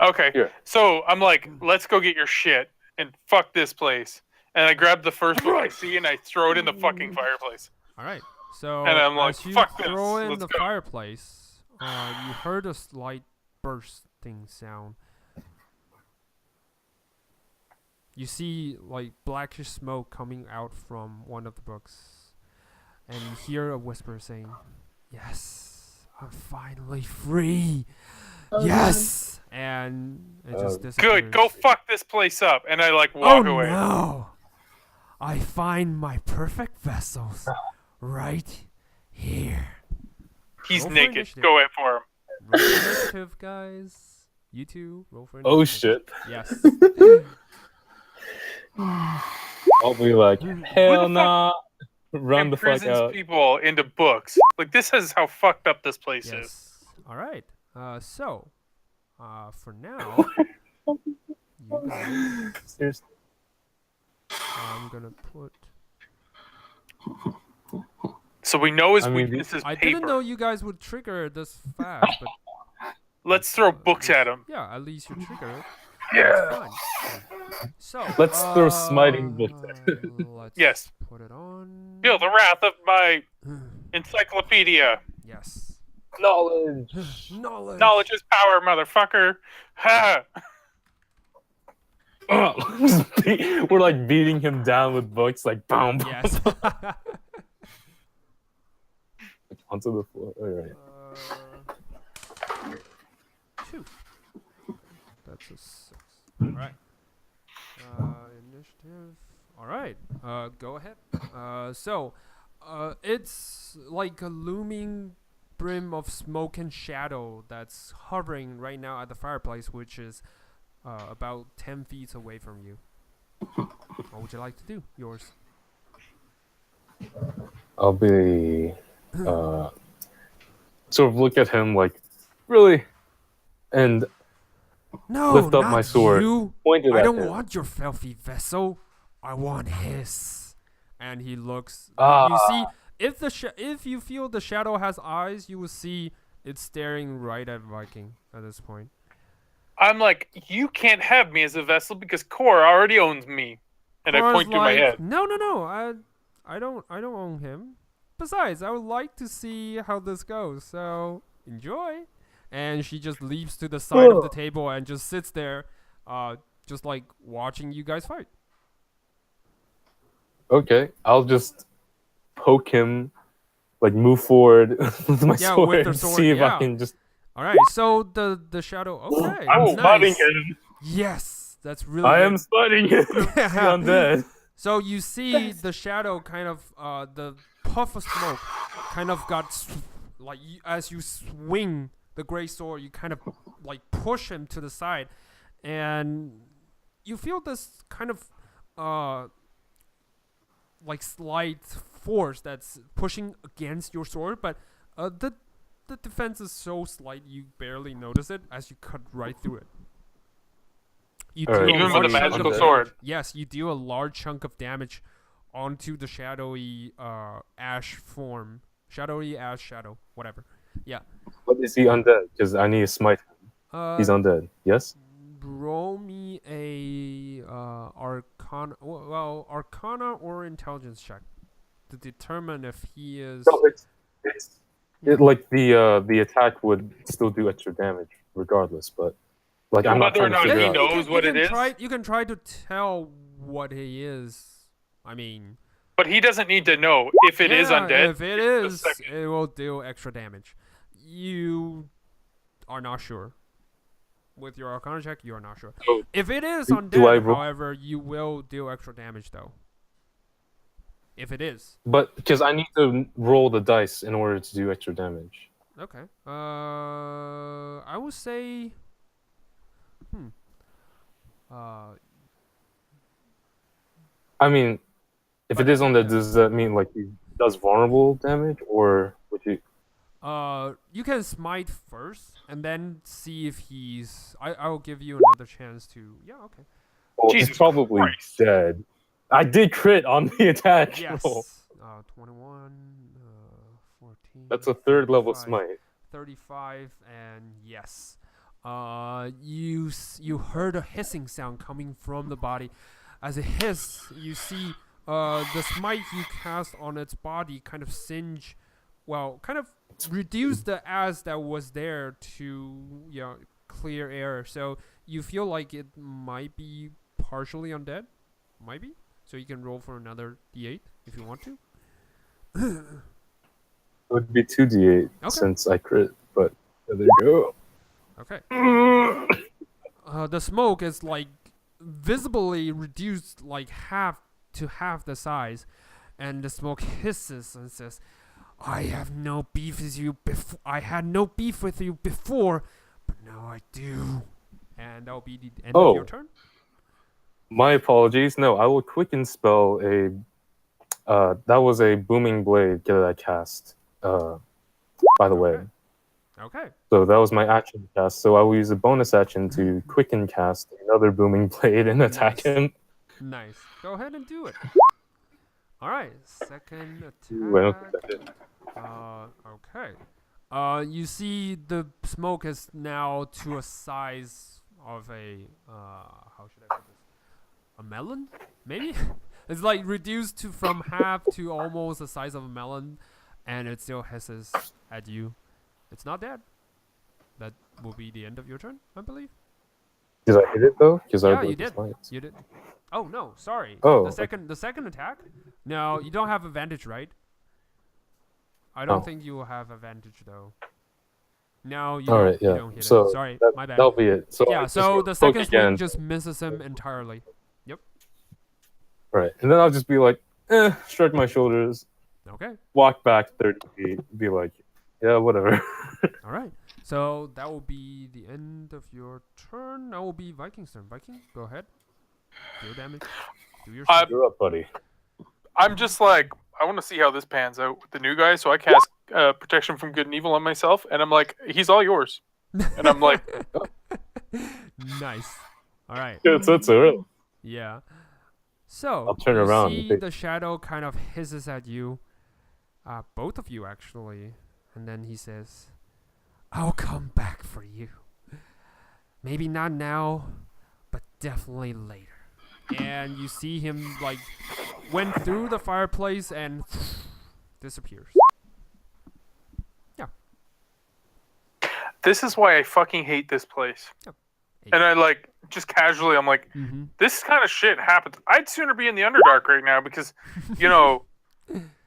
[SPEAKER 5] Okay.
[SPEAKER 4] Here.
[SPEAKER 5] So I'm like, let's go get your shit and fuck this place. And I grab the first one I see and I throw it in the fucking fireplace.
[SPEAKER 1] All right. So
[SPEAKER 5] And I'm like,
[SPEAKER 1] as you
[SPEAKER 5] "Fuck this,
[SPEAKER 1] throw in
[SPEAKER 5] let's
[SPEAKER 1] the
[SPEAKER 5] go."
[SPEAKER 1] fireplace, you heard a slight bursting sound. You see like blackish smoke coming out from one of the books, and you hear a whisper saying, "Yes, I'm finally free.
[SPEAKER 3] Oh,
[SPEAKER 1] Yes!" And it just disappears.
[SPEAKER 5] Good, go fuck this place up. And I like walk
[SPEAKER 1] Oh
[SPEAKER 5] away.
[SPEAKER 1] no! I find my perfect vessels right here.
[SPEAKER 5] He's
[SPEAKER 1] Roll for
[SPEAKER 5] naked.
[SPEAKER 1] initiative.
[SPEAKER 5] Go in for him.
[SPEAKER 1] Roll for initiative, guys. You two, roll for
[SPEAKER 4] Oh
[SPEAKER 1] initiative.
[SPEAKER 4] shit!
[SPEAKER 1] Yes.
[SPEAKER 4] I'll be like,
[SPEAKER 5] Who
[SPEAKER 4] hell
[SPEAKER 5] the
[SPEAKER 4] nah, run the fuck
[SPEAKER 5] Imprisons
[SPEAKER 4] out.
[SPEAKER 5] people into books. Like, this is how fucked up this place is.
[SPEAKER 1] Yes. All right. So, for now, you guys,
[SPEAKER 4] Seriously.
[SPEAKER 1] I'm gonna put.
[SPEAKER 5] So we know his
[SPEAKER 4] I mean,
[SPEAKER 5] weakness is
[SPEAKER 1] I
[SPEAKER 5] paper.
[SPEAKER 1] didn't know you guys would trigger this fast, but
[SPEAKER 5] Let's throw books at him.
[SPEAKER 1] yeah, at least you trigger it.
[SPEAKER 4] Yeah.
[SPEAKER 1] Fine. So
[SPEAKER 4] Let's throw smiting books at
[SPEAKER 1] let's
[SPEAKER 5] Yes.
[SPEAKER 1] put it on.
[SPEAKER 5] Feel the wrath of my encyclopedia.
[SPEAKER 1] Yes.
[SPEAKER 4] Knowledge.
[SPEAKER 1] Knowledge.
[SPEAKER 5] Knowledge is power, motherfucker. Ha!
[SPEAKER 4] We're like beating him down with books, like boom, boom,
[SPEAKER 1] Yes.
[SPEAKER 4] onto the floor. All right.
[SPEAKER 1] 2. That's a 6. All right. Initiative. All right. Go ahead. It's like a looming brim of smoke and shadow that's hovering right now at the fireplace, which is about 10 feet away from you. What would you like to do? Yours.
[SPEAKER 4] I'll be sort of look at him like, really, and
[SPEAKER 1] No,
[SPEAKER 4] lift up
[SPEAKER 1] not
[SPEAKER 4] my sword,
[SPEAKER 1] you.
[SPEAKER 4] point it
[SPEAKER 1] I
[SPEAKER 4] at
[SPEAKER 1] don't
[SPEAKER 4] him.
[SPEAKER 1] want your filthy vessel. I want his. And he looks.
[SPEAKER 4] Ah.
[SPEAKER 1] You see, if you feel the shadow has eyes, you will see it's staring right at Viking at this point.
[SPEAKER 5] I'm like, you can't have me as a vessel because Core already owns me. And I
[SPEAKER 1] Cora's
[SPEAKER 5] point to my
[SPEAKER 1] like,
[SPEAKER 5] head.
[SPEAKER 1] No. I don't own him. Besides, I would like to see how this goes. So enjoy. And she just leaps to the side of the table and just sits there, just like watching you guys fight.
[SPEAKER 4] Okay, I'll just poke him, like move forward with my
[SPEAKER 1] Yeah,
[SPEAKER 4] sword,
[SPEAKER 1] with the
[SPEAKER 4] and
[SPEAKER 1] sword,
[SPEAKER 4] see if
[SPEAKER 1] yeah.
[SPEAKER 4] I can just.
[SPEAKER 1] All right. So the shadow. Okay.
[SPEAKER 4] I'm spotting
[SPEAKER 1] nice.
[SPEAKER 4] him.
[SPEAKER 1] Yes, that's really.
[SPEAKER 4] I
[SPEAKER 1] good.
[SPEAKER 4] am spotting him.
[SPEAKER 1] Yeah.
[SPEAKER 4] See, I'm dead.
[SPEAKER 1] So you see the shadow kind of the puff of smoke kind of got like as you swing the gray sword, you kind of like push him to the side, and you feel this kind of like slight force that's pushing against your sword, but the defense is so slight you barely notice it as you cut right through it. You
[SPEAKER 4] All right,
[SPEAKER 1] deal
[SPEAKER 5] Even with a
[SPEAKER 1] large chunk
[SPEAKER 5] magical
[SPEAKER 1] of
[SPEAKER 5] sword.
[SPEAKER 1] damage. Yes, you deal a large chunk of damage onto the shadowy ash form. Shadowy ash shadow, whatever. Yeah.
[SPEAKER 4] But is he undead? Because I need to smite him. He's undead. Yes.
[SPEAKER 1] Roll me a arcana, arcana or intelligence check to determine if he is.
[SPEAKER 4] No, like the attack would still do extra damage regardless, but like I'm not
[SPEAKER 5] Whether or
[SPEAKER 4] trying to
[SPEAKER 5] not
[SPEAKER 4] figure
[SPEAKER 5] he
[SPEAKER 4] out.
[SPEAKER 5] knows what it is.
[SPEAKER 1] You can try to tell what he is. I mean,
[SPEAKER 5] But he doesn't need to know if it is undead.
[SPEAKER 1] If it
[SPEAKER 5] just
[SPEAKER 1] is,
[SPEAKER 5] a second.
[SPEAKER 1] it will do extra damage. You are not sure. With your arcana check, you are not sure.
[SPEAKER 4] So,
[SPEAKER 1] If it is
[SPEAKER 4] do
[SPEAKER 1] undead,
[SPEAKER 4] I roll-
[SPEAKER 1] however, you will deal extra damage though. If it is.
[SPEAKER 4] But because I need to roll the dice in order to do extra damage.
[SPEAKER 1] Okay. I would say.
[SPEAKER 4] I mean, if it is on that, does that mean like he does vulnerable damage, or would you?
[SPEAKER 1] You can smite first, and then see if he's. I will give you another chance to. Yeah. Okay.
[SPEAKER 4] Well,
[SPEAKER 5] Jesus
[SPEAKER 4] he's probably
[SPEAKER 5] Christ.
[SPEAKER 4] dead. I did crit on the attack
[SPEAKER 1] Yes.
[SPEAKER 4] roll.
[SPEAKER 1] 21, 14.
[SPEAKER 4] That's a third level
[SPEAKER 1] 35,
[SPEAKER 4] smite.
[SPEAKER 1] 35, and yes. You heard a hissing sound coming from the body. As it hiss, you see the smite you cast on its body kind of singe, kind of reduce the as that was there to clear air. So you feel like it might be partially undead, might be. So you can roll for another d8 if you want to.
[SPEAKER 4] It would be 2d8 since I crit, but there you go.
[SPEAKER 1] Okay. The smoke is like visibly reduced like half the size, and the smoke hisses and says, I have no beef with you before. I had no beef with you before, but now I do. And that'll be the end of your turn.
[SPEAKER 4] My apologies. No, I will quicken spell a. That was a booming blade that I cast. By the way.
[SPEAKER 1] Okay.
[SPEAKER 4] So that was my action cast. So I will use a bonus action to quicken cast another booming blade and attack him.
[SPEAKER 1] Nice. Go ahead and do it. All right. Second attack.
[SPEAKER 4] Ooh, I don't think that did.
[SPEAKER 1] Okay. You see the smoke is now to a size of a how should I put this? A melon, maybe? It's like reduced from half to almost the size of a melon, and it still hisses at you. It's not dead. That will be the end of your turn, I believe.
[SPEAKER 4] Did I hit it though?
[SPEAKER 1] Yeah, you did. You did. Oh no, sorry.
[SPEAKER 4] Oh,
[SPEAKER 1] the second attack. No, you don't have advantage, right? I don't think you will have advantage though. No, you don't hit it. Sorry, my bad.
[SPEAKER 4] That'll be it. So
[SPEAKER 1] yeah, so the second swing just misses him entirely. Yep.
[SPEAKER 4] Right, and then I'll just be like, shrug my shoulders.
[SPEAKER 1] Okay.
[SPEAKER 4] Walk back 30 feet. Be like, yeah, whatever.
[SPEAKER 1] All right. So that will be the end of your turn. That will be Viking's turn. Viking, go ahead. Deal damage. Do your stuff.
[SPEAKER 4] You're up, buddy.
[SPEAKER 5] I'm just like, I want to see how this pans out with the new guy, so I cast protection from good and evil on myself, and I'm like, he's all yours. And I'm like,
[SPEAKER 1] nice. All right.
[SPEAKER 4] Yeah, that's early.
[SPEAKER 1] Yeah. So
[SPEAKER 4] I'll turn around.
[SPEAKER 1] See the shadow kind of hisses at you, both of you actually, and then he says, "I'll come back for you. Maybe not now, but definitely later." And you see him like went through the fireplace and disappears. Yeah.
[SPEAKER 5] This is why I fucking hate this place.
[SPEAKER 1] Yep.
[SPEAKER 5] And I like just casually, I'm like, this kind of shit happens. I'd sooner be in the Underdark right now because,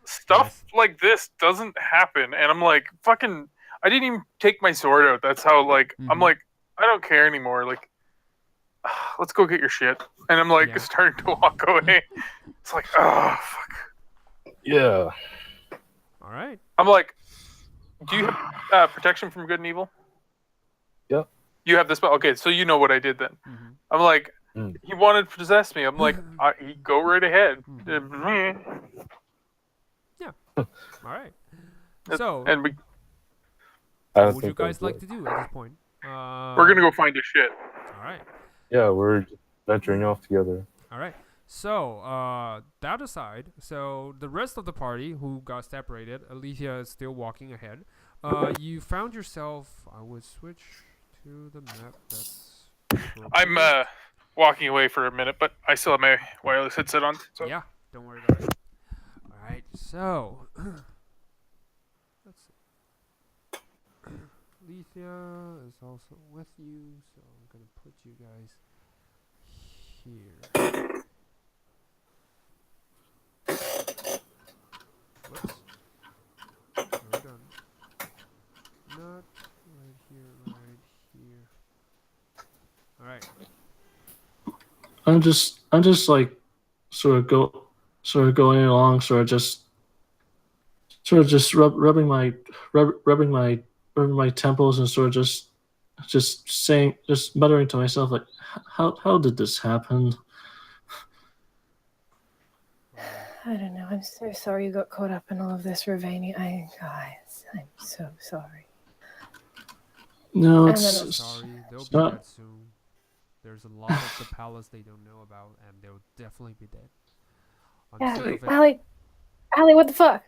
[SPEAKER 5] stuff like this doesn't happen. And I'm like, fucking, I didn't even take my sword out. That's how like I'm like, I don't care anymore. Like, let's go get your shit. And I'm like starting to walk away. It's like, oh fuck.
[SPEAKER 4] Yeah.
[SPEAKER 1] All right.
[SPEAKER 5] I'm like, do you have protection from good and evil?
[SPEAKER 4] Yep.
[SPEAKER 5] You have this spell. Okay, so you know what I did then. I'm like, he wanted to possess me. I'm like, go right ahead.
[SPEAKER 1] Yeah. All right. So,
[SPEAKER 5] and we.
[SPEAKER 1] What would you guys like to do at this point?
[SPEAKER 5] We're gonna go find his shit.
[SPEAKER 1] All right.
[SPEAKER 4] Yeah, we're venturing off together.
[SPEAKER 1] All right. So, that aside, so the rest of the party who got separated, Alicia is still walking ahead. You found yourself. I would switch to the map. That's.
[SPEAKER 5] I'm walking away for a minute, but I still have my wireless headset on. So.
[SPEAKER 1] Yeah, don't worry about it. All right. So, let's see. Alicia is also with you, so I'm gonna put you guys here. Whoops. We're done. Not right here, right here. Alright.
[SPEAKER 2] I'm just like sort of going along, sort of just rubbing my temples and sort of just muttering to myself like, how did this happen?
[SPEAKER 3] I don't know. I'm so sorry you got caught up in all of this, Lavinia. Guys, I'm so sorry.
[SPEAKER 2] No,
[SPEAKER 1] I'm sorry. They'll be dead soon. There's a lot of the palace they don't know about, and they'll definitely be dead.
[SPEAKER 3] Yeah, Allie, what the fuck?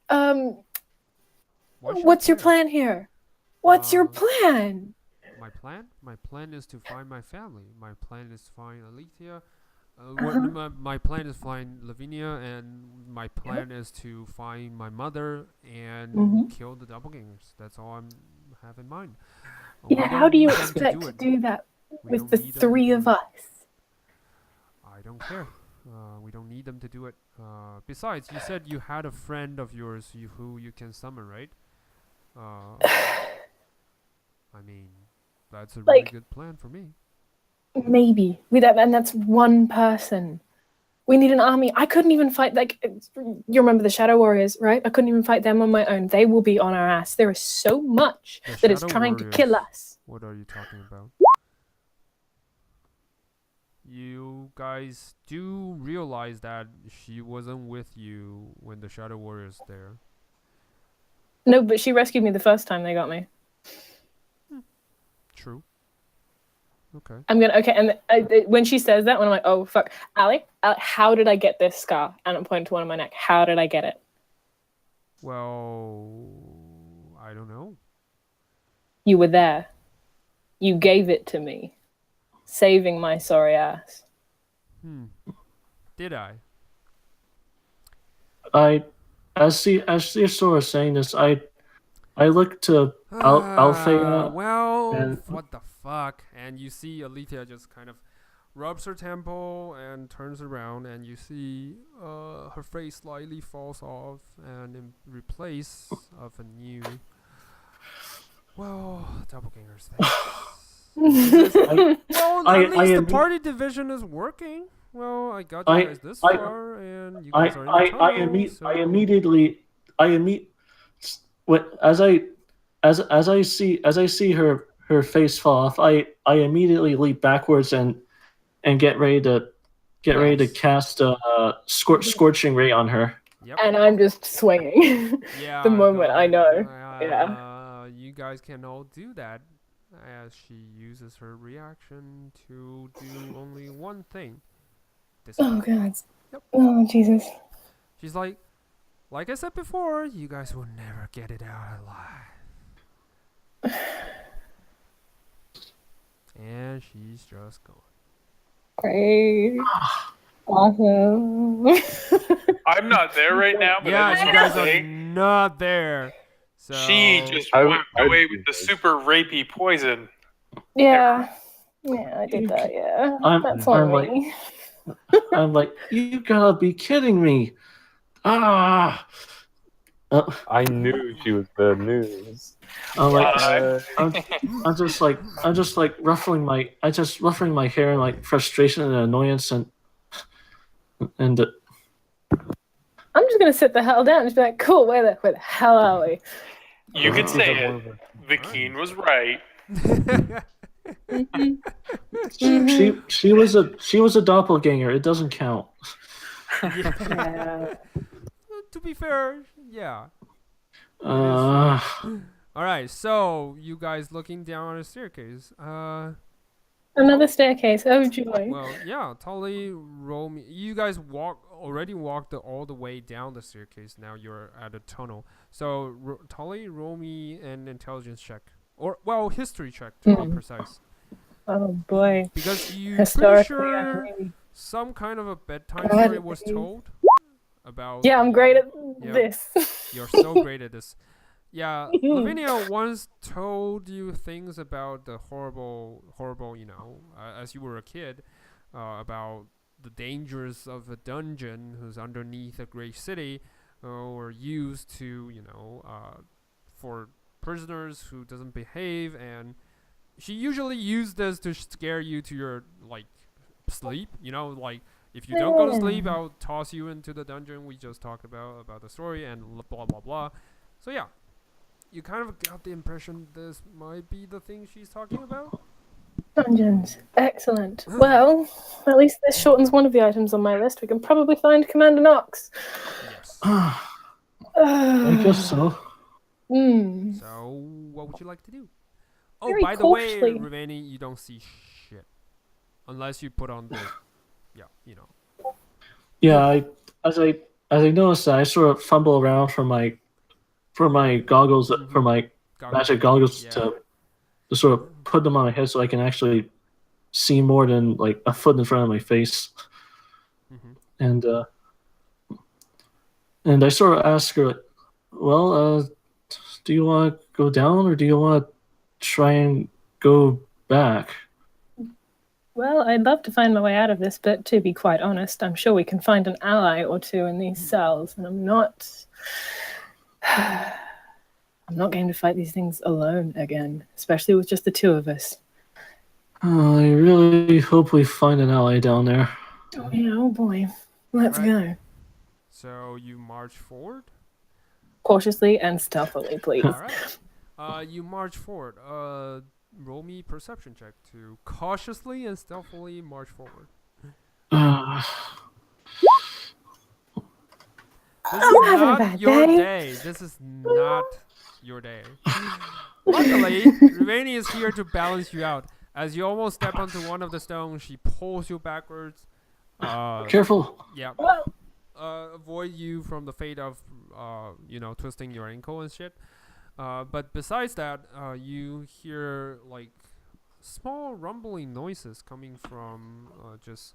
[SPEAKER 1] Why should I
[SPEAKER 3] What's your
[SPEAKER 1] care?
[SPEAKER 3] plan here? What's your
[SPEAKER 1] Uh,
[SPEAKER 3] plan?
[SPEAKER 1] My plan? My plan is to find my family. My plan is to find Alethea.
[SPEAKER 3] Uh-huh.
[SPEAKER 1] My plan is to find Lavinia, and my plan is to find my mother and
[SPEAKER 3] Mhm.
[SPEAKER 1] kill the doppelgangers. That's all I have in mind. We
[SPEAKER 3] Yeah, how
[SPEAKER 1] don't
[SPEAKER 3] do you
[SPEAKER 1] need them
[SPEAKER 3] expect
[SPEAKER 1] do
[SPEAKER 3] to
[SPEAKER 1] it.
[SPEAKER 3] do that
[SPEAKER 1] We
[SPEAKER 3] with
[SPEAKER 1] don't
[SPEAKER 3] the
[SPEAKER 1] need them to
[SPEAKER 3] three
[SPEAKER 1] do
[SPEAKER 3] of
[SPEAKER 1] it.
[SPEAKER 3] us?
[SPEAKER 1] I don't care. We don't need them to do it. Besides, you said you had a friend of yours who you can summon, right? I mean, that's a really
[SPEAKER 3] Like,
[SPEAKER 1] good plan for me.
[SPEAKER 3] maybe. And that's one person. We need an army. I couldn't even fight, like, you remember the Shadow Warriors, right? I couldn't even fight them on my own. They will be on our ass. There is so much
[SPEAKER 1] The
[SPEAKER 3] that is
[SPEAKER 1] Shadow
[SPEAKER 3] trying to kill
[SPEAKER 1] Warriors.
[SPEAKER 3] us.
[SPEAKER 1] What are you talking about? You guys do realize that she wasn't with you when the Shadow Warriors there.
[SPEAKER 3] No, but she rescued me the first time they got me.
[SPEAKER 1] True. Okay.
[SPEAKER 3] Okay, and when she says that, when I'm like, oh, fuck. Allie, how did I get this scar? And I'm pointing to one on my neck. How did I get it?
[SPEAKER 1] Well, I don't know.
[SPEAKER 3] You were there. You gave it to me. Saving my sorry ass.
[SPEAKER 1] Did I?
[SPEAKER 2] As you're sort of saying this, I look to Althea
[SPEAKER 1] Well,
[SPEAKER 2] and
[SPEAKER 1] what the fuck? And you see Alethea just kind of rubs her temple and turns around, and you see her face slightly falls off, and in replace of a new, well, doppelgangers. Well, at least the party division is working. Well, I got you guys this far, and you guys are in the tunnel. So
[SPEAKER 2] I immediately as I see her face fall off, I immediately leap backwards and get ready to cast a scorching ray on her.
[SPEAKER 1] Yep.
[SPEAKER 3] And I'm just swinging.
[SPEAKER 1] Yeah.
[SPEAKER 3] The moment
[SPEAKER 1] go
[SPEAKER 3] I
[SPEAKER 1] ahead.
[SPEAKER 3] know. Yeah.
[SPEAKER 1] You guys can all do that, as she uses her reaction to do only one thing.
[SPEAKER 3] Oh, God.
[SPEAKER 1] Yep.
[SPEAKER 3] Oh, Jesus.
[SPEAKER 1] She's like I said before, you guys will never get it out alive. And she's just gone.
[SPEAKER 3] Great. Awesome.
[SPEAKER 5] I'm not there right now, but I
[SPEAKER 1] Yeah,
[SPEAKER 5] just
[SPEAKER 1] you
[SPEAKER 5] want
[SPEAKER 1] guys
[SPEAKER 5] to
[SPEAKER 1] are
[SPEAKER 5] say
[SPEAKER 1] not there. So
[SPEAKER 5] she just
[SPEAKER 4] I-
[SPEAKER 5] walked
[SPEAKER 4] I-
[SPEAKER 5] away with the super rapey poison.
[SPEAKER 3] Yeah. Yeah, I did that, yeah. That's on me.
[SPEAKER 2] I'm like, you gotta be kidding me! Ah!
[SPEAKER 4] I knew she was bad news.
[SPEAKER 2] I'm like,
[SPEAKER 5] Uh,
[SPEAKER 2] I'm just like ruffling my hair in like frustration and annoyance and
[SPEAKER 3] I'm just gonna sit the hell down and just be like, cool, where the hell are we?
[SPEAKER 5] You could
[SPEAKER 4] She's
[SPEAKER 5] say
[SPEAKER 4] like one
[SPEAKER 5] it.
[SPEAKER 4] of the-
[SPEAKER 5] The Keen was right.
[SPEAKER 2] she was a doppelganger. It doesn't count.
[SPEAKER 3] Yeah.
[SPEAKER 1] To be fair, yeah.
[SPEAKER 2] Uh,
[SPEAKER 1] All right, so you guys looking down on a staircase.
[SPEAKER 3] Another staircase. Oh, joy.
[SPEAKER 1] Well, yeah. Tully, roll me. You guys already walked all the way down the staircase. Now you're at a tunnel. So Tully, roll me an intelligence check, or well, history check to be precise.
[SPEAKER 3] Oh boy.
[SPEAKER 1] Because you pretty
[SPEAKER 3] Historically,
[SPEAKER 1] sure
[SPEAKER 3] I'm
[SPEAKER 1] some kind of a bedtime story was told about.
[SPEAKER 3] Yeah, I'm great at
[SPEAKER 1] Yep.
[SPEAKER 3] this.
[SPEAKER 1] You're so great at this. Yeah, Lavinia once told you things about the horrible, as you were a kid, about the dangers of a dungeon who's underneath a great city, or used to, for prisoners who doesn't behave, and she usually used this to scare you to your, sleep, if you don't go to sleep, I'll toss you into the dungeon we just talked about the story, and blah, blah, blah. So yeah, you kind of got the impression this might be the thing she's talking about?
[SPEAKER 3] Dungeons. Excellent. Well, at least this shortens one of the items on my list. We can probably find Commander Knox.
[SPEAKER 1] Yes.
[SPEAKER 2] I guess so.
[SPEAKER 1] So, what would you like to do? Oh,
[SPEAKER 3] Very
[SPEAKER 1] by the way,
[SPEAKER 3] cautiously.
[SPEAKER 1] Ravani, you don't see shit. Unless you put on the... Yeah,
[SPEAKER 2] Yeah, as I noticed that I sort of fumble around for my goggles for my magic goggles
[SPEAKER 1] Yeah.
[SPEAKER 2] to sort of put them on my head so I can actually see more than like a foot in front of my face.
[SPEAKER 1] Mhm.
[SPEAKER 2] And I sort of ask her, well, do you want to go down or do you want to try and go back?
[SPEAKER 3] Well, I'd love to find my way out of this, but to be quite honest, I'm sure we can find an ally or two in these cells, and I'm not going to fight these things alone again, especially with just the two of us.
[SPEAKER 2] Oh, I really hope we find an ally down there.
[SPEAKER 3] Oh yeah, oh boy. Let's go.
[SPEAKER 1] So you march forward.
[SPEAKER 3] Cautiously and stealthily, please.
[SPEAKER 1] All right. You march forward. Roll me perception check to cautiously and stealthily march forward. This is
[SPEAKER 3] I'm having a
[SPEAKER 1] not
[SPEAKER 3] bad
[SPEAKER 1] your
[SPEAKER 3] day.
[SPEAKER 1] day. This is not your day. Luckily, Lavinia is here to balance you out. As you almost step onto one of the stones, she pulls you backwards.
[SPEAKER 2] Careful.
[SPEAKER 1] Yeah. Avoid you from the fate of, twisting your ankle and shit. But besides that, you hear like small rumbling noises coming from just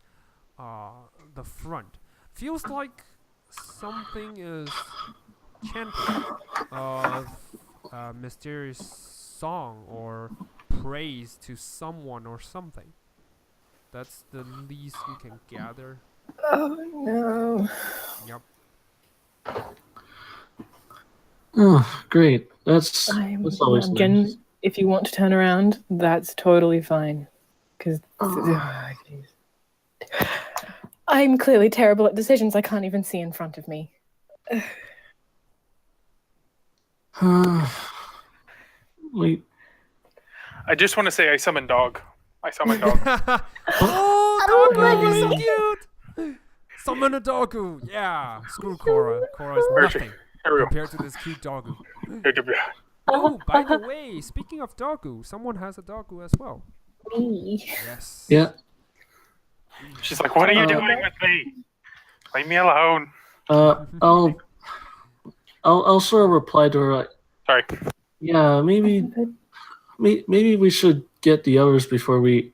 [SPEAKER 1] the front. Feels like something is chanting a mysterious song or praise to someone or something. That's the least you can gather.
[SPEAKER 3] Oh no.
[SPEAKER 1] Yep.
[SPEAKER 2] Oh, great. That's always
[SPEAKER 3] again,
[SPEAKER 2] nice.
[SPEAKER 3] if you want to turn around, that's totally fine. Because I'm clearly terrible at decisions. I can't even see in front of me.
[SPEAKER 2] Wait.
[SPEAKER 5] I just want to say I summoned dog. Dog.
[SPEAKER 1] Oh, Doggo is so cute! Summon a Doggo! Yeah! Screw Cora. Cora is nothing compared to this cute Doggo. Oh, by the way, speaking of Doggo, someone has a Doggo as well.
[SPEAKER 3] Me.
[SPEAKER 1] Yes.
[SPEAKER 2] Yeah.
[SPEAKER 5] She's like, what are you doing with me? Leave me alone.
[SPEAKER 2] I'll sort of reply to her.
[SPEAKER 5] Sorry.
[SPEAKER 2] Yeah, maybe we should get the others before we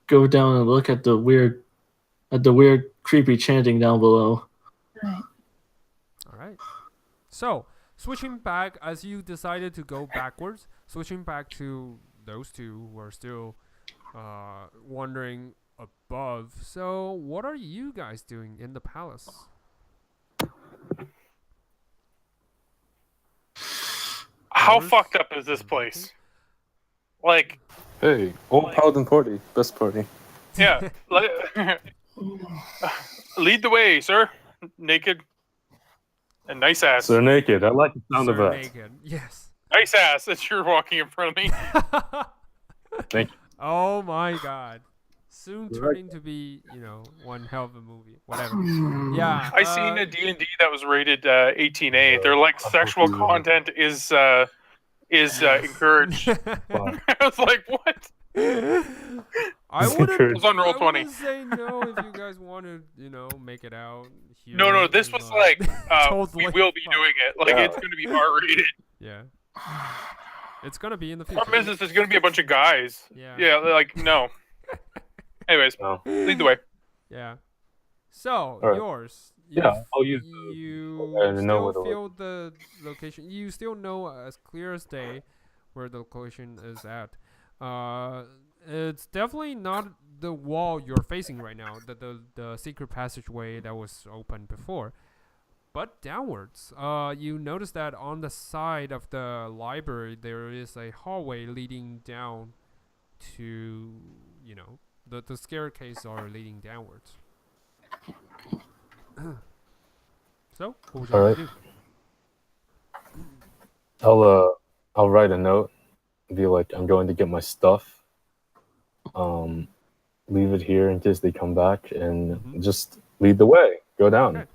[SPEAKER 2] go down and look at the weird creepy chanting down below.
[SPEAKER 3] Right.
[SPEAKER 1] All right. So, switching back, as you decided to go backwards, switching back to those two who are still wandering above. So, what are you guys doing in the palace?
[SPEAKER 5] How fucked up is this place? Like,
[SPEAKER 4] Hey, old paladin party, best party.
[SPEAKER 5] yeah. Lead the way, sir. Naked. And nice ass.
[SPEAKER 4] So they're naked. I like the sound of
[SPEAKER 1] Sir
[SPEAKER 4] that.
[SPEAKER 1] Naked. Yes.
[SPEAKER 5] Nice ass that you're walking in front of me.
[SPEAKER 4] Thank you.
[SPEAKER 1] Oh my god. Soon turning to be, one hell of a movie. Whatever. Yeah.
[SPEAKER 5] I seen a D&D that was rated 18A. They're like sexual content is encouraged. I was like, what?
[SPEAKER 1] I wouldn't.
[SPEAKER 5] It was on roll
[SPEAKER 1] I
[SPEAKER 5] 20.
[SPEAKER 1] wouldn't say no if you guys want to, make it out. Here
[SPEAKER 5] No, this
[SPEAKER 1] and,
[SPEAKER 5] was like,
[SPEAKER 1] totally
[SPEAKER 5] we will be doing it. Like, it's going to be R-rated.
[SPEAKER 1] Yeah. It's gonna be in the future.
[SPEAKER 5] Our business is going to be a bunch of guys.
[SPEAKER 1] Yeah.
[SPEAKER 5] Yeah, like, no. Anyways, lead the way.
[SPEAKER 1] Yeah. So,
[SPEAKER 4] Alright.
[SPEAKER 1] yours.
[SPEAKER 4] Yeah, I'll use
[SPEAKER 1] You
[SPEAKER 4] I know
[SPEAKER 1] still
[SPEAKER 4] where to
[SPEAKER 1] feel the location. You still know as clear as day where the location is at. It's definitely not the wall you're facing right now, the secret passageway that was open before, but downwards. You notice that on the side of the library there is a hallway leading down to, the staircase are leading downwards. So, what would you like to do?
[SPEAKER 4] I'll write a note. Be like, I'm going to get my stuff. Leave it here in case they come back, and just lead the way. Go down.
[SPEAKER 1] Okay.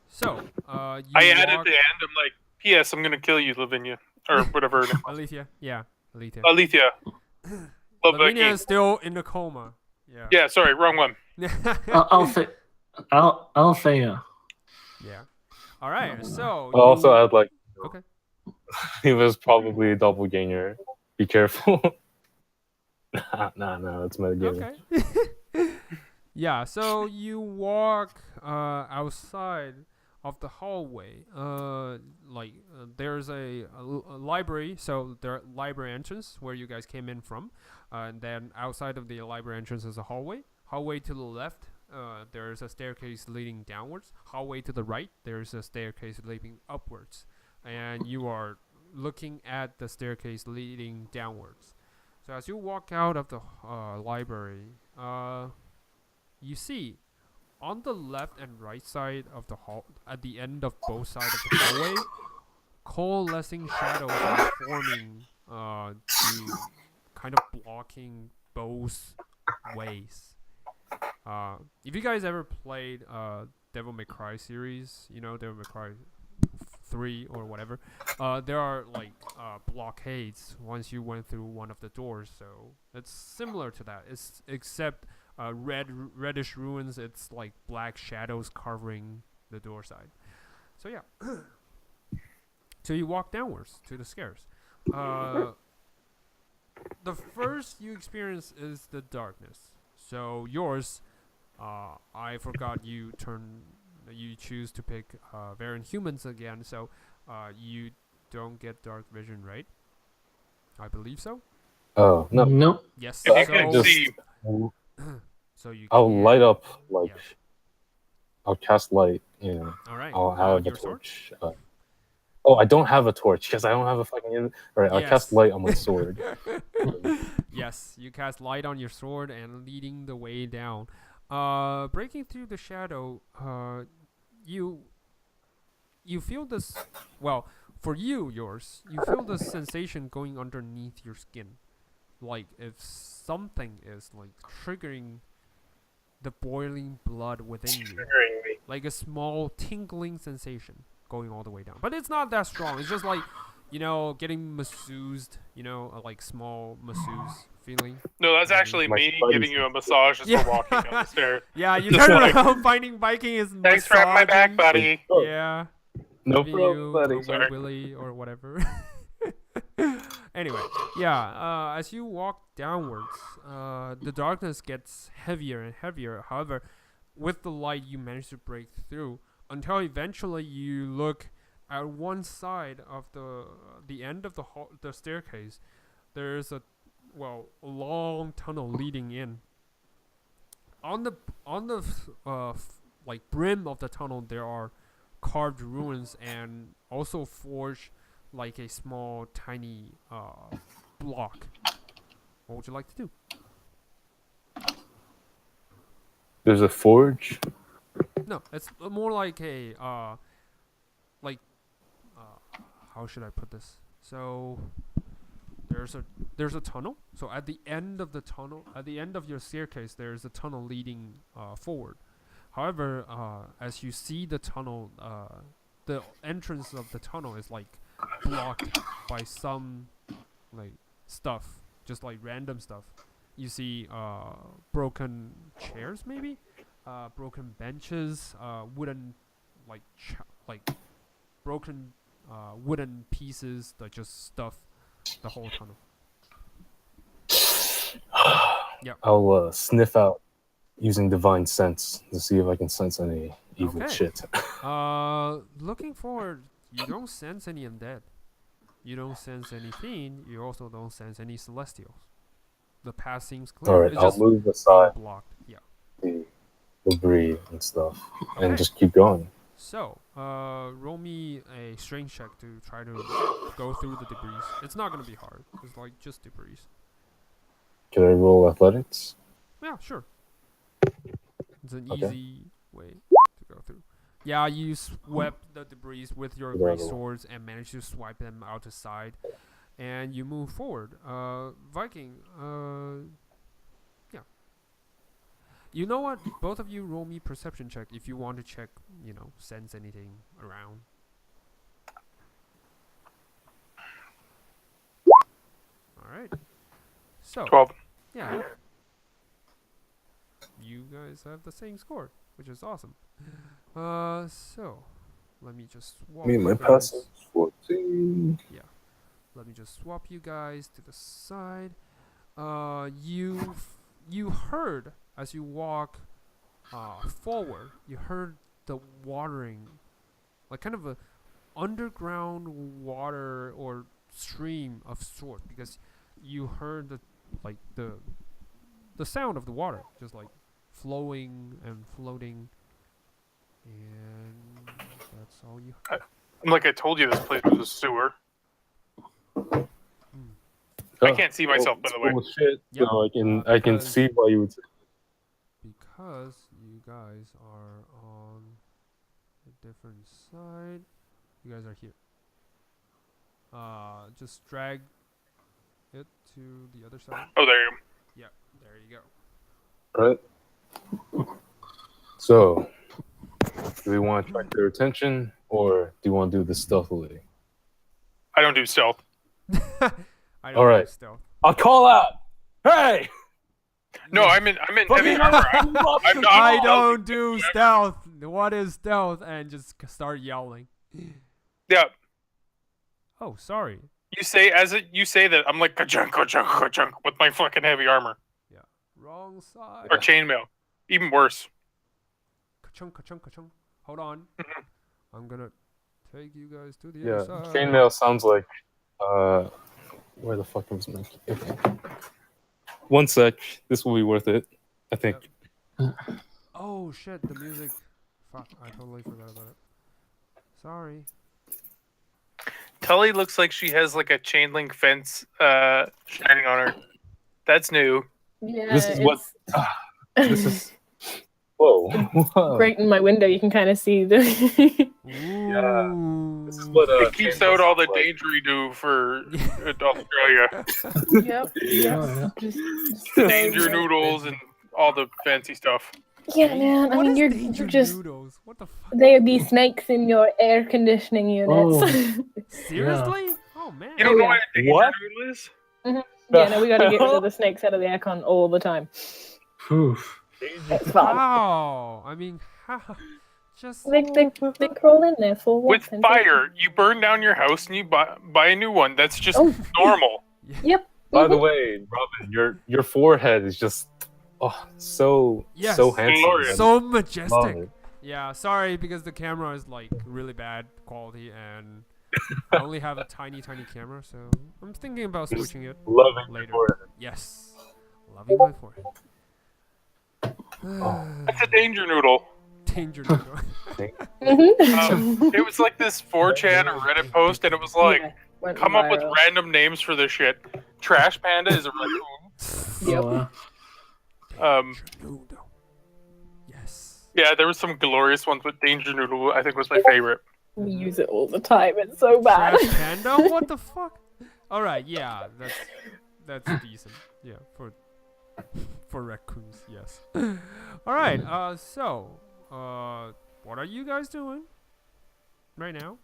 [SPEAKER 1] So,
[SPEAKER 5] I add at the end, I'm like, P.S. I'm going to kill you, Lavinia. Or whatever.
[SPEAKER 1] Alethea? Yeah, Alethea.
[SPEAKER 5] Alethea. Love that
[SPEAKER 1] Lavinia
[SPEAKER 5] game.
[SPEAKER 1] is still in the coma. Yeah.
[SPEAKER 5] Yeah, sorry, wrong one.
[SPEAKER 2] Althea.
[SPEAKER 1] Yeah. All right. So
[SPEAKER 4] I also
[SPEAKER 1] you
[SPEAKER 4] had like
[SPEAKER 1] okay?
[SPEAKER 4] he was probably a doppelganger. Be careful. Nah, that's metagaming.
[SPEAKER 1] Okay. Yeah. So you walk outside of the hallway. There's a library. So there library entrance where you guys came in from, and then outside of the library entrance is a hallway. Hallway to the left. There's a staircase leading downwards. Hallway to the right, there's a staircase leading upwards, and you are looking at the staircase leading downwards. So as you walk out of the library, you see on the left and right side of the hall, at the end of both sides of the hallway, coalescing shadows are forming to kind of blocking both ways. If you guys ever played Devil May Cry series, you know Devil May Cry 3 or whatever, there are like blockades once you went through one of the doors. So it's similar to that. It's except reddish ruins. It's like black shadows covering the door side. So yeah. So you walk downwards to the stairs. The first you experience is the darkness. So yours, I forgot you choose to pick variant humans again. So you don't get dark vision, right? I believe so.
[SPEAKER 4] Oh no.
[SPEAKER 2] Nope.
[SPEAKER 1] Yes.
[SPEAKER 5] You
[SPEAKER 4] I
[SPEAKER 5] can
[SPEAKER 1] So
[SPEAKER 5] see.
[SPEAKER 1] so you.
[SPEAKER 4] I'll
[SPEAKER 1] can,
[SPEAKER 4] light up like
[SPEAKER 1] yeah.
[SPEAKER 4] I'll cast light.
[SPEAKER 1] All right.
[SPEAKER 4] I'll have a
[SPEAKER 1] your sword?
[SPEAKER 4] torch. I don't have a torch because I don't have a fucking. Alright, I'll cast
[SPEAKER 1] Yes.
[SPEAKER 4] light on my sword.
[SPEAKER 1] Yes, you cast light on your sword and leading the way down. Breaking through the shadow, you feel this. Well, for yours, you feel the sensation going underneath your skin, like if something is like triggering the boiling blood within you, like a small tingling sensation going all the way down. But it's not that strong. It's just like, getting masseused, like small masseuse feeling.
[SPEAKER 5] No, that's
[SPEAKER 1] Maybe.
[SPEAKER 5] actually
[SPEAKER 4] My
[SPEAKER 5] me
[SPEAKER 4] spidey
[SPEAKER 5] giving you a
[SPEAKER 4] senses.
[SPEAKER 5] massage as
[SPEAKER 1] Yeah.
[SPEAKER 5] we're walking down the stairs.
[SPEAKER 1] Yeah, you
[SPEAKER 5] Just
[SPEAKER 1] turn
[SPEAKER 5] like,
[SPEAKER 1] around, finding Viking is
[SPEAKER 5] Thanks for having my back,
[SPEAKER 1] massaging.
[SPEAKER 5] buddy.
[SPEAKER 1] Yeah,
[SPEAKER 4] No
[SPEAKER 1] giving
[SPEAKER 4] problem,
[SPEAKER 1] you
[SPEAKER 4] buddy.
[SPEAKER 1] a wet
[SPEAKER 5] Sorry.
[SPEAKER 1] willy or whatever. Anyway, yeah. As you walk downwards, the darkness gets heavier and heavier. However, with the light, you manage to break through until eventually you look at one side of the end of the staircase. There's a long tunnel leading in. On the like brim of the tunnel, there are carved ruins and also forged like a small tiny block. What would you like to do?
[SPEAKER 4] There's a forge.
[SPEAKER 1] No, it's more like a how should I put this? So there's a tunnel. So at the end of the tunnel, at the end of your staircase, there's a tunnel leading forward. However, as you see the tunnel, the entrance of the tunnel is like blocked by some like stuff, just like random stuff. You see broken chairs, maybe, broken benches, wooden like broken wooden pieces that just stuff the whole tunnel. Yep.
[SPEAKER 4] I'll sniff out using divine sense to see if I can sense any evil
[SPEAKER 1] Okay.
[SPEAKER 4] shit.
[SPEAKER 1] Looking forward, you don't sense any undead. You don't sense any fiend. You also don't sense any celestials. The path seems clear.
[SPEAKER 4] All right,
[SPEAKER 1] It's
[SPEAKER 4] I'll
[SPEAKER 1] just
[SPEAKER 4] move aside
[SPEAKER 1] being blocked. Yeah.
[SPEAKER 4] the debris and stuff,
[SPEAKER 1] Okay.
[SPEAKER 4] and just keep going.
[SPEAKER 1] So, roll me a strength check to try to go through the debris. It's not gonna be hard. It's like just debris.
[SPEAKER 4] Can I roll athletics?
[SPEAKER 1] Yeah, sure. It's an
[SPEAKER 4] Okay.
[SPEAKER 1] easy way to go through. Yeah, you swept the debris with your
[SPEAKER 4] Yeah,
[SPEAKER 1] great
[SPEAKER 4] yeah.
[SPEAKER 1] swords and managed to swipe them out the side, and you move forward. Viking, yeah. You know what? Both of you roll me perception check if you want to check, sense anything around. All right. So
[SPEAKER 5] 12.
[SPEAKER 1] yeah, you guys have the same score. which is awesome. So let me just swap.
[SPEAKER 4] Me and my
[SPEAKER 1] you guys.
[SPEAKER 4] passive 14.
[SPEAKER 1] Let me just swap you guys to the side. You heard as you walk forward. You heard the watering, like kind of a underground water or stream of sort, because you heard the sound of the water just like flowing and floating, and that's all you heard.
[SPEAKER 5] Like I told you, this place was a sewer. I can't see myself, by the way.
[SPEAKER 4] Oh shit!
[SPEAKER 1] Yep.
[SPEAKER 4] So I can
[SPEAKER 1] because-
[SPEAKER 4] see why you would say.
[SPEAKER 1] Because you guys are on a different side. You guys are here. Just drag it to the other side.
[SPEAKER 5] Oh, there you go.
[SPEAKER 1] Yeah, there you go.
[SPEAKER 4] Right. So, do we want to attract their attention, or do you want to do this stealthily?
[SPEAKER 5] I don't do stealth.
[SPEAKER 1] I don't
[SPEAKER 4] Alright.
[SPEAKER 1] do stealth.
[SPEAKER 4] I'll call out. Hey!
[SPEAKER 5] No, I'm in heavy armor. I'm not
[SPEAKER 1] I
[SPEAKER 5] stealthy.
[SPEAKER 1] don't do stealth. What is stealth? And just start yelling.
[SPEAKER 5] Yeah,
[SPEAKER 1] Oh, sorry.
[SPEAKER 5] you say that I'm like ka-chunk, ka-chunk, ka-chunk with my fucking heavy armor
[SPEAKER 1] Wrong side.
[SPEAKER 5] or chainmail. Even worse.
[SPEAKER 1] Ka-chung, ka-chung, ka-chung. Hold on. I'm gonna take you guys to the
[SPEAKER 4] Yeah,
[SPEAKER 1] other side.
[SPEAKER 4] chainmail sounds like. Where the fuck was my? Okay. One sec. This will be worth it. I think.
[SPEAKER 1] Oh shit, the music. Fuck, I totally forgot about it. Sorry.
[SPEAKER 5] Tully looks like she has like a chain link fence shining on her. That's new.
[SPEAKER 3] Yeah,
[SPEAKER 4] This is what. This is. Whoa.
[SPEAKER 3] Right in my window, you can kind of see the.
[SPEAKER 1] Ooh.
[SPEAKER 4] This is what.
[SPEAKER 5] It keeps out all the
[SPEAKER 4] like.
[SPEAKER 5] danger you do for Australia.
[SPEAKER 3] Yep.
[SPEAKER 2] Yeah.
[SPEAKER 3] Just
[SPEAKER 5] Danger noodles and all the fancy stuff.
[SPEAKER 3] Yeah, man. I
[SPEAKER 1] What
[SPEAKER 3] mean,
[SPEAKER 1] is
[SPEAKER 3] you're
[SPEAKER 1] danger
[SPEAKER 3] just.
[SPEAKER 1] noodles? What the fuck?
[SPEAKER 3] There'd be snakes in your air conditioning units.
[SPEAKER 1] Seriously? Oh man.
[SPEAKER 5] You don't know
[SPEAKER 3] yeah.
[SPEAKER 5] what a danger
[SPEAKER 4] What?
[SPEAKER 5] noodle is?
[SPEAKER 3] Yeah, no, we gotta get rid of the snakes out of the aircon all the time.
[SPEAKER 2] Oof.
[SPEAKER 3] It's fun.
[SPEAKER 1] How? I mean, how? Just
[SPEAKER 3] They crawl in there for what?
[SPEAKER 5] With fire, you burn down your house and you buy a new one. That's just
[SPEAKER 3] Oh.
[SPEAKER 5] normal.
[SPEAKER 3] Yep.
[SPEAKER 4] By the way, Robin, your forehead is just so
[SPEAKER 1] Yes.
[SPEAKER 4] so handsome.
[SPEAKER 5] Glorious.
[SPEAKER 1] so
[SPEAKER 4] Love
[SPEAKER 1] majestic.
[SPEAKER 4] it.
[SPEAKER 1] Yeah, sorry because the camera is like really bad quality and I only have a tiny camera, so I'm thinking about
[SPEAKER 4] Just
[SPEAKER 1] switching it
[SPEAKER 4] Loving your
[SPEAKER 1] later.
[SPEAKER 4] forehead.
[SPEAKER 1] Yes. Loving my forehead.
[SPEAKER 5] It's a danger noodle.
[SPEAKER 1] Danger noodle.
[SPEAKER 5] It was like this 4chan or Reddit post, and it was like,
[SPEAKER 3] Yeah, went
[SPEAKER 5] come up with
[SPEAKER 3] viral.
[SPEAKER 5] random names for this shit. Trash Panda is a raccoon.
[SPEAKER 3] Yep.
[SPEAKER 2] Oh,
[SPEAKER 5] Um,
[SPEAKER 1] Danger noodle. Yes.
[SPEAKER 5] Yeah, there was some glorious ones, but Danger Noodle I think was my favorite.
[SPEAKER 3] We use it all the time. It's so bad.
[SPEAKER 1] Trash Panda? What the fuck? Alright, yeah, that's decent. Yeah, for raccoons, yes. Alright, so what are you guys doing right now?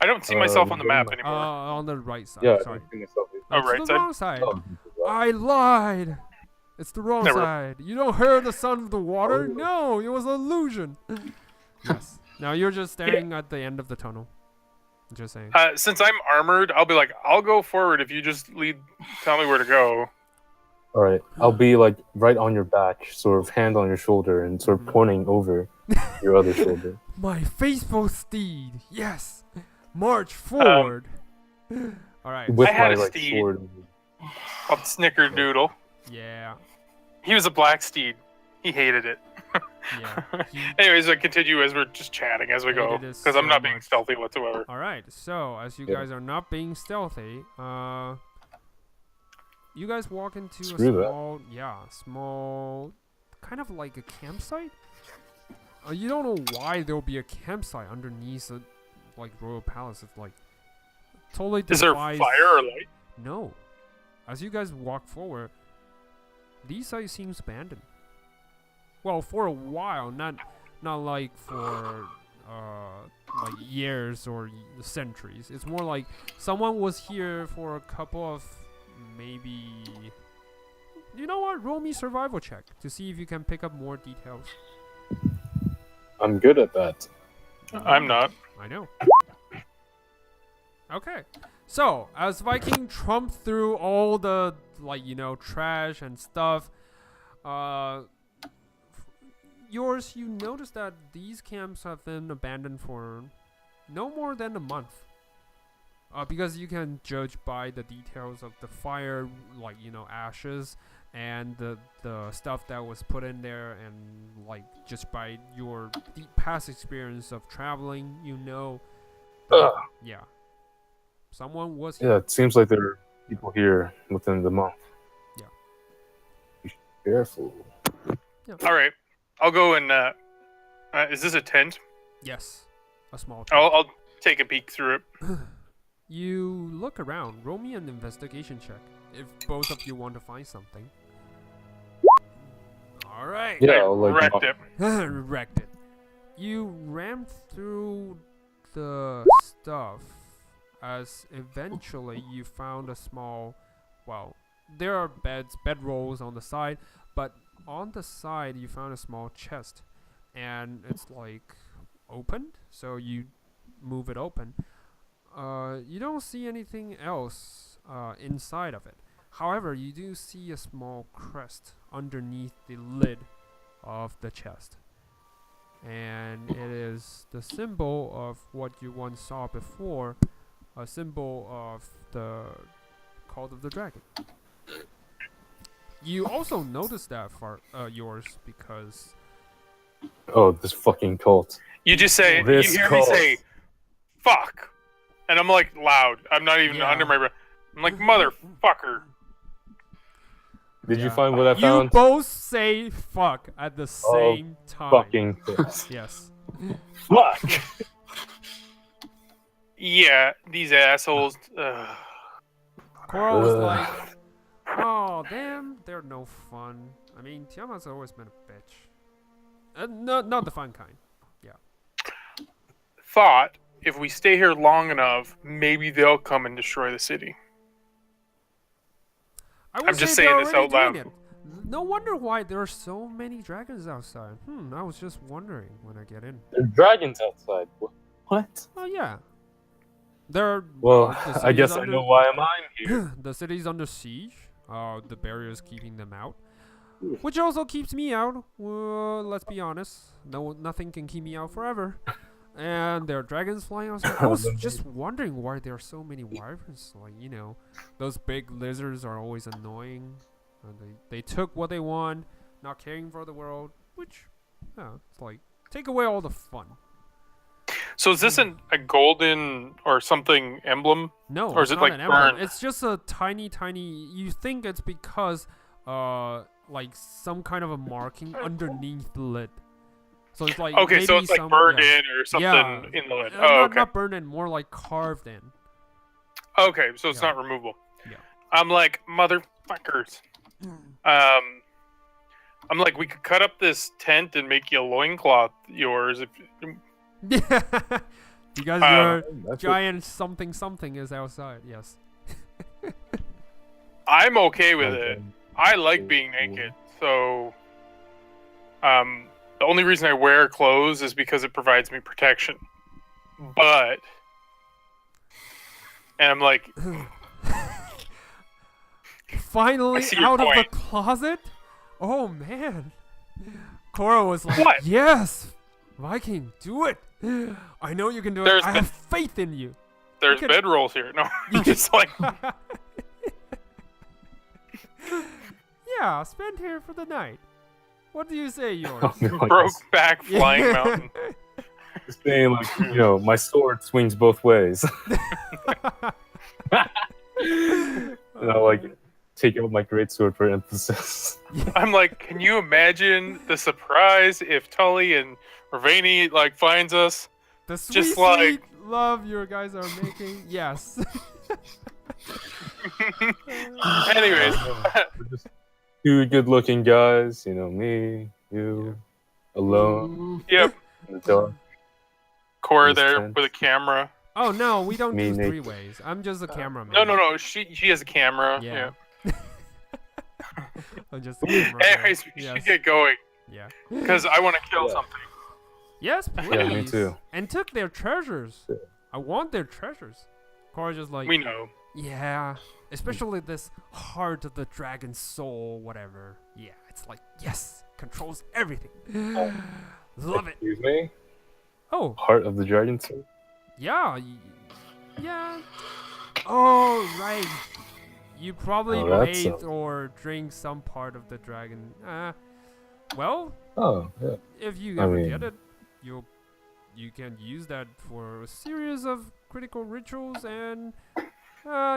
[SPEAKER 5] I don't see myself on the map
[SPEAKER 4] going
[SPEAKER 5] anymore.
[SPEAKER 1] On the right side.
[SPEAKER 4] Yeah,
[SPEAKER 1] Sorry.
[SPEAKER 4] I think myself.
[SPEAKER 5] Oh,
[SPEAKER 1] It's
[SPEAKER 5] right
[SPEAKER 1] the
[SPEAKER 5] side?
[SPEAKER 1] wrong side.
[SPEAKER 4] Oh,
[SPEAKER 1] I lied. It's the wrong
[SPEAKER 5] Never.
[SPEAKER 1] side. You don't hear the sound of the water? No, it was an illusion. Yes. Now you're just staring at the end of the tunnel. Just saying.
[SPEAKER 5] Since I'm armored, I'll be like, I'll go forward if you just tell me where to go.
[SPEAKER 4] All right, I'll be like right on your back, sort of hand on your shoulder, and sort of pointing over your other shoulder.
[SPEAKER 1] My faithful steed. Yes. March forward. All right.
[SPEAKER 4] With
[SPEAKER 5] I had
[SPEAKER 4] my
[SPEAKER 5] a
[SPEAKER 4] like
[SPEAKER 5] steed.
[SPEAKER 4] sword.
[SPEAKER 5] Called Snickerdoodle.
[SPEAKER 1] Yeah.
[SPEAKER 5] He was a black steed. He hated it.
[SPEAKER 1] Yeah.
[SPEAKER 5] Anyways, I continue as we're just chatting as we go,
[SPEAKER 1] Hated it
[SPEAKER 5] because I'm
[SPEAKER 1] so
[SPEAKER 5] not being
[SPEAKER 1] much.
[SPEAKER 5] stealthy whatsoever.
[SPEAKER 1] All right. So as you
[SPEAKER 4] Yeah.
[SPEAKER 1] guys are not being stealthy, you guys walk into
[SPEAKER 4] Screw that.
[SPEAKER 1] small, kind of like a campsite. You don't know why there'll be a campsite underneath a like royal palace. It's like totally
[SPEAKER 5] Is there
[SPEAKER 1] defies-
[SPEAKER 5] fire or light?
[SPEAKER 1] No. As you guys walk forward, these site seems abandoned. Well, for a while, not like for like years or centuries. It's more like someone was here for a couple of maybe you know what? Roll me survival check to see if you can pick up more details.
[SPEAKER 4] I'm good at that.
[SPEAKER 5] I'm not.
[SPEAKER 1] I know. Okay. So, as Viking trumped through all the, like, you know, trash and stuff, yours, you notice that these camps have been abandoned for no more than a month. Because you can judge by the details of the fire, like, you know, ashes, and the stuff that was put in there, and, like, just by your deep past experience of traveling, you know, yeah. Someone was here.
[SPEAKER 4] Yeah, it seems like there are people here within the month.
[SPEAKER 1] Yeah.
[SPEAKER 4] You should be careful.
[SPEAKER 1] Yeah.
[SPEAKER 5] All right, I'll go and. Is this a tent?
[SPEAKER 1] Yes. A small tent.
[SPEAKER 5] I'll take a peek through it.
[SPEAKER 1] You look around. Roll me an investigation check if both of you want to find something. Alright.
[SPEAKER 4] Yeah,
[SPEAKER 5] I
[SPEAKER 4] I'll, like,
[SPEAKER 5] wrecked it.
[SPEAKER 1] Wrecked it. You rammed through the stuff as eventually you found a small, well, there are bedrolls on the side, but on the side you found a small chest, and it's like opened, so you move it open. You don't see anything else inside of it. However, you do see a small crest underneath the lid of the chest, and it is the symbol of what you once saw before, a symbol of the Cult of the Dragon. You also notice that for yours because
[SPEAKER 4] Oh, this fucking cult.
[SPEAKER 5] You just say.
[SPEAKER 4] This
[SPEAKER 5] you hear
[SPEAKER 4] cult.
[SPEAKER 5] me say, "Fuck," and I'm like loud. I'm not even
[SPEAKER 1] Yeah.
[SPEAKER 5] under my breath. I'm like, "Motherfucker."
[SPEAKER 4] Did you
[SPEAKER 1] Yeah.
[SPEAKER 4] find what I
[SPEAKER 1] you
[SPEAKER 4] found?
[SPEAKER 1] both say fuck at the same time.
[SPEAKER 4] Fucking cult.
[SPEAKER 1] Yes.
[SPEAKER 4] Fuck!
[SPEAKER 5] Yeah, these assholes.
[SPEAKER 1] Coral was
[SPEAKER 4] Ugh.
[SPEAKER 1] like, oh, damn, they're no fun. I mean, Tiamat's always been a bitch. Not the fun kind.
[SPEAKER 5] Thought if we stay here long enough, maybe they'll come and destroy the city.
[SPEAKER 1] I would
[SPEAKER 5] I'm just
[SPEAKER 1] say they're
[SPEAKER 5] saying this
[SPEAKER 1] already
[SPEAKER 5] out
[SPEAKER 1] doing
[SPEAKER 5] loud.
[SPEAKER 1] it. No wonder why there are so many dragons outside. I was just wondering when I get in.
[SPEAKER 4] There's dragons outside. What?
[SPEAKER 1] Oh, yeah. There are,
[SPEAKER 4] Well,
[SPEAKER 1] the
[SPEAKER 4] I
[SPEAKER 1] city's
[SPEAKER 4] guess I
[SPEAKER 1] under-
[SPEAKER 4] know why I'm here.
[SPEAKER 1] The city's under siege. The barrier's keeping them out. Which also keeps me out. Well, let's be honest. Nothing can keep me out forever. And there are dragons flying outside. I was just wondering why there are so many wyverns. Like, you know, those big lizards are always annoying. They took what they want, not caring for the world. Which, yeah, it's like, take away all the fun.
[SPEAKER 5] So is this a golden or something emblem?
[SPEAKER 1] No,
[SPEAKER 5] Or
[SPEAKER 1] it's
[SPEAKER 5] is it,
[SPEAKER 1] not
[SPEAKER 5] like,
[SPEAKER 1] an emblem.
[SPEAKER 5] burned?
[SPEAKER 1] It's just a tiny. You think it's because, like some kind of a marking underneath the lid. So it's like
[SPEAKER 5] Okay, so
[SPEAKER 1] maybe
[SPEAKER 5] it's like
[SPEAKER 1] some-
[SPEAKER 5] burned
[SPEAKER 1] yeah.
[SPEAKER 5] in or something
[SPEAKER 1] Yeah.
[SPEAKER 5] in the lid.
[SPEAKER 1] Not,
[SPEAKER 5] Okay.
[SPEAKER 1] not burned in, more like carved in.
[SPEAKER 5] Okay, so it's
[SPEAKER 1] Yeah.
[SPEAKER 5] not removable.
[SPEAKER 1] Yeah.
[SPEAKER 5] I'm like, motherfuckers. I'm like, we could cut up this tent and make you a loincloth yours. If
[SPEAKER 1] Yeah. You guys, your
[SPEAKER 4] That's
[SPEAKER 1] giant something is outside. Yes.
[SPEAKER 5] I'm okay with
[SPEAKER 4] Okay.
[SPEAKER 5] it. I like being naked, so the only reason I wear clothes is because it provides me protection. But and I'm like,
[SPEAKER 1] Finally
[SPEAKER 5] see your
[SPEAKER 1] out of the
[SPEAKER 5] point.
[SPEAKER 1] closet. Oh man. Cora was like,
[SPEAKER 5] What?
[SPEAKER 1] "Yes, Viking, do it. I know you can do
[SPEAKER 5] There's
[SPEAKER 1] it. I
[SPEAKER 5] been-
[SPEAKER 1] have faith in you."
[SPEAKER 5] there's
[SPEAKER 1] could-
[SPEAKER 5] bedrolls here. No, I'm just like,
[SPEAKER 1] Yeah, spend here for the night. What do you say, yours?
[SPEAKER 5] broke back flying mountain.
[SPEAKER 4] Just saying, like, you know, my sword swings both ways. And I like take out my greatsword for emphasis.
[SPEAKER 5] I'm like, can you imagine the surprise if Tully and Ravani like finds us?
[SPEAKER 1] The sweet,
[SPEAKER 5] just like-
[SPEAKER 1] sweet love you guys are making. Yes.
[SPEAKER 5] Anyways,
[SPEAKER 4] We're just two good-looking guys, you know, me, you, alone
[SPEAKER 5] yep,
[SPEAKER 4] in the dark.
[SPEAKER 5] Cora
[SPEAKER 4] This
[SPEAKER 5] there
[SPEAKER 4] tent.
[SPEAKER 5] with a camera.
[SPEAKER 1] Oh no, we don't
[SPEAKER 4] Me
[SPEAKER 1] do
[SPEAKER 4] naked.
[SPEAKER 1] three ways. I'm just a cameraman.
[SPEAKER 5] No, she has a camera.
[SPEAKER 1] Yeah. I'm just kidding, Robert.
[SPEAKER 5] Anyways, we should get going
[SPEAKER 1] Yeah.
[SPEAKER 5] because I want to kill something.
[SPEAKER 1] Yes, please.
[SPEAKER 4] Yeah, me too.
[SPEAKER 1] And took their treasures. I want their treasures. Cora just like,
[SPEAKER 5] We know.
[SPEAKER 1] yeah. Especially this heart of the dragon soul, whatever. Yeah, it's like, yes, controls everything. Love it.
[SPEAKER 4] Excuse me?
[SPEAKER 1] Oh,
[SPEAKER 4] Heart of the Dragon Soul?
[SPEAKER 1] yeah. Yeah. Oh, right. You probably
[SPEAKER 4] Oh, that's
[SPEAKER 1] bathe or drink some part of the dragon. Well,
[SPEAKER 4] Oh, yeah.
[SPEAKER 1] if you
[SPEAKER 4] I
[SPEAKER 1] ever
[SPEAKER 4] mean-
[SPEAKER 1] get it, you can use that for a series of critical rituals, and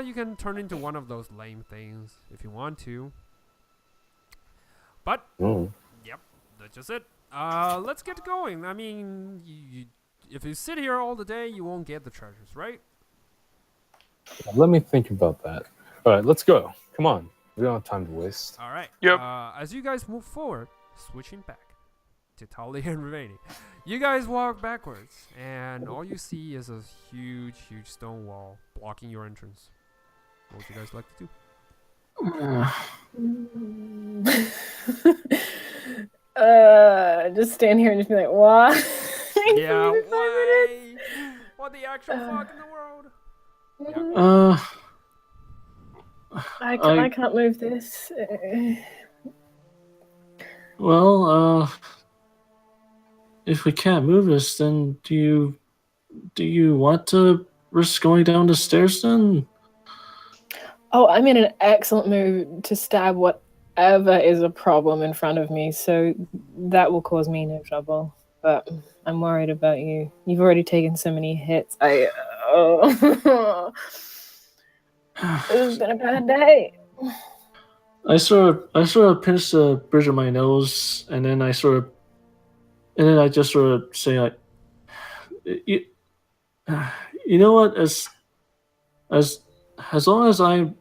[SPEAKER 1] you can turn into one of those lame things if you want to. But
[SPEAKER 4] Mm.
[SPEAKER 1] yep, that's just it. Let's get going. I mean, if you sit here all the day, you won't get the treasures, right?
[SPEAKER 4] Let me think about that. All right, let's go. Come on. We don't have time to waste.
[SPEAKER 1] All right.
[SPEAKER 5] Yep.
[SPEAKER 1] As you guys move forward, switching back to Tali and Ravani, you guys walk backwards, and all you see is a huge, huge stone wall blocking your entrance. What would you guys like to do?
[SPEAKER 3] Just stand here and just be like, what?
[SPEAKER 1] Yeah,
[SPEAKER 3] For 5 minutes?
[SPEAKER 1] why? What the actual fuck in the world?
[SPEAKER 3] I can't move this.
[SPEAKER 2] Well, if we can't move this, then do you want to risk going down the stairs then?
[SPEAKER 3] Oh, I'm in an excellent mood to stab whatever is a problem in front of me, so that will cause me no trouble. But I'm worried about you. You've already taken so many hits. It's been a bad day.
[SPEAKER 2] I sort of pinch the bridge of my nose, and then I just sort of say like, you know what? As long as I'm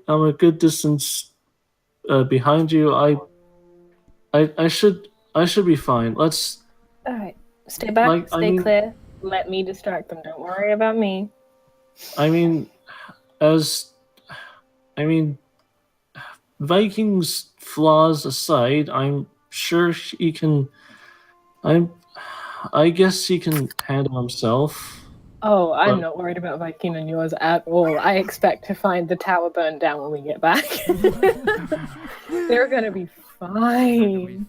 [SPEAKER 2] a good distance behind you, I should be fine. Let's.
[SPEAKER 3] All right, stay back, stay clear. Let me distract them. Don't worry about me.
[SPEAKER 2] Viking's flaws aside, I'm sure he can. I guess he can handle himself.
[SPEAKER 3] Oh, I'm not worried about Viking and yours at all. I expect to find the tower burned down when we get back. They're gonna be fine.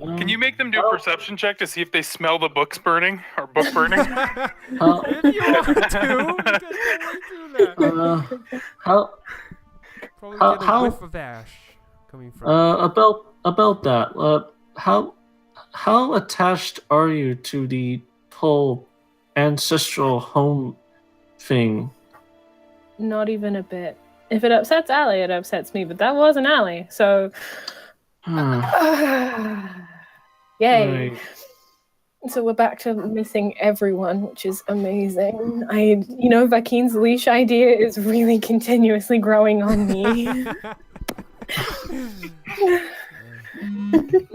[SPEAKER 5] Can you make them do a perception check to see if they smell the books burning or book burning?
[SPEAKER 1] If you want to, you can totally do that. Probably get a whiff of ash coming from.
[SPEAKER 2] About that. How attached are you to the whole ancestral home thing?
[SPEAKER 3] Not even a bit. If it upsets Allie, it upsets me. But that wasn't Allie, so. Yay!
[SPEAKER 2] Right.
[SPEAKER 3] So we're back to missing everyone, which is amazing. Vakeen's leash idea is really continuously growing on me.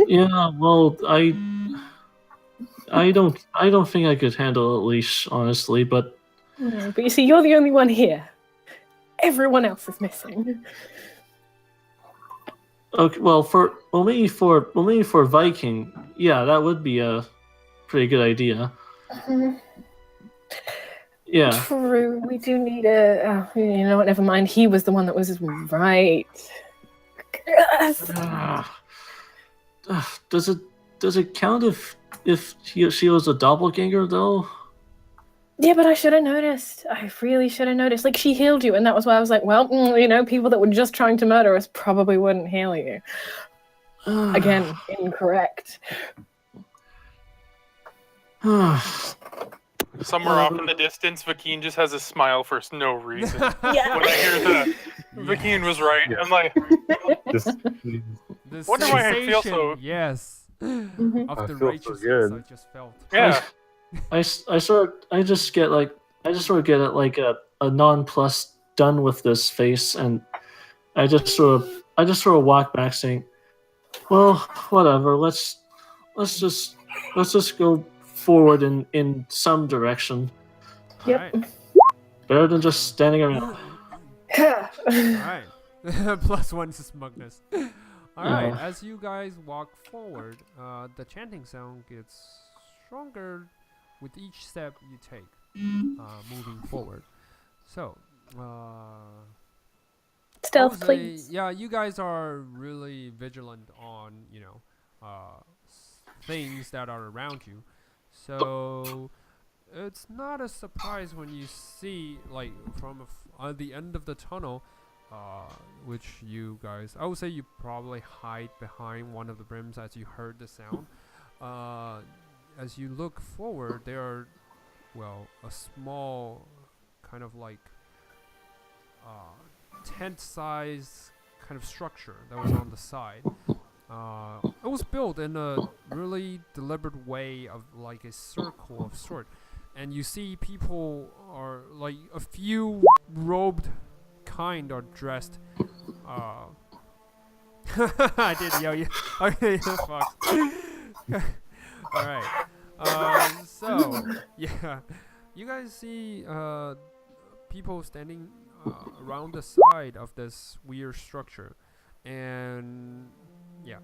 [SPEAKER 2] Yeah, well, I don't think I could handle a leash, honestly, but
[SPEAKER 3] But you see, you're the only one here. Everyone else is missing.
[SPEAKER 2] okay, maybe for Viking, yeah, that would be a pretty good idea. Yeah.
[SPEAKER 3] True. We do need a. You know what? Never mind. He was the one that was right.
[SPEAKER 2] Does it count if she was a doppelganger though?
[SPEAKER 3] Yeah, but I should have noticed. I really should have noticed. Like, she healed you, and that was why I was like, well, people that were just trying to murder us probably wouldn't heal you. Again, incorrect.
[SPEAKER 5] Somewhere off in the distance, Vakeen just has a smile for no reason.
[SPEAKER 3] Yeah.
[SPEAKER 5] When I hear that Vakeen was right,
[SPEAKER 4] Yeah.
[SPEAKER 5] I'm like,
[SPEAKER 1] The
[SPEAKER 5] Wonder why I feel so-
[SPEAKER 1] sensation, yes,
[SPEAKER 3] Mhm.
[SPEAKER 1] of
[SPEAKER 4] I
[SPEAKER 1] the
[SPEAKER 4] feel so
[SPEAKER 1] righteousness
[SPEAKER 4] good.
[SPEAKER 1] I just felt.
[SPEAKER 5] yeah.
[SPEAKER 2] I just get a nonplus done with this face, and I just sort of walk back saying, well, whatever, let's just go forward in some direction.
[SPEAKER 3] Yep.
[SPEAKER 1] Alright,
[SPEAKER 2] Better than just standing around.
[SPEAKER 1] alright. +1 to smugness. Alright,
[SPEAKER 2] Yeah.
[SPEAKER 1] as you guys walk forward, the chanting sound gets stronger with each step you take, moving forward. So,
[SPEAKER 3] Stealth,
[SPEAKER 1] Jose,
[SPEAKER 3] please.
[SPEAKER 1] yeah, you guys are really vigilant on, things that are around you. So, it's not a surprise when you see, like, from the end of the tunnel, which you guys, I would say you probably hide behind one of the brims as you heard the sound. As you look forward, there are, well, a small kind of like tent-sized kind of structure that was on the side. It was built in a really deliberate way of like a circle of sort, and you see people are like a few robed kind are dressed. I did yell you. Okay, fuck. All right. So yeah, you guys see people standing around the side of this weird structure, and yeah,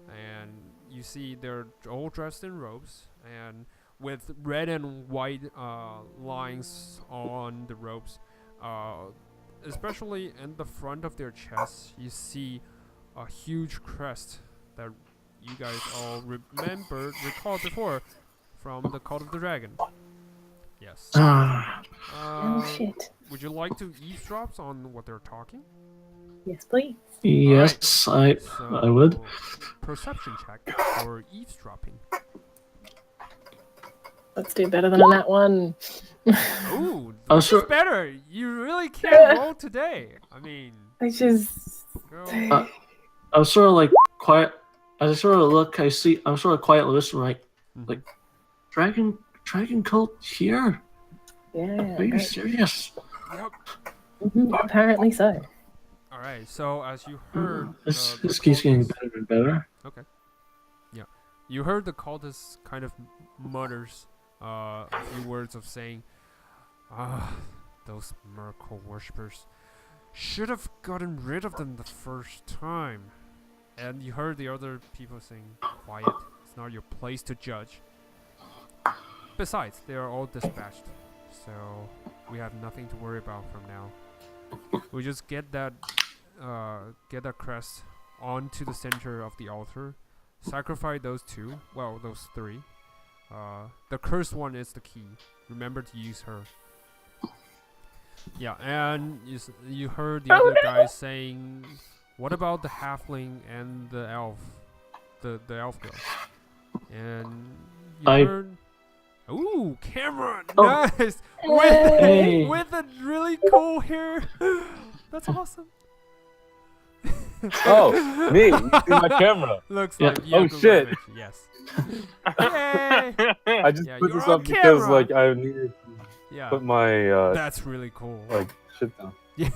[SPEAKER 1] and you see they're all dressed in robes and with red and white lines on the robes. Especially in the front of their chests, you see a huge crest that you guys all recalled before from the Cult of the Dragon. Yes.
[SPEAKER 3] Oh shit.
[SPEAKER 1] Would you like to eavesdrop on what they're talking?
[SPEAKER 3] Yes, please.
[SPEAKER 2] Yes, I would.
[SPEAKER 1] Perception check for eavesdropping.
[SPEAKER 3] Let's do better than that one.
[SPEAKER 1] Ooh,
[SPEAKER 2] Oh,
[SPEAKER 1] which
[SPEAKER 2] sure.
[SPEAKER 1] is better? You really can't roll today. I mean,
[SPEAKER 3] Which is.
[SPEAKER 1] girl.
[SPEAKER 2] I'm sort of like quiet. As I sort of look, I see. I'm sort of quietly listening. Like, dragon cult here?
[SPEAKER 3] Yeah.
[SPEAKER 2] Are you
[SPEAKER 3] right.
[SPEAKER 2] serious?
[SPEAKER 1] Yep.
[SPEAKER 3] Apparently so.
[SPEAKER 1] All right. So as you heard,
[SPEAKER 2] This
[SPEAKER 1] the
[SPEAKER 2] keeps getting
[SPEAKER 1] cultist-
[SPEAKER 2] better and better.
[SPEAKER 1] Okay. Yeah. You heard the cultist kind of mutters a few words of saying, those Merkel worshippers. Should have gotten rid of them the first time. And you heard the other people saying, quiet, it's not your place to judge. Besides, they are all dispatched, so we have nothing to worry about from now. We just get that crest onto the center of the altar, sacrifice those three. The cursed one is the key. Remember to use her. Yeah, and you heard the other guys saying, what about the halfling and the elf? The elf girl. And you heard... Ooh, Cameron!
[SPEAKER 2] Oh.
[SPEAKER 1] Nice!
[SPEAKER 2] Hey.
[SPEAKER 1] With a really cool hair. That's awesome.
[SPEAKER 4] Oh, me! You see my camera.
[SPEAKER 1] Looks
[SPEAKER 2] Yeah.
[SPEAKER 1] like
[SPEAKER 4] Oh,
[SPEAKER 1] Google
[SPEAKER 4] shit.
[SPEAKER 1] image, yes. Yay!
[SPEAKER 4] I just
[SPEAKER 1] Yeah,
[SPEAKER 4] put
[SPEAKER 1] you're
[SPEAKER 4] this
[SPEAKER 1] on
[SPEAKER 4] up because
[SPEAKER 1] camera.
[SPEAKER 4] like I needed to
[SPEAKER 1] Yeah,
[SPEAKER 4] put my
[SPEAKER 1] that's really cool.
[SPEAKER 4] like shit down.
[SPEAKER 1] Yeah,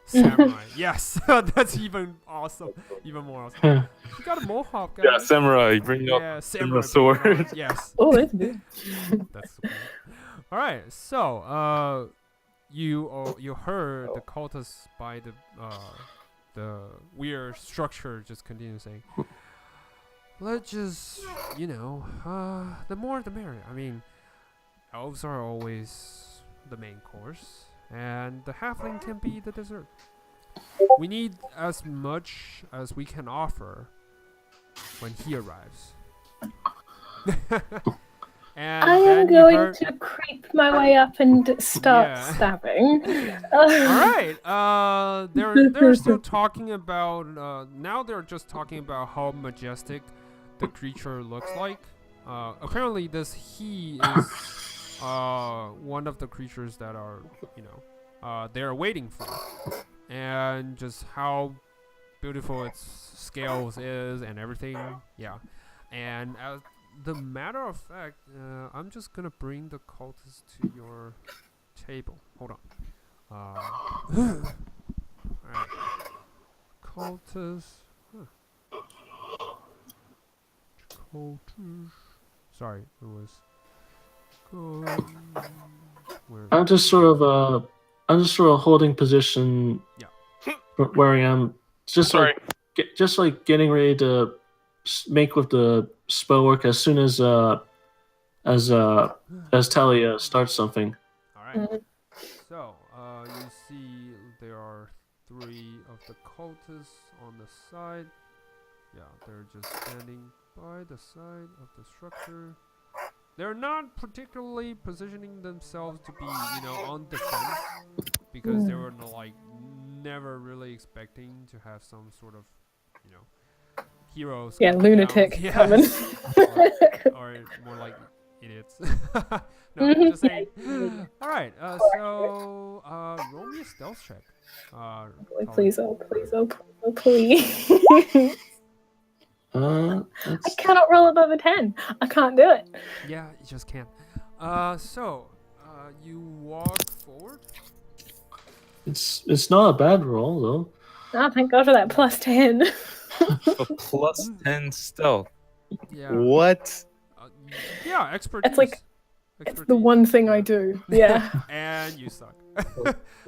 [SPEAKER 1] samurai. Yes, that's even awesome. Even more awesome. You got a mohawk, guys.
[SPEAKER 4] Yeah, samurai, bring up
[SPEAKER 1] Yeah,
[SPEAKER 4] the
[SPEAKER 1] samurai.
[SPEAKER 4] sword.
[SPEAKER 1] Yes,
[SPEAKER 3] Oh, that's good.
[SPEAKER 1] that's cool. All right, so you heard the cultists by the weird structure just continue saying, let's just the more the merrier. I mean, elves are always the main course, and the halfling can be the dessert. We need as much as we can offer when he arrives. And
[SPEAKER 3] I am
[SPEAKER 1] then you
[SPEAKER 3] going
[SPEAKER 1] heard-
[SPEAKER 3] to creep my way up and start
[SPEAKER 1] Yeah.
[SPEAKER 3] stabbing.
[SPEAKER 1] All right. They're still talking about. Now they're just talking about how majestic the creature looks like. Apparently, this he is one of the creatures that are they're waiting for, and just how beautiful its scales is and everything. Yeah, and as the matter of fact, I'm just gonna bring the cultist to your table. Hold on. Alright. Cultist. Cultist. Sorry, it was. Where?
[SPEAKER 2] I'm just sort of holding position.
[SPEAKER 1] Yeah.
[SPEAKER 2] where I am. Just
[SPEAKER 5] Sorry.
[SPEAKER 2] like getting ready to make with the spell work as soon as Talia starts something.
[SPEAKER 1] All right. So, you see there are 3 of the cultists on the side. Yeah, they're just standing by the side of the structure. They're not particularly positioning themselves to be, on defense, because they were like never really expecting to have some sort of, heroes.
[SPEAKER 3] Yeah,
[SPEAKER 1] coming
[SPEAKER 3] lunatic
[SPEAKER 1] down.
[SPEAKER 3] coming.
[SPEAKER 1] or more like idiots. No, just saying. All right. So, roll me a stealth check.
[SPEAKER 3] Please, oh please, oh please. I cannot roll above a 10. I can't do it.
[SPEAKER 1] Yeah, you just can't. So, you walk forward.
[SPEAKER 2] It's not a bad roll though.
[SPEAKER 3] Oh, thank God for that plus 10.
[SPEAKER 6] A plus 10 stealth.
[SPEAKER 1] Yeah.
[SPEAKER 6] What?
[SPEAKER 1] Yeah, expertise.
[SPEAKER 3] It's like it's the one thing I do. Yeah.
[SPEAKER 1] And you suck.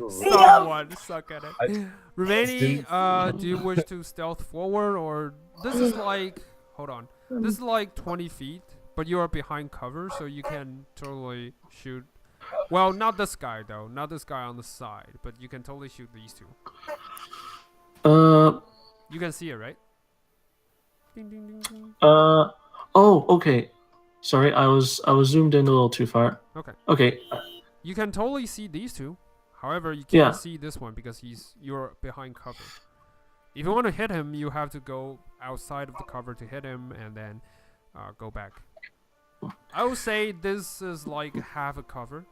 [SPEAKER 1] Someone suck at it. Ravani, do you wish to stealth forward, or this is like, hold on, this is like 20 feet, but you are behind cover, so you can totally shoot. Well, not this guy though, not this guy on the side, but you can totally shoot these 2. You can see it, right? Ding, ding, ding, ding.
[SPEAKER 2] Oh, okay. Sorry, I was zoomed in a little too far. Okay.
[SPEAKER 1] You can totally see these 2. However, you can't see this one because you're behind cover. If you want to hit him, you have to go outside of the cover to hit him and then go back. I would say this is like half a cover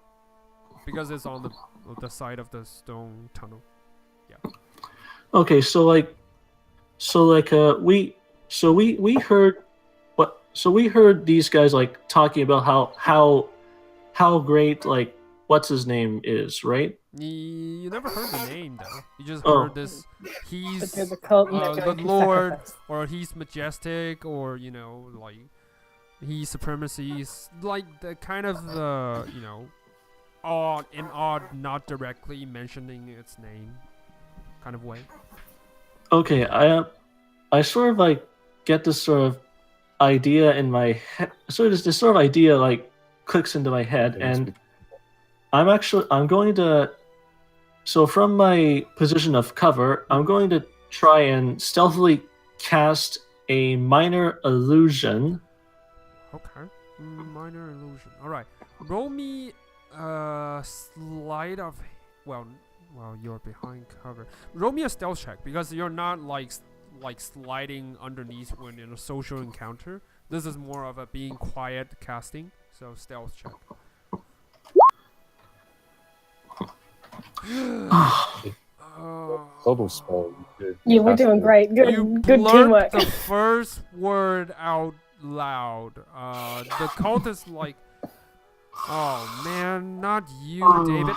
[SPEAKER 1] because it's on the side of the stone tunnel. Yeah.
[SPEAKER 2] Okay, we heard we heard these guys like talking about how great like what's his name is, right?
[SPEAKER 1] You never heard the name though. You just heard this. He's
[SPEAKER 3] the cult and they're
[SPEAKER 1] the
[SPEAKER 3] going to
[SPEAKER 1] Lord,
[SPEAKER 3] sacrifice.
[SPEAKER 1] or he's majestic, or like he's supremacy. He's like the kind of odd, not directly mentioning its name, kind of way.
[SPEAKER 2] Okay, I sort of like get this sort of idea in my head. So this sort of idea like clicks into my head, and I'm going to. So from my position of cover, I'm going to try and stealthily cast a minor illusion.
[SPEAKER 1] Okay, minor illusion. All right, roll me slide of well, you're behind cover. Roll me a stealth check because you're not like sliding underneath when in a social encounter. This is more of a being quiet casting. So stealth check.
[SPEAKER 4] Subtle spell.
[SPEAKER 3] Yeah, we're doing great.
[SPEAKER 1] You
[SPEAKER 3] Good
[SPEAKER 1] blurt
[SPEAKER 3] teamwork.
[SPEAKER 1] the first word out loud. The cultist like, oh man, not you, David.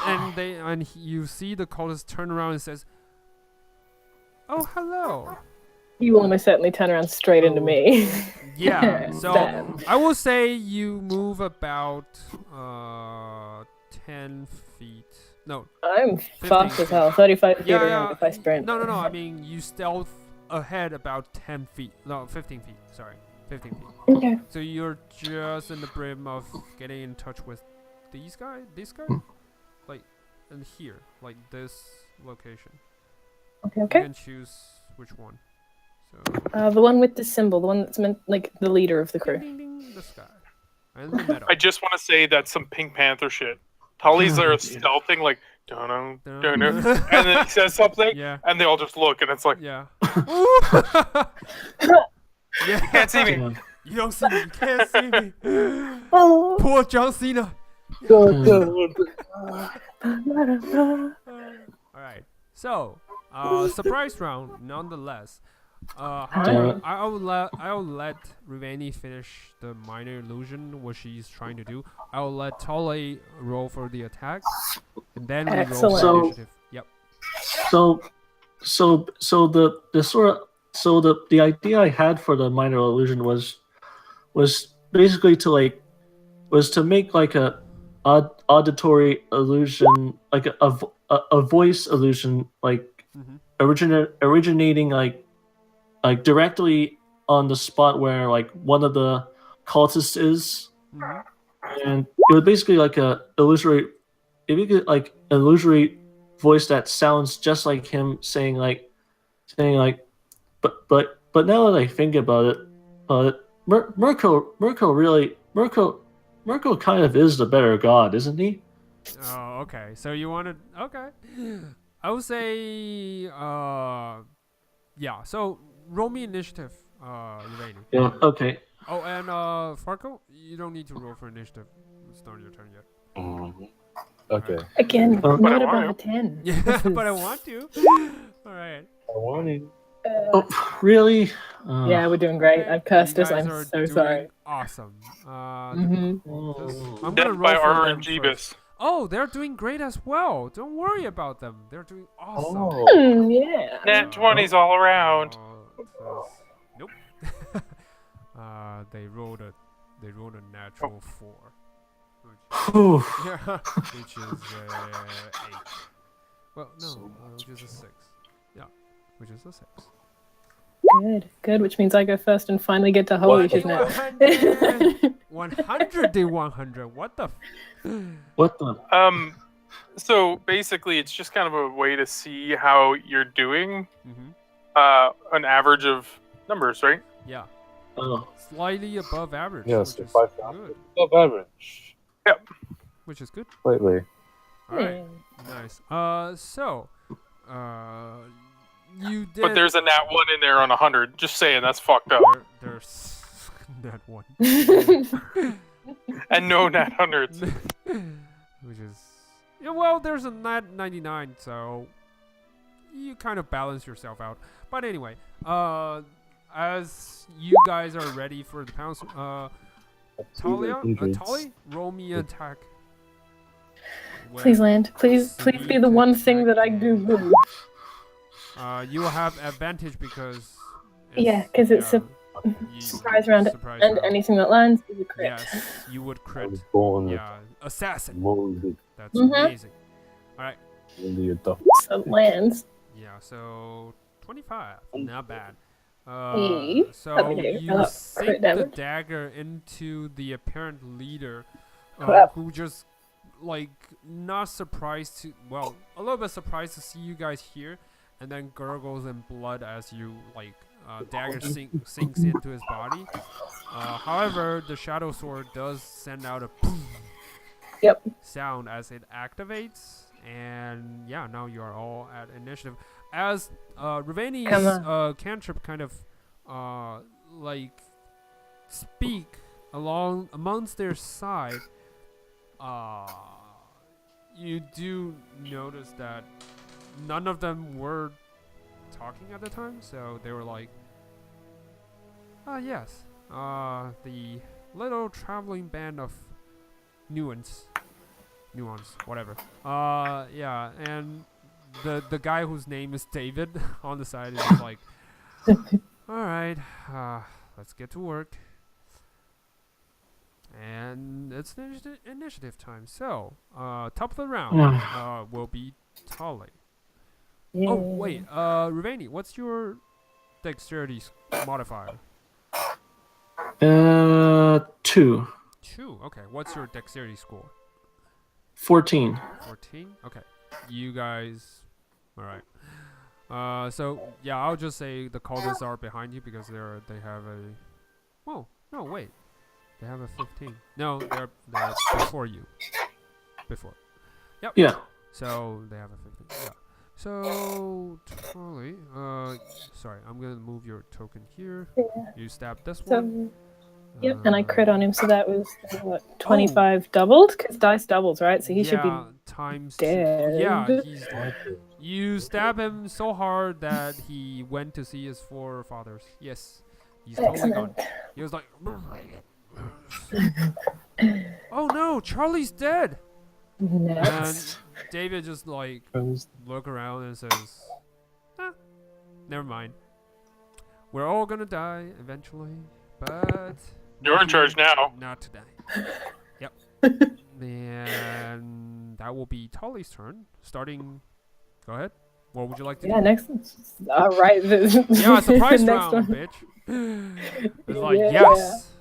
[SPEAKER 1] And you see the cultist turn around and says, "Oh, hello."
[SPEAKER 3] You will almost certainly turn around straight into me.
[SPEAKER 1] Yeah. So
[SPEAKER 3] Sam.
[SPEAKER 1] I will say you move about 10 feet. No.
[SPEAKER 3] I'm fast as hell. 35 feet
[SPEAKER 1] Yeah,
[SPEAKER 3] around if I sprint.
[SPEAKER 1] No. I mean, you stealth ahead about 10 feet. No, 15 feet. Sorry. 15 feet.
[SPEAKER 3] Okay.
[SPEAKER 1] So you're just in the brim of getting in touch with this guy? Like, and here. Like this location.
[SPEAKER 3] Okay.
[SPEAKER 1] You can choose which one. So,
[SPEAKER 3] The one with the symbol, the one that's meant like the leader of the crew.
[SPEAKER 1] ding, ding, ding, this guy. And the meadow.
[SPEAKER 5] I just want to say that's some Pink Panther shit. Tully's there stealthing like, don't know, and then he says something,
[SPEAKER 1] Yeah.
[SPEAKER 5] and they all just look, and it's like,
[SPEAKER 1] Yeah.
[SPEAKER 5] you
[SPEAKER 1] Yeah.
[SPEAKER 5] can't see me.
[SPEAKER 1] You don't see me. You can't see me.
[SPEAKER 3] Oh.
[SPEAKER 1] Poor John Cena. Alright. So, surprise round nonetheless. However, I will let Ravani finish the minor illusion, what she's trying to do. I will let Tole roll for the attack, and then we roll
[SPEAKER 3] Excellent.
[SPEAKER 1] for initiative. Yep.
[SPEAKER 2] The idea I had for the minor illusion was basically to make like a auditory illusion, like a voice illusion, like originating like directly on the spot where like one of the cultists is, and it was basically like like an illusory voice that sounds just like him saying like, but now that I think about it, Mirko kind of is the better god, isn't he?
[SPEAKER 1] Oh, okay. So you wanted okay. I would say yeah. So roll me initiative, Lavinia.
[SPEAKER 2] Yeah. Okay.
[SPEAKER 1] Oh, and Farco, you don't need to roll for initiative. It's not your turn yet.
[SPEAKER 4] Okay.
[SPEAKER 3] Again,
[SPEAKER 2] But
[SPEAKER 3] not
[SPEAKER 5] I
[SPEAKER 3] above
[SPEAKER 5] want
[SPEAKER 3] a 10.
[SPEAKER 1] Yeah, but I want to. All right.
[SPEAKER 4] I wanted.
[SPEAKER 2] Oh, really?
[SPEAKER 3] Yeah, we're doing great.
[SPEAKER 1] Okay,
[SPEAKER 3] I've cursed
[SPEAKER 1] you
[SPEAKER 3] us.
[SPEAKER 1] guys
[SPEAKER 3] I'm
[SPEAKER 1] are
[SPEAKER 3] so
[SPEAKER 1] doing
[SPEAKER 3] sorry.
[SPEAKER 1] Awesome.
[SPEAKER 3] Mhm.
[SPEAKER 1] I'm gonna
[SPEAKER 5] Death by
[SPEAKER 1] roll for
[SPEAKER 5] R
[SPEAKER 1] them
[SPEAKER 5] and
[SPEAKER 1] first.
[SPEAKER 5] Jeebus.
[SPEAKER 1] Oh, they're doing great as well. Don't worry about them. They're doing awesome.
[SPEAKER 4] Oh.
[SPEAKER 3] Yeah.
[SPEAKER 5] Nat 20s all around.
[SPEAKER 1] Nope. They rolled a natural 4.
[SPEAKER 2] Whew.
[SPEAKER 1] Which is 8. Well, no, which is a 6. Yeah, which is a 6.
[SPEAKER 3] Good. Which means I go first and finally get to holy shit now.
[SPEAKER 1] 100 to 100. What the?
[SPEAKER 2] What the?
[SPEAKER 5] So basically, it's just kind of a way to see how you're doing. An average of numbers, right?
[SPEAKER 1] Yeah.
[SPEAKER 2] Oh.
[SPEAKER 1] Slightly above average.
[SPEAKER 4] Yes,
[SPEAKER 1] which is
[SPEAKER 4] 5,000.
[SPEAKER 1] good.
[SPEAKER 4] Above average.
[SPEAKER 5] Yep.
[SPEAKER 1] Which is good.
[SPEAKER 4] Slightly.
[SPEAKER 1] All right. Nice. So, you did.
[SPEAKER 5] But there's a nat 1 in there on 100. Just saying, that's fucked up.
[SPEAKER 1] There's that one.
[SPEAKER 5] And no nat 100s.
[SPEAKER 1] Which is yeah. Well, there's a nat 99, so you kind of balance yourself out. But anyway, as you guys are ready for the pounce, Talia, Tali, roll me an attack.
[SPEAKER 3] Please land. Please be the one thing that I do good.
[SPEAKER 1] You will have advantage because.
[SPEAKER 3] Yeah, because it's a surprise round, and anything that lands is a crit.
[SPEAKER 1] Yes, you would
[SPEAKER 4] I
[SPEAKER 1] crit.
[SPEAKER 4] was born with
[SPEAKER 1] Yeah, assassin.
[SPEAKER 4] molded
[SPEAKER 1] That's amazing. All right.
[SPEAKER 4] in the adult.
[SPEAKER 3] So it lands.
[SPEAKER 1] Yeah, so 25. Not bad.
[SPEAKER 3] Hey,
[SPEAKER 1] So
[SPEAKER 3] okay,
[SPEAKER 1] you
[SPEAKER 3] crit
[SPEAKER 1] sink the
[SPEAKER 3] damage.
[SPEAKER 1] dagger into the apparent leader,
[SPEAKER 3] Crap.
[SPEAKER 1] who just like not surprised to a little bit surprised to see you guys here, and then gurgles in blood as you like dagger sinks into his body. However, the shadow sword does send out a sound as it activates, and yeah, now you are all at initiative. As Ravani's cantrip kind of like speak amongst their side, you do notice that none of them were talking at the time, so they were like, yes, the little traveling band of nuance, whatever. Yeah, and the guy whose name is David on the side is like, all right, let's get to work. And it's initiative time. So, top of the round will be Tali.
[SPEAKER 3] Yeah.
[SPEAKER 1] Oh wait, Ravani, what's your dexterity modifier?
[SPEAKER 2] 2.
[SPEAKER 1] 2. Okay. What's your dexterity score?
[SPEAKER 2] 14.
[SPEAKER 1] 14. Okay. You guys. All right. So yeah, I'll just say the cultists are behind you because they have a. Whoa. No, wait. They have a 15. No, they're before you. Before. Yep.
[SPEAKER 2] Yeah.
[SPEAKER 1] So they have a 15. Yeah. So Tali, sorry, I'm gonna move your token here.
[SPEAKER 3] Yeah.
[SPEAKER 1] You stab this
[SPEAKER 3] So,
[SPEAKER 1] one.
[SPEAKER 3] yep, and I crit on him, so that was what 25 doubled, because dice doubles, right? So he should be
[SPEAKER 1] times
[SPEAKER 3] dead.
[SPEAKER 1] Yeah, he's you stab him so hard that he went to see his forefathers. Yes, he's totally gone.
[SPEAKER 3] Excellent.
[SPEAKER 1] He was like, oh no, Charlie's dead.
[SPEAKER 3] Next.
[SPEAKER 1] And David just like look around and says, never mind. We're all gonna die eventually, but
[SPEAKER 5] You're in charge now.
[SPEAKER 1] not today. Yep. And that will be Tali's turn. Starting. Go ahead. What would you like to
[SPEAKER 3] Yeah,
[SPEAKER 1] do?
[SPEAKER 3] next. All right.
[SPEAKER 1] Yeah, surprise
[SPEAKER 3] next
[SPEAKER 1] round,
[SPEAKER 3] one.
[SPEAKER 1] bitch. It's like,
[SPEAKER 3] Yeah.
[SPEAKER 1] yes.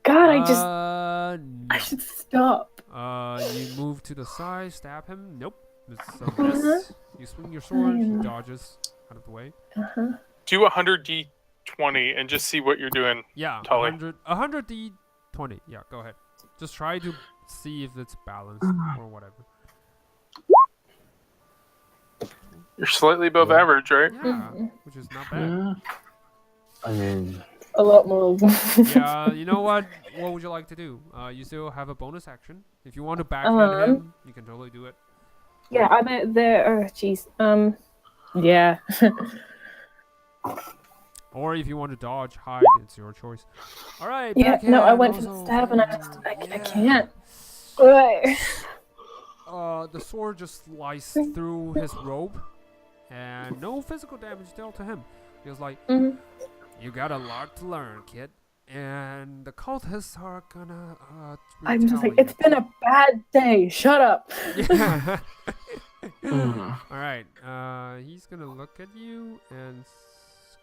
[SPEAKER 3] God,
[SPEAKER 1] I
[SPEAKER 3] I should stop.
[SPEAKER 1] You move to the side, stab him. Nope. It's a
[SPEAKER 3] Uh-huh.
[SPEAKER 1] miss. You swing your sword, he
[SPEAKER 3] Mm.
[SPEAKER 1] dodges out of the way.
[SPEAKER 3] Uh-huh.
[SPEAKER 5] Do 100d20 and just see what you're doing.
[SPEAKER 1] Yeah,
[SPEAKER 5] Tully.
[SPEAKER 1] 100 d20. Yeah, go ahead. Just try to see if it's balanced or whatever.
[SPEAKER 5] You're slightly above
[SPEAKER 4] Yeah.
[SPEAKER 5] average, right?
[SPEAKER 1] Yeah, which is not bad.
[SPEAKER 2] Yeah.
[SPEAKER 4] I mean,
[SPEAKER 3] A lot more.
[SPEAKER 1] Yeah, you know what? What would you like to do? You still have a bonus action. If you want to backhand him, you can totally do it.
[SPEAKER 3] Yeah, I'm out there. Oh, jeez. Yeah.
[SPEAKER 1] Or if you want to dodge, hide, it's your choice. All right.
[SPEAKER 3] Yeah. No, I
[SPEAKER 1] backhand
[SPEAKER 3] went for the
[SPEAKER 1] also
[SPEAKER 3] stab and I
[SPEAKER 1] failed.
[SPEAKER 3] just I
[SPEAKER 1] Yeah.
[SPEAKER 3] can't. Ugh.
[SPEAKER 1] The sword just sliced through his robe, and no physical damage dealt to him. He was like,
[SPEAKER 3] Mhm.
[SPEAKER 1] "You got a lot to learn, kid." And the cultists are gonna
[SPEAKER 3] I'm just like,
[SPEAKER 1] retaliate.
[SPEAKER 3] it's been a bad day. Shut up.
[SPEAKER 1] Yeah.
[SPEAKER 2] Mm.
[SPEAKER 1] All right. He's gonna look at you and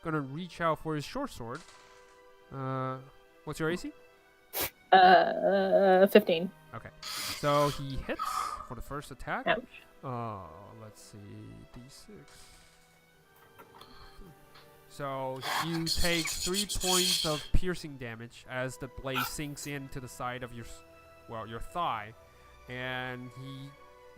[SPEAKER 1] gonna reach out for his short sword. What's your AC?
[SPEAKER 3] 15.
[SPEAKER 1] Okay. So he hits for the first attack.
[SPEAKER 3] Ouch.
[SPEAKER 1] Let's see, D6. So you take 3 points of piercing damage as the blade sinks into the side of your thigh, and he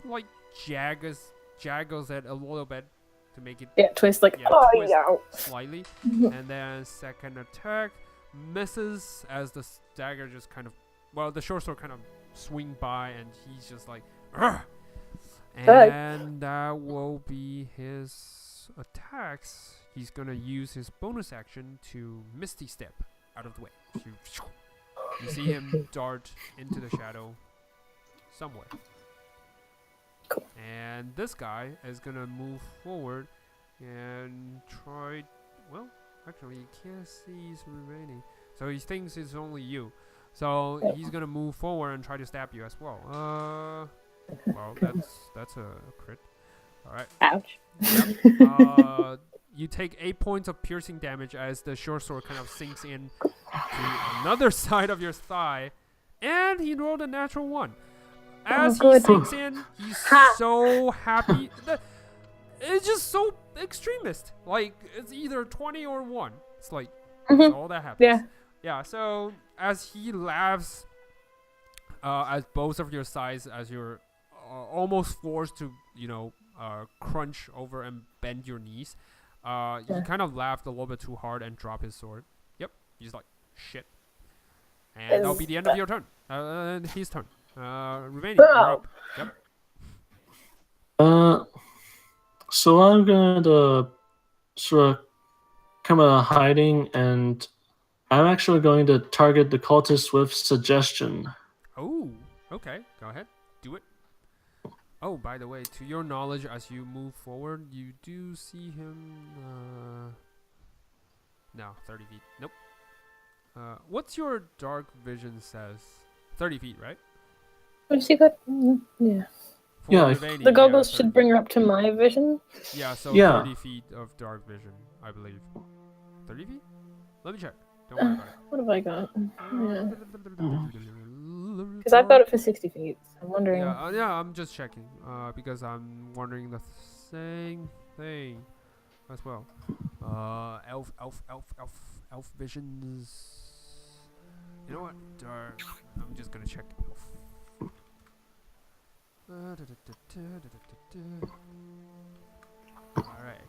[SPEAKER 1] like jaggles it a little bit to make it
[SPEAKER 3] Yeah, twist like,
[SPEAKER 1] Yeah,
[SPEAKER 3] oh,
[SPEAKER 1] twist.
[SPEAKER 3] yeah.
[SPEAKER 1] slightly, and then second attack misses as the dagger just kind of, the short sword kind of swing by, and he's just like, "Ugh!" And that will be his attacks. He's gonna use his bonus action to Misty Step out of the way. You see him dart into the shadow somewhere.
[SPEAKER 3] Cool.
[SPEAKER 1] And this guy is gonna move forward and try. Well, actually, he can't see he's remaining, so he thinks it's only you. So he's gonna move forward and try to stab you as well. Well, that's a crit. All right.
[SPEAKER 3] Ouch.
[SPEAKER 1] Yep. You take 8 points of piercing damage as the short sword kind of sinks in to another side of your thigh, and he rolled a natural 1. As he
[SPEAKER 3] good.
[SPEAKER 1] sinks in, he's so happy. It's just so extremist. Like, it's either 20 or 1. It's like, that's all that happens.
[SPEAKER 3] Yeah.
[SPEAKER 1] Yeah, so as he laughs at both of your sides, as you're almost forced to, crunch over and bend your knees, he kind of laughed a little bit too hard and dropped his sword. Yep, he's like, shit. And that'll be the end of your turn. His turn. Remaining, you're up. Yep.
[SPEAKER 2] So I'm gonna sort of come out of hiding, and I'm actually going to target the cultist with suggestion.
[SPEAKER 1] Oh, okay. Go ahead. Do it. Oh, by the way, to your knowledge, as you move forward, you do see him. No, 30 feet. Nope. What's your dark vision says? 30 feet, right?
[SPEAKER 3] What she got? Yeah.
[SPEAKER 1] For
[SPEAKER 2] Yeah,
[SPEAKER 1] Lavinia,
[SPEAKER 3] The goggles
[SPEAKER 1] 30
[SPEAKER 3] should
[SPEAKER 1] feet.
[SPEAKER 3] bring her up to my vision.
[SPEAKER 1] Yeah, so
[SPEAKER 2] Yeah.
[SPEAKER 1] 30 feet of dark vision, I believe. 30 feet? Let me check. Don't worry about it.
[SPEAKER 3] What have I got? Yeah. Because I've got it for 60 feet. So I'm wondering.
[SPEAKER 1] Yeah, I'm just checking. Because I'm wondering the same thing as well. Elf visions. You know what? Dark. I'm just gonna check elf. Alright.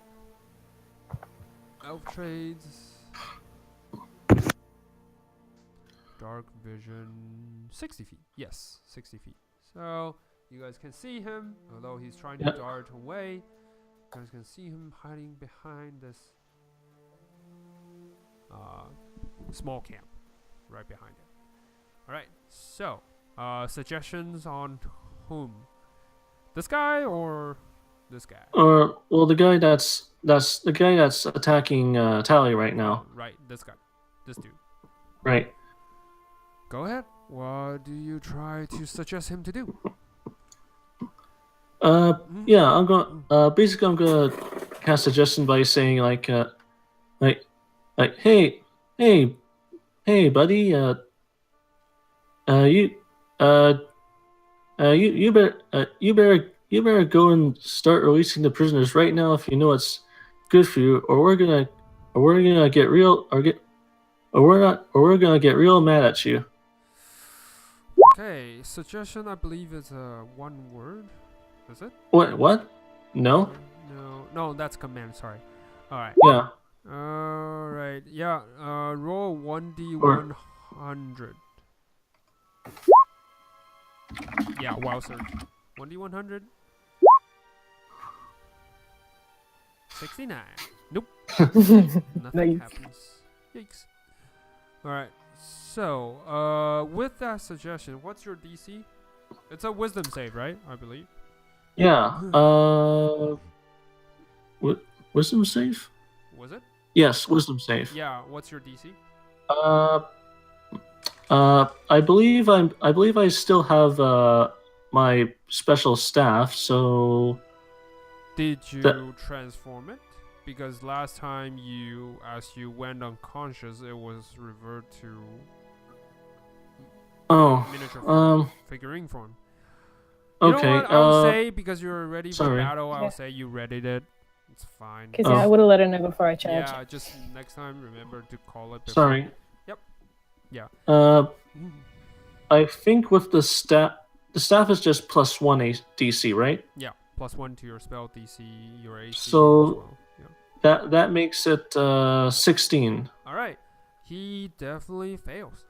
[SPEAKER 1] Elf trades. Dark vision. 60 feet. Yes, 60 feet. So, you guys can see him, although he's trying to dart away. You guys can see him hiding behind this small camp right behind it. Alright, so, suggestions on whom? This guy or this guy?
[SPEAKER 2] Well, the guy that's the guy that's attacking Tally right now.
[SPEAKER 1] Right, this guy. This dude.
[SPEAKER 2] Right.
[SPEAKER 1] Go ahead. What do you try to suggest him to do?
[SPEAKER 2] Yeah, I'm going. Basically, I'm gonna cast suggestion by saying like, hey, buddy, you, uh, you better go and start releasing the prisoners right now if you know it's good for you, or we're gonna get real, or we're gonna get real mad at you.
[SPEAKER 1] Okay, suggestion I believe is one word. Is it?
[SPEAKER 2] What? No.
[SPEAKER 1] No, that's command. Sorry. All right.
[SPEAKER 2] Yeah.
[SPEAKER 1] All right. Yeah. Roll 1d100. Yeah. Wow, sir. 1d100. 69. Nope. Nothing
[SPEAKER 3] Nice.
[SPEAKER 1] happens. Yikes. All right. So, with that suggestion, what's your DC? It's a wisdom save, right? I believe.
[SPEAKER 2] Yeah. Wisdom save?
[SPEAKER 1] Was it?
[SPEAKER 2] Yes, wisdom save.
[SPEAKER 1] Yeah. What's your DC?
[SPEAKER 2] I believe I still have my special staff. So
[SPEAKER 1] Did you transform it? Because last time as you went unconscious, it was revert to miniature form, figurine form. You
[SPEAKER 2] okay.
[SPEAKER 1] know what? I'll say because you're ready for
[SPEAKER 2] sorry.
[SPEAKER 1] battle. I'll
[SPEAKER 3] Yeah.
[SPEAKER 1] say you readied it. It's fine.
[SPEAKER 3] Because I would have let her know before I charged.
[SPEAKER 1] Yeah, just next time remember to call it. Before.
[SPEAKER 2] Sorry.
[SPEAKER 1] Yep. Yeah.
[SPEAKER 2] I think with the staff is just +1 DC, right?
[SPEAKER 1] Yeah. +1 to your spell DC, your AC.
[SPEAKER 2] So
[SPEAKER 1] as well. Yeah.
[SPEAKER 2] that makes it 16.
[SPEAKER 1] All right. He definitely fails.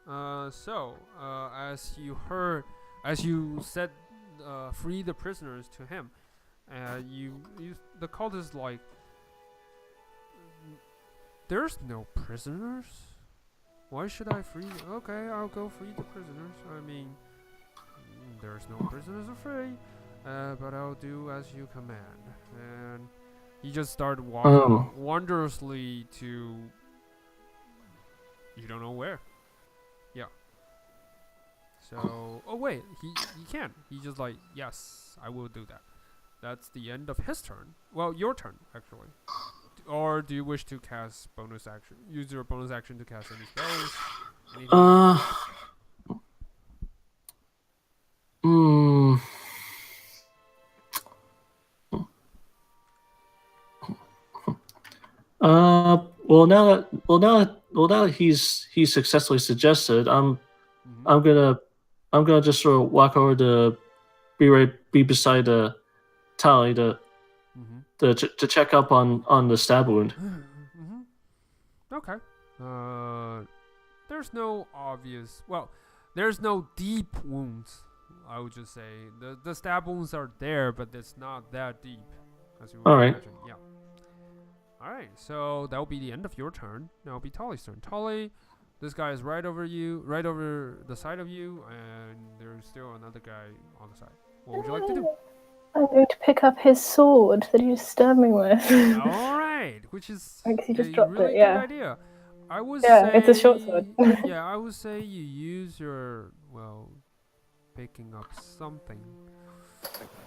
[SPEAKER 1] So as you said, free the prisoners to him. The cult is like, there's no prisoners. Why should I free? Okay, I'll go free the prisoners. I mean, there's no prisoners are free, but I'll do as you command. And he just started walking wondrously to, you don't know where. Yeah. So, oh wait, he can. He just like, yes, I will do that. That's the end of his turn. Well, your turn, actually. Or do you wish to cast bonus action? Use your bonus action to cast any spells? Anything?
[SPEAKER 2] Well, now that he's successfully suggested, I'm gonna just sort of walk over to be beside Tally to check up on the stab wound.
[SPEAKER 1] Okay. There's no obvious. Well, there's no deep wounds. I would just say the stab wounds are there, but it's not that deep, as you would imagine. Yeah. All right. So that will be the end of your turn. Now it'll be Tolly's turn. Tolly, this guy is right over you, right over the side of you, and there's still another guy on the side. What would you like to do?
[SPEAKER 3] I'm going to pick up his sword that he just stabbed me with.
[SPEAKER 1] All right, which is
[SPEAKER 3] Because he just
[SPEAKER 1] a
[SPEAKER 3] dropped
[SPEAKER 1] really
[SPEAKER 3] it, yeah.
[SPEAKER 1] good idea. I would
[SPEAKER 3] Yeah,
[SPEAKER 1] say
[SPEAKER 3] it's a short sword.
[SPEAKER 1] yeah, I would say you use your picking up something.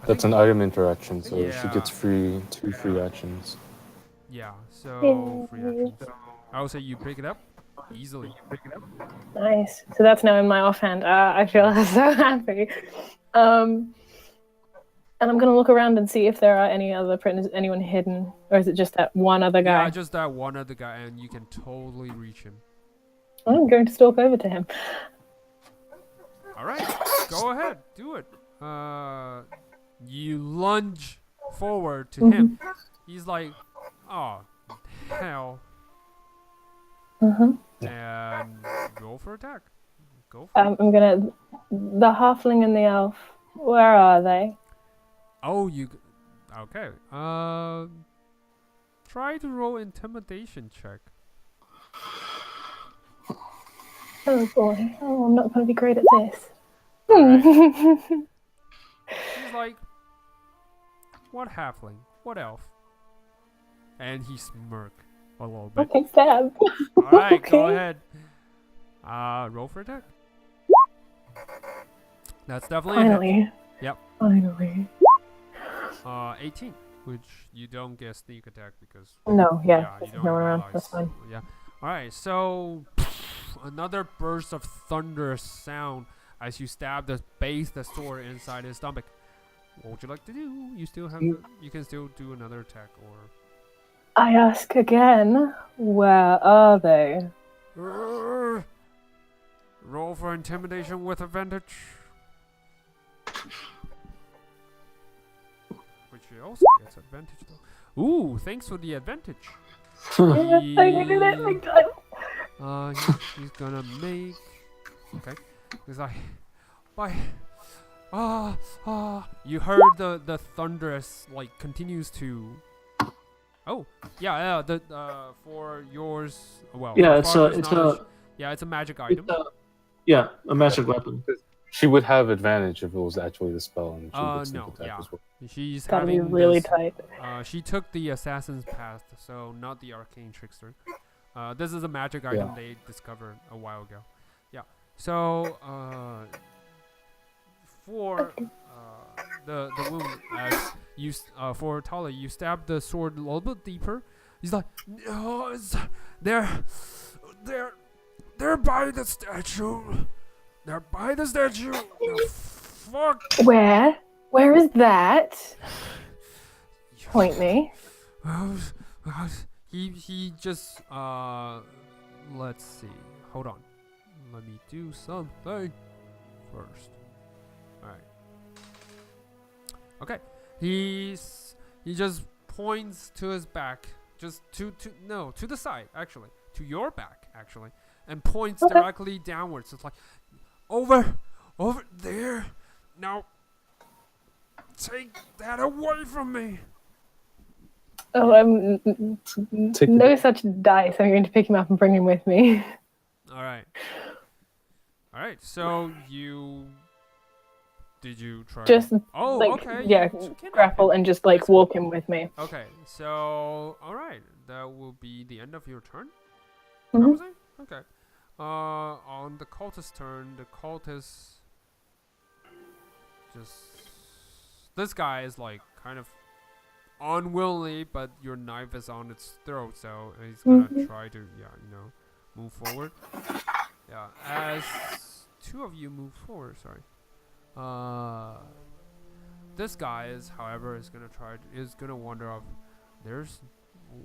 [SPEAKER 4] That's an item interaction, so she
[SPEAKER 1] Yeah.
[SPEAKER 4] gets two free actions.
[SPEAKER 1] Yeah, so free actions. I would say you pick it up easily.
[SPEAKER 3] Nice. So that's now in my offhand. I feel so happy. And I'm gonna look around and see if there are any other prisoners, anyone hidden, or is it just that one other guy?
[SPEAKER 1] Yeah, just that one other guy, and you can totally reach him.
[SPEAKER 3] I'm going to stalk over to him.
[SPEAKER 1] All right, go ahead, do it. You lunge forward to him. He's like, oh, hell. And roll for attack. Go for it.
[SPEAKER 3] I'm gonna. The halfling and the elf. Where are they?
[SPEAKER 1] Oh, okay. Try to roll intimidation check.
[SPEAKER 3] Oh boy. Oh, I'm not gonna be great at this.
[SPEAKER 1] Right. He's like, what halfling? What elf? And he smirk a little bit.
[SPEAKER 3] Okay, stab.
[SPEAKER 1] All right,
[SPEAKER 3] Okay.
[SPEAKER 1] go ahead. Roll for attack. That's definitely a hit.
[SPEAKER 3] Finally.
[SPEAKER 1] Yep.
[SPEAKER 3] Finally.
[SPEAKER 1] 18, which you don't get sneak attack because
[SPEAKER 3] No, yeah,
[SPEAKER 1] you
[SPEAKER 3] there's
[SPEAKER 1] don't
[SPEAKER 3] no one
[SPEAKER 1] have
[SPEAKER 3] around.
[SPEAKER 1] allies.
[SPEAKER 3] That's fine.
[SPEAKER 1] Yeah. All right. So another burst of thunderous sound as you stab the sword inside his stomach. What would you like to do? You still have. You can still do another attack or.
[SPEAKER 3] I ask again, where are they?
[SPEAKER 1] Roll for intimidation with advantage. Which he also gets advantage though. Ooh, thanks for the advantage.
[SPEAKER 3] Yeah, I did it every time.
[SPEAKER 1] He's gonna make. Okay. He's like, bye. You heard the thunderous like continues to. Oh, yeah. The for yours. Well.
[SPEAKER 2] Yeah,
[SPEAKER 1] for
[SPEAKER 2] it's
[SPEAKER 1] knowledge,
[SPEAKER 2] a
[SPEAKER 1] yeah, it's a magic item.
[SPEAKER 2] a magic weapon.
[SPEAKER 4] She would have advantage if it was actually the spell, and she would sneak
[SPEAKER 1] No,
[SPEAKER 4] attack
[SPEAKER 1] yeah.
[SPEAKER 4] as well.
[SPEAKER 1] She's
[SPEAKER 3] Gotta be
[SPEAKER 1] having
[SPEAKER 3] really
[SPEAKER 1] this,
[SPEAKER 3] tight.
[SPEAKER 1] She took the assassin's path, so not the arcane trickster. This is a magic item they discovered a while ago. Yeah. So for the wound, as you for Tala, you stab the sword a little bit deeper. He's like, no, they're by the statue. They're by the statue. No, fuck.
[SPEAKER 3] Where? Where is that? Point me.
[SPEAKER 1] He just let's see. Hold on. Let me do something first. Alright. Okay. He just points to his back. Just to the side actually. To your back actually. And points directly downwards. It's like over there. Now take that away from me.
[SPEAKER 3] Oh, no such dice. I'm going to pick him up and bring him with me.
[SPEAKER 1] Alright. So did you try?
[SPEAKER 3] Just
[SPEAKER 1] okay.
[SPEAKER 3] yeah,
[SPEAKER 1] you can
[SPEAKER 3] grapple
[SPEAKER 1] help him.
[SPEAKER 3] and just like walk him with me.
[SPEAKER 1] Okay, so alright, that will be the end of your turn.
[SPEAKER 3] Mhm.
[SPEAKER 1] I was saying? Okay. On the cultist's turn, the cultist just this guy is like kind of unwillingly, but your knife is on its throat, so he's gonna try to move forward. Yeah, as two of you move forward. Sorry. This guy is, however, is gonna wander off.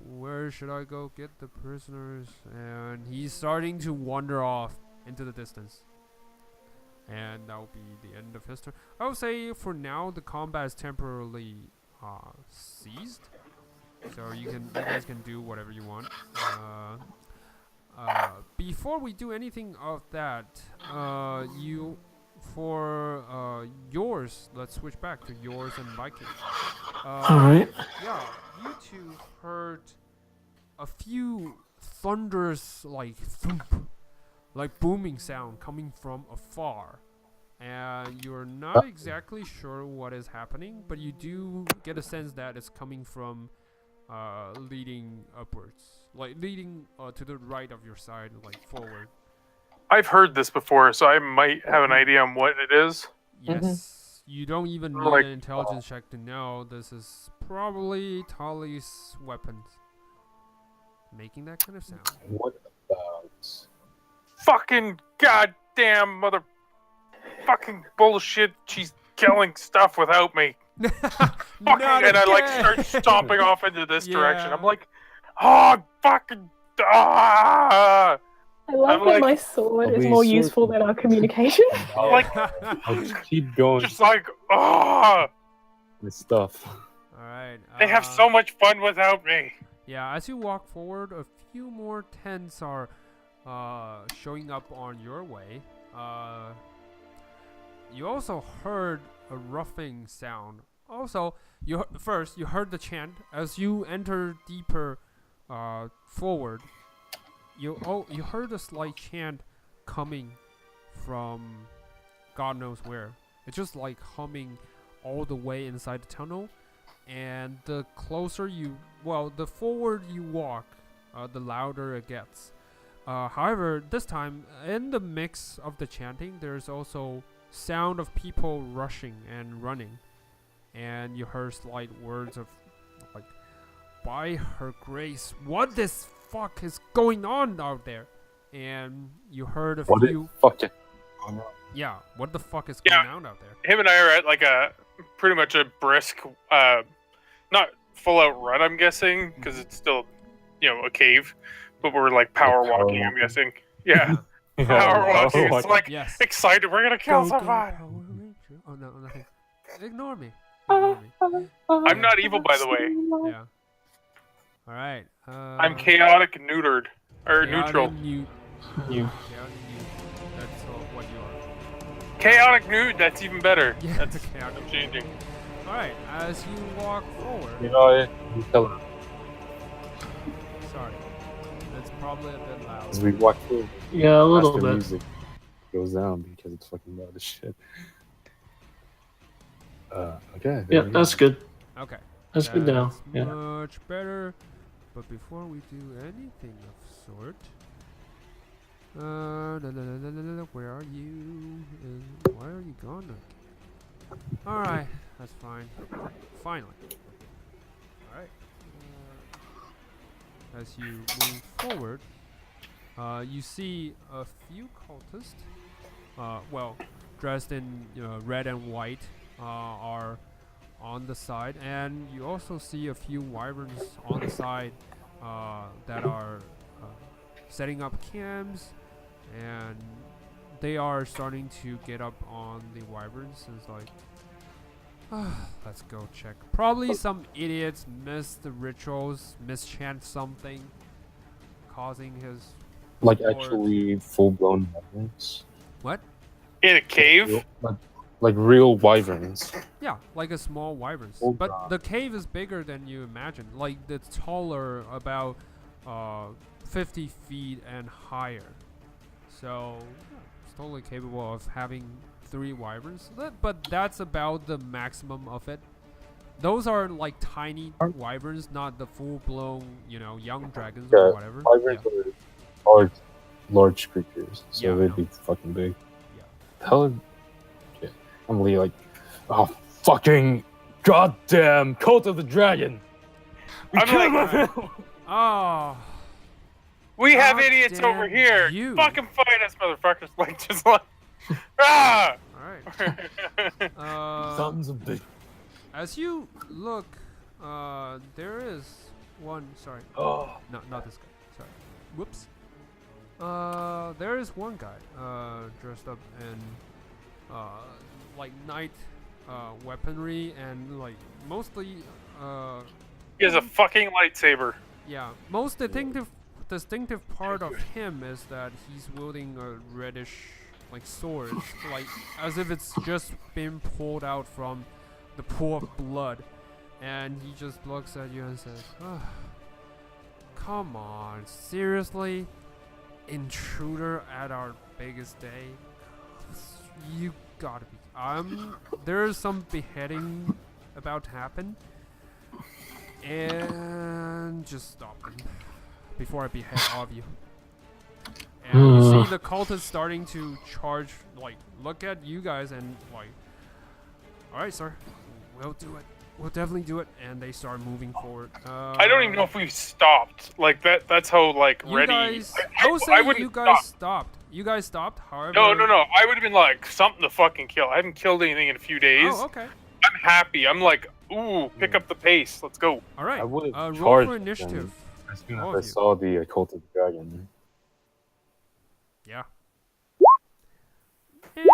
[SPEAKER 1] Where should I go get the prisoners? And he's starting to wander off into the distance. And that will be the end of his turn. I would say for now the combat is temporarily ceased. So you guys can do whatever you want. Before we do anything of that, yours, let's switch back to yours and Viking.
[SPEAKER 2] Alright.
[SPEAKER 1] Yeah, you two heard a few thunderous, like thump, like booming sound coming from afar. And you're not exactly sure what is happening, but you do get a sense that it's coming from leading upwards, like leading to the right of your side, like forward.
[SPEAKER 5] I've heard this before, so I might have an idea on what it is.
[SPEAKER 1] Yes, you don't even need
[SPEAKER 5] Like-
[SPEAKER 1] an intelligence check to know this is probably Tali's weapons. Making that kind of sound.
[SPEAKER 4] What about?
[SPEAKER 5] Fucking goddamn mother fucking bullshit. She's killing stuff without me. Fucking, and I like start stomping off into this direction. I'm like, oh fucking
[SPEAKER 3] I love
[SPEAKER 5] I'm
[SPEAKER 3] that
[SPEAKER 5] like-
[SPEAKER 3] my sword is
[SPEAKER 4] These
[SPEAKER 3] more
[SPEAKER 4] swords-
[SPEAKER 3] useful than our communication.
[SPEAKER 5] like
[SPEAKER 4] I'll just keep going
[SPEAKER 5] just like
[SPEAKER 4] with stuff.
[SPEAKER 1] Alright.
[SPEAKER 5] they have so much fun without me.
[SPEAKER 1] Yeah, as you walk forward, a few more tents are showing up on your way. You also heard a roughing sound. Also, you heard the chant as you enter deeper forward. You heard a slight chant coming from God knows where. It's just like humming all the way inside the tunnel. And the closer the forward you walk, the louder it gets. However, this time, in the mix of the chanting, there's also sound of people rushing and running. and you heard slight words of like, "By her grace, what this fuck is going on out there?" And you heard a
[SPEAKER 4] What
[SPEAKER 1] few.
[SPEAKER 4] fucking?
[SPEAKER 1] Yeah, what the fuck is going on out there?
[SPEAKER 5] Him and I are at like a pretty much a brisk, not full out run. I'm guessing because it's still, a cave, but we're like power walking. I'm guessing. Yeah. Power walking. It's like excited. We're gonna kill someone.
[SPEAKER 1] Oh no, nothing. Ignore me.
[SPEAKER 5] I'm not evil, by the way.
[SPEAKER 1] Yeah. All right.
[SPEAKER 5] I'm chaotic and neutered or neutral.
[SPEAKER 1] Chaotic nude. That's what you are.
[SPEAKER 5] Chaotic nude. That's even better.
[SPEAKER 1] Yeah,
[SPEAKER 5] That's
[SPEAKER 1] chaotic.
[SPEAKER 5] I'm changing.
[SPEAKER 1] All right. As you walk forward.
[SPEAKER 4] You tell her.
[SPEAKER 1] Sorry. That's probably a bit loud.
[SPEAKER 4] As we walk through.
[SPEAKER 2] Yeah, a little
[SPEAKER 4] the
[SPEAKER 2] bit.
[SPEAKER 4] music goes down because it's fucking loud as shit. Okay.
[SPEAKER 2] Yeah, that's good.
[SPEAKER 1] Okay.
[SPEAKER 2] That's good now.
[SPEAKER 1] That's
[SPEAKER 2] Yeah.
[SPEAKER 1] much better. But before we do anything of sort, where are you? Why are you gone? All right, that's fine. Finally. All right. As you move forward, you see a few cultists. Well, dressed in red and white, are on the side, and you also see a few wyverns on the side that are setting up camps, and they are starting to get up on the wyverns. And it's like, let's go check. Probably some idiots missed the rituals, mischant something, causing his
[SPEAKER 4] like
[SPEAKER 1] Lord.
[SPEAKER 4] actually full-blown wyverns.
[SPEAKER 1] What?
[SPEAKER 5] In a cave.
[SPEAKER 4] Like real wyverns.
[SPEAKER 1] Yeah, like a small wyverns.
[SPEAKER 4] Oh,
[SPEAKER 1] but
[SPEAKER 4] God.
[SPEAKER 1] the cave is bigger than you imagine. Like it's taller, about 50 feet and higher. So it's totally capable of having 3 wyverns. But that's about the maximum of it. Those are like tiny wyverns, not the full-blown, young dragons or whatever.
[SPEAKER 4] Wyverns are large creatures, so they'd be fucking big.
[SPEAKER 1] Yeah.
[SPEAKER 4] Hell, yeah. I'm really like, oh fucking goddamn Cult of the Dragon! We killed my
[SPEAKER 1] Oh.
[SPEAKER 5] We have
[SPEAKER 1] God
[SPEAKER 5] idiots
[SPEAKER 1] damn
[SPEAKER 5] over here.
[SPEAKER 1] you.
[SPEAKER 5] Fucking fight us, motherfuckers! Like just like, ah!
[SPEAKER 1] All right.
[SPEAKER 4] Sons of bitch.
[SPEAKER 1] As you look, there is one. Sorry.
[SPEAKER 4] Oh.
[SPEAKER 1] No, not this guy. Sorry. Whoops. There is one guy, dressed up in, like knight, weaponry and like mostly,
[SPEAKER 5] He has a fucking lightsaber.
[SPEAKER 1] yeah. Most distinctive part of him is that he's wielding a reddish, like sword, like as if it's just been pulled out from the pool of blood, and he just looks at you and says, oh, "Come on, seriously, intruder at our biggest day? You gotta be." There's some beheading about to happen, and just stop them before I behead all of you. And you see the cultists starting to charge, like, look at you guys and like, "All right, sir, we'll do it. We'll definitely do it." And they start moving forward.
[SPEAKER 5] I don't even know if we've stopped. Like that's how like
[SPEAKER 1] You
[SPEAKER 5] ready.
[SPEAKER 1] guys,
[SPEAKER 5] I
[SPEAKER 1] say
[SPEAKER 5] wouldn't
[SPEAKER 1] you guys
[SPEAKER 5] stop.
[SPEAKER 1] stopped. You guys stopped. However,
[SPEAKER 5] No. I would have been like something to fucking kill. I haven't killed anything in a few days.
[SPEAKER 1] Oh, okay.
[SPEAKER 5] I'm happy. I'm like, ooh, pick up the pace. Let's go.
[SPEAKER 1] All right.
[SPEAKER 4] I would've
[SPEAKER 1] roll
[SPEAKER 4] charged
[SPEAKER 1] for
[SPEAKER 4] them.
[SPEAKER 1] initiative.
[SPEAKER 4] As soon
[SPEAKER 1] All
[SPEAKER 4] as I
[SPEAKER 1] of you.
[SPEAKER 4] saw the Cult of the Dragon.
[SPEAKER 1] Yeah.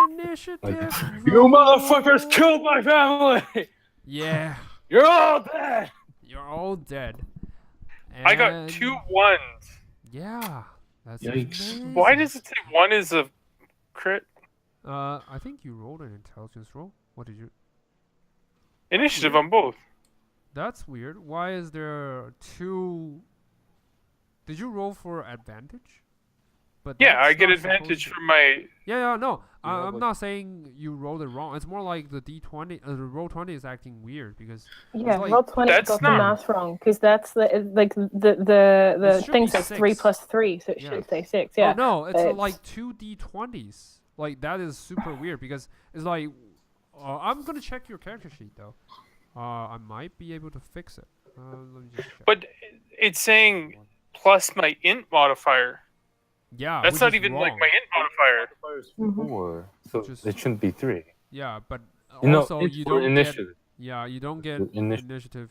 [SPEAKER 1] Initiative.
[SPEAKER 4] You motherfuckers killed my family!
[SPEAKER 1] Yeah.
[SPEAKER 4] You're all dead!
[SPEAKER 1] You're all dead.
[SPEAKER 5] I got
[SPEAKER 1] And
[SPEAKER 5] 2 1s.
[SPEAKER 1] Yeah. That's
[SPEAKER 2] Yikes.
[SPEAKER 1] amazing.
[SPEAKER 5] Why does it say 1 is a crit?
[SPEAKER 1] I think you rolled an intelligence roll. What did you?
[SPEAKER 5] Initiative on both.
[SPEAKER 1] That's weird. Why is there 2? Did you roll for advantage? But
[SPEAKER 5] Yeah,
[SPEAKER 1] that's
[SPEAKER 5] I get
[SPEAKER 1] not supposed
[SPEAKER 5] advantage
[SPEAKER 1] to-
[SPEAKER 5] from my.
[SPEAKER 1] Yeah, no.
[SPEAKER 4] have,
[SPEAKER 1] I'm
[SPEAKER 4] like-
[SPEAKER 1] not saying you rolled it wrong. It's more like the D20. The roll 20 is acting weird because
[SPEAKER 3] Yeah,
[SPEAKER 1] like-
[SPEAKER 3] roll 20
[SPEAKER 5] That's
[SPEAKER 3] got
[SPEAKER 5] not-
[SPEAKER 3] the math wrong because that's the
[SPEAKER 1] It should
[SPEAKER 3] thing
[SPEAKER 1] be
[SPEAKER 3] says
[SPEAKER 1] 6.
[SPEAKER 3] 3 plus 3, so it
[SPEAKER 1] Yeah.
[SPEAKER 3] should say 6. Yeah.
[SPEAKER 1] Oh no, it's
[SPEAKER 3] it's-
[SPEAKER 1] like 2 D20s. Like that is super weird because it's like I'm gonna check your character sheet though. I might be able to fix it. Let me just check.
[SPEAKER 5] But it's saying plus my int modifier.
[SPEAKER 1] Yeah,
[SPEAKER 5] That's
[SPEAKER 1] which
[SPEAKER 5] not
[SPEAKER 1] is
[SPEAKER 5] even like
[SPEAKER 1] wrong.
[SPEAKER 5] my int modifier.
[SPEAKER 3] Mhm.
[SPEAKER 4] 4, so
[SPEAKER 1] Just-
[SPEAKER 4] it shouldn't be 3.
[SPEAKER 1] Yeah, but
[SPEAKER 4] You
[SPEAKER 1] also
[SPEAKER 4] know, it's
[SPEAKER 1] you
[SPEAKER 4] for
[SPEAKER 1] don't
[SPEAKER 4] initiative.
[SPEAKER 1] get. Yeah, you don't get
[SPEAKER 4] Initiative.
[SPEAKER 1] initiative.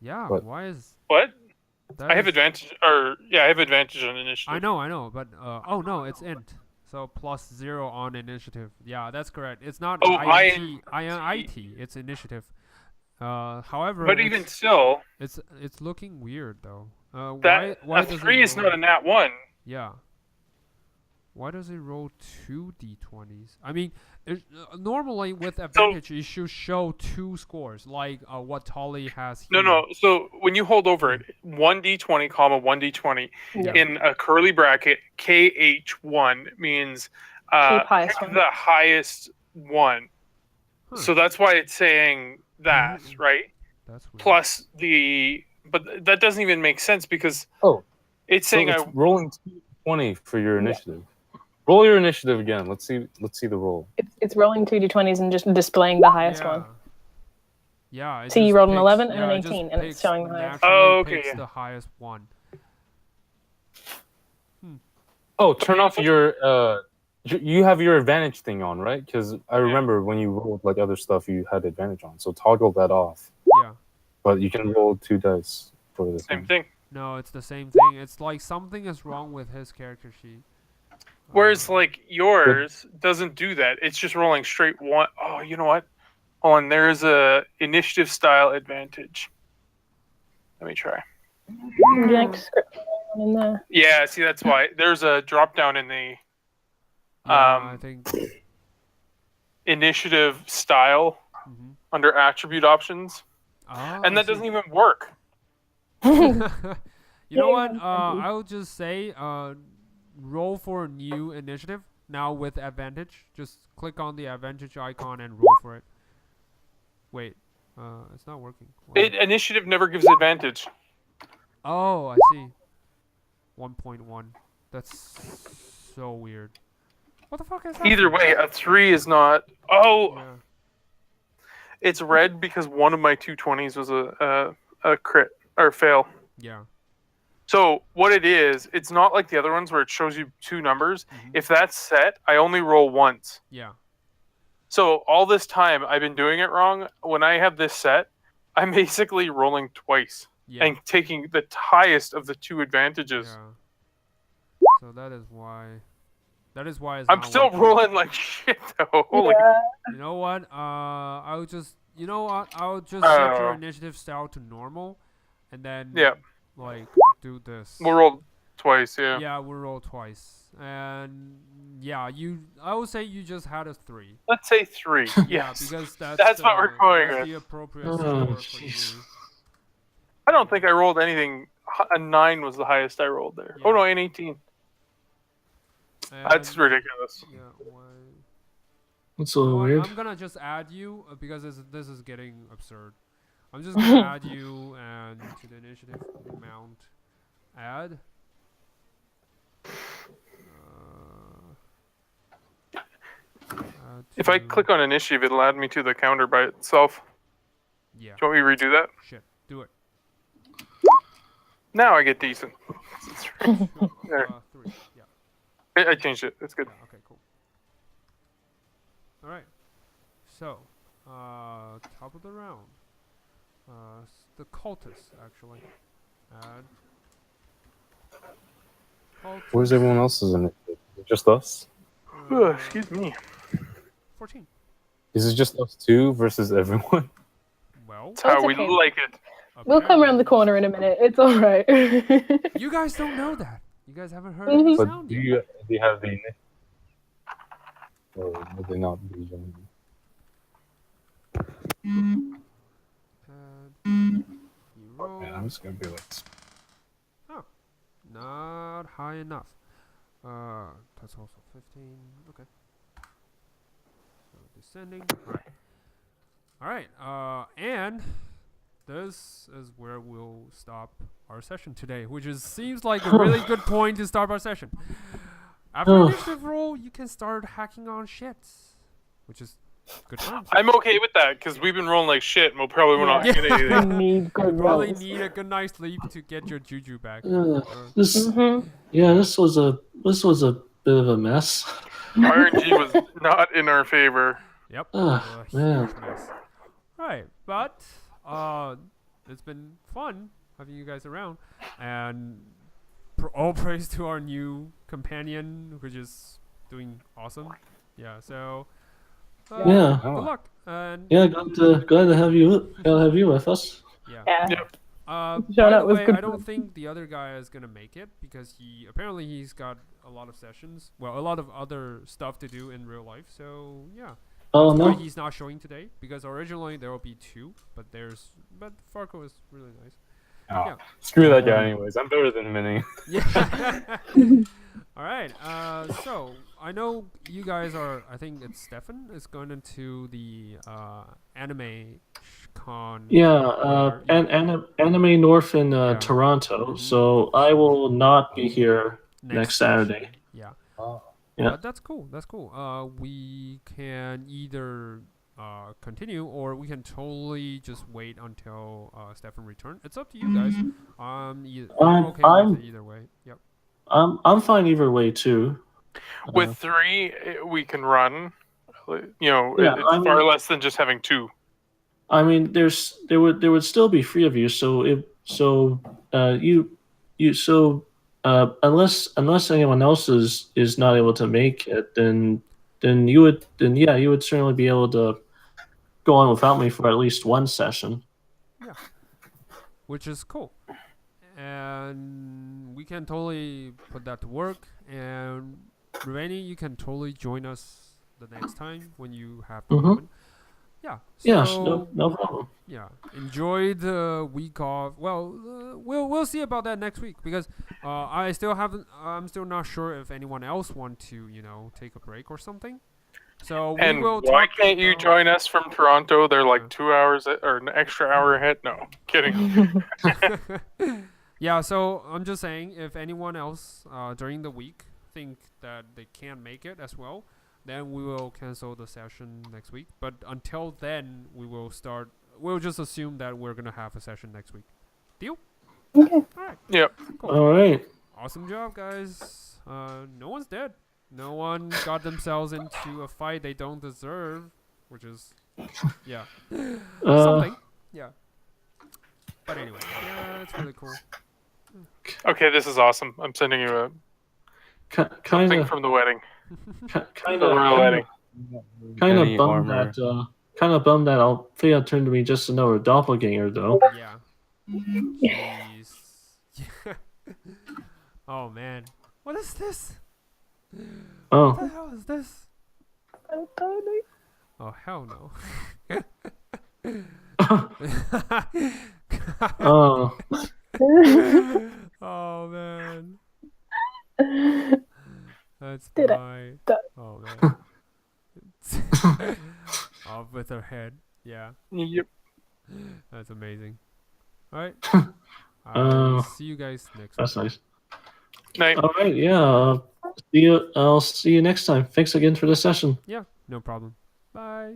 [SPEAKER 1] Yeah,
[SPEAKER 4] What?
[SPEAKER 1] why is
[SPEAKER 5] What?
[SPEAKER 1] that?
[SPEAKER 5] I have
[SPEAKER 1] is-
[SPEAKER 5] advantage, or yeah, I have advantage on initiative.
[SPEAKER 1] I know, but oh no, it's int. So plus 0 on initiative. Yeah, that's correct. It's not
[SPEAKER 5] Oh,
[SPEAKER 1] INT, IT. It's initiative. However,
[SPEAKER 5] But even still,
[SPEAKER 1] it's looking weird though.
[SPEAKER 5] that
[SPEAKER 1] why
[SPEAKER 5] a
[SPEAKER 1] does
[SPEAKER 5] 3
[SPEAKER 1] it
[SPEAKER 5] is
[SPEAKER 1] roll-
[SPEAKER 5] not a nat 1.
[SPEAKER 1] Yeah. Why does it roll 2 d20s? I mean, normally with advantage, it should show 2 scores, like what Tolly has here.
[SPEAKER 5] No. So when you hold over it, 1d20, comma 1d20
[SPEAKER 1] Yeah.
[SPEAKER 5] in a curly bracket, KH1 means
[SPEAKER 3] Keep highest
[SPEAKER 5] pick
[SPEAKER 3] one.
[SPEAKER 5] the highest one.
[SPEAKER 1] Huh.
[SPEAKER 5] So that's why it's saying that, right?
[SPEAKER 1] That's weird.
[SPEAKER 5] Plus but that doesn't even make sense because
[SPEAKER 4] Oh,
[SPEAKER 5] it's
[SPEAKER 4] so
[SPEAKER 5] saying
[SPEAKER 4] it's rolling 20 for your initiative. Roll your initiative again. Let's see the roll.
[SPEAKER 3] It's rolling 2d20s and just displaying the highest one.
[SPEAKER 1] Yeah. It
[SPEAKER 3] So you
[SPEAKER 1] just
[SPEAKER 3] rolled an
[SPEAKER 1] picks-
[SPEAKER 3] 11 and
[SPEAKER 1] yeah,
[SPEAKER 3] an
[SPEAKER 1] it just
[SPEAKER 3] 18, and it's
[SPEAKER 1] picks
[SPEAKER 3] showing the highest.
[SPEAKER 1] naturally
[SPEAKER 5] Oh, okay,
[SPEAKER 1] picks
[SPEAKER 5] yeah.
[SPEAKER 1] the highest one.
[SPEAKER 4] Oh, turn off your you have your advantage thing on, right? Because I remember when you rolled like other stuff, you had advantage on. So toggle that off.
[SPEAKER 1] Yeah.
[SPEAKER 4] But you can roll 2 dice for the
[SPEAKER 5] same thing.
[SPEAKER 1] No, it's the same thing. It's like something is wrong with his character sheet.
[SPEAKER 5] Whereas like yours doesn't do that. It's just rolling straight one. Oh, you know what? Hold on, there's a initiative style advantage. Let me try.
[SPEAKER 3] Would you like to script that one in there?
[SPEAKER 5] Yeah, see that's why there's a drop down in the
[SPEAKER 1] I think.
[SPEAKER 5] initiative style
[SPEAKER 1] Mhm.
[SPEAKER 5] under attribute options,
[SPEAKER 1] Ah,
[SPEAKER 5] and
[SPEAKER 1] I
[SPEAKER 5] that doesn't
[SPEAKER 1] see.
[SPEAKER 5] even work.
[SPEAKER 1] You know what?
[SPEAKER 3] Yeah,
[SPEAKER 1] I will just say, roll for a new initiative now with advantage. Just click on the advantage icon and roll for it. Wait, it's not working. Why?
[SPEAKER 5] Initiative never gives advantage.
[SPEAKER 1] Oh, I see. 1.1. That's so weird. What the fuck is that?
[SPEAKER 5] Either way, a 3 is not. Oh,
[SPEAKER 1] Yeah.
[SPEAKER 5] it's red because one of my 220s was a crit or fail.
[SPEAKER 1] Yeah.
[SPEAKER 5] So what it is, it's not like the other ones where it shows you 2 numbers.
[SPEAKER 1] Mhm.
[SPEAKER 5] If that's set, I only roll once.
[SPEAKER 1] Yeah.
[SPEAKER 5] So all this time I've been doing it wrong. When I have this set, I'm basically rolling twice
[SPEAKER 1] Yeah.
[SPEAKER 5] and taking the highest of the 2 advantages.
[SPEAKER 1] Yeah. So that is why. That is why it's
[SPEAKER 5] I'm
[SPEAKER 1] not
[SPEAKER 5] still
[SPEAKER 1] working.
[SPEAKER 5] rolling like shit though. Holy
[SPEAKER 3] Yeah.
[SPEAKER 1] You know what? I'll just. You know what? I'll just set your
[SPEAKER 5] Oh.
[SPEAKER 1] initiative style to normal, and then
[SPEAKER 5] Yeah.
[SPEAKER 1] like do this.
[SPEAKER 5] We'll roll twice, yeah.
[SPEAKER 1] Yeah, we'll roll twice, and yeah, I would say you just had a 3.
[SPEAKER 5] Let's say 3.
[SPEAKER 1] Yeah,
[SPEAKER 5] Yes.
[SPEAKER 1] because
[SPEAKER 5] That's what we're going
[SPEAKER 1] that's
[SPEAKER 5] with.
[SPEAKER 1] the appropriate
[SPEAKER 2] Oh,
[SPEAKER 1] score for
[SPEAKER 2] jeez.
[SPEAKER 1] you.
[SPEAKER 5] I don't think I rolled anything. A 9 was the highest I rolled there. Oh
[SPEAKER 1] Yeah.
[SPEAKER 5] no, an 18. That's
[SPEAKER 1] And-
[SPEAKER 5] ridiculous.
[SPEAKER 1] Yeah, why?
[SPEAKER 2] That's a
[SPEAKER 1] You know
[SPEAKER 2] little
[SPEAKER 1] what?
[SPEAKER 2] weird.
[SPEAKER 1] I'm gonna just add you because this is getting absurd. I'm just gonna add you and to the initiative mount. Add.
[SPEAKER 5] If I
[SPEAKER 1] to-
[SPEAKER 5] click on initiative, it'll add me to the counter by itself.
[SPEAKER 1] Yeah.
[SPEAKER 5] Do you want me to redo that?
[SPEAKER 1] Shit. Do it.
[SPEAKER 5] Now I get decent. There.
[SPEAKER 1] 3. Yeah.
[SPEAKER 5] I changed it. It's good.
[SPEAKER 1] Yeah. Okay. Cool. All right. So, top of the round. The cultists actually. Add.
[SPEAKER 4] Where's everyone else's initiative? Is it just us?
[SPEAKER 5] Ugh, excuse me.
[SPEAKER 1] 14.
[SPEAKER 4] Is it just us 2 versus everyone?
[SPEAKER 1] Well,
[SPEAKER 5] That's how
[SPEAKER 3] It's
[SPEAKER 5] we
[SPEAKER 3] okay.
[SPEAKER 5] like it.
[SPEAKER 3] We'll come around the corner in a minute. It's all right.
[SPEAKER 1] You guys don't know that. You guys haven't heard
[SPEAKER 3] Mhm.
[SPEAKER 1] the
[SPEAKER 4] But
[SPEAKER 1] sound
[SPEAKER 4] do
[SPEAKER 1] yet.
[SPEAKER 4] you have the initiative? Or would they not be joining?
[SPEAKER 1] You roll.
[SPEAKER 4] Yeah, I'm just gonna be like.
[SPEAKER 1] Not high enough. That's also 15. Okay. So descending. Alright. And this is where we'll stop our session today, which seems like a really good point to start our session. After initiative roll, you can start hacking on shits, which is Good times.
[SPEAKER 5] I'm okay with that because we've been rolling like shit, and we'll probably not
[SPEAKER 1] Yeah.
[SPEAKER 5] get
[SPEAKER 3] You
[SPEAKER 5] anything.
[SPEAKER 3] need good
[SPEAKER 1] Probably
[SPEAKER 3] rolls.
[SPEAKER 1] need a good night's sleep to get your juju back.
[SPEAKER 2] This
[SPEAKER 3] Mhm.
[SPEAKER 2] this was a bit of a mess.
[SPEAKER 5] RNG was not in our favor.
[SPEAKER 1] Yep.
[SPEAKER 2] Ah,
[SPEAKER 1] A
[SPEAKER 2] man.
[SPEAKER 1] huge mess. Right, but it's been fun having you guys around, and all praise to our new companion, which is doing awesome. Yeah. So.
[SPEAKER 2] Yeah.
[SPEAKER 1] Good luck. And
[SPEAKER 2] Yeah, glad to have you with us.
[SPEAKER 1] yeah.
[SPEAKER 3] Yeah.
[SPEAKER 5] Yep.
[SPEAKER 1] By
[SPEAKER 3] Shout
[SPEAKER 1] the
[SPEAKER 3] out was
[SPEAKER 1] way,
[SPEAKER 3] good
[SPEAKER 1] I don't
[SPEAKER 3] fun.
[SPEAKER 1] think the other guy is gonna make it because he's got a lot of sessions. Well, a lot of other stuff to do in real life. So yeah,
[SPEAKER 2] Oh
[SPEAKER 1] that's why
[SPEAKER 2] no.
[SPEAKER 1] he's not showing today. Because originally there will be 2, but Farco is really nice.
[SPEAKER 4] Oh,
[SPEAKER 1] Yeah.
[SPEAKER 4] screw that guy, anyways. I'm better than him, anyway.
[SPEAKER 1] Yeah. All right. So I know you guys are. I think it's Stefan is going into the anime con.
[SPEAKER 2] Yeah,
[SPEAKER 1] where you-
[SPEAKER 2] Anime North in
[SPEAKER 1] Yeah.
[SPEAKER 2] Toronto.
[SPEAKER 1] Mhm.
[SPEAKER 2] So I will not be here next Saturday.
[SPEAKER 1] session. Yeah.
[SPEAKER 2] Yeah.
[SPEAKER 1] But that's cool. That's cool. We can either continue or we can totally just wait until Stefan returns. It's up to you guys. I'm okay
[SPEAKER 2] I'm-
[SPEAKER 1] with it either way. Yep.
[SPEAKER 2] I'm fine either way too.
[SPEAKER 5] With 3, we can run. You know,
[SPEAKER 2] Yeah,
[SPEAKER 5] it's
[SPEAKER 2] I mean-
[SPEAKER 5] far less than just having 2.
[SPEAKER 2] I mean, there would still be 3 of you. So unless anyone else is not able to make it, then you would certainly be able to go on without me for at least one session.
[SPEAKER 1] Which is cool. And we can totally put that to work. And Rainy, you can totally join us the next time when you have the
[SPEAKER 2] Mhm.
[SPEAKER 1] moment. Yeah.
[SPEAKER 2] Yes,
[SPEAKER 1] So,
[SPEAKER 2] no problem.
[SPEAKER 1] yeah, enjoy the week off. Well, we'll see about that next week because I'm still not sure if anyone else want to take a break or something. So we
[SPEAKER 5] And
[SPEAKER 1] will.
[SPEAKER 5] why
[SPEAKER 1] talk
[SPEAKER 5] can't you
[SPEAKER 1] about-
[SPEAKER 5] join us from Toronto? They're like
[SPEAKER 1] Yeah.
[SPEAKER 5] 2 hours or an extra hour ahead. No, kidding.
[SPEAKER 1] Yeah, so I'm just saying, if anyone else during the week think that they can't make it as well, then we will cancel the session next week. But until then, we'll just assume that we're gonna have a session next week. Deal?
[SPEAKER 3] Okay.
[SPEAKER 1] All right.
[SPEAKER 5] Yep.
[SPEAKER 1] Cool.
[SPEAKER 2] All right.
[SPEAKER 1] Awesome job, guys. No one's dead. No one got themselves into a fight they don't deserve, which is, yeah, something. Yeah. But anyway, yeah, it's really cool.
[SPEAKER 5] Okay, this is awesome. I'm sending you a
[SPEAKER 2] Kind
[SPEAKER 5] thing
[SPEAKER 2] of
[SPEAKER 5] from the wedding.
[SPEAKER 2] kind
[SPEAKER 5] The royal wedding.
[SPEAKER 6] Any
[SPEAKER 2] bummed
[SPEAKER 6] armor.
[SPEAKER 2] that Althea turned to me just another doppelganger though.
[SPEAKER 1] Yeah. Jeez. Oh man, what is this?
[SPEAKER 2] Oh.
[SPEAKER 1] What the hell is this? Oh hell no.
[SPEAKER 2] Oh.
[SPEAKER 1] Oh man. That's
[SPEAKER 3] Did
[SPEAKER 1] my.
[SPEAKER 3] Die.
[SPEAKER 1] Oh man. Off with her head. Yeah,
[SPEAKER 5] Yep.
[SPEAKER 1] that's amazing. All right.
[SPEAKER 2] Oh.
[SPEAKER 1] I'll see you guys next week.
[SPEAKER 2] That's nice.
[SPEAKER 5] Night.
[SPEAKER 2] All right, yeah. I'll see you next time. Thanks again for the session.
[SPEAKER 1] Yeah, no problem. Bye.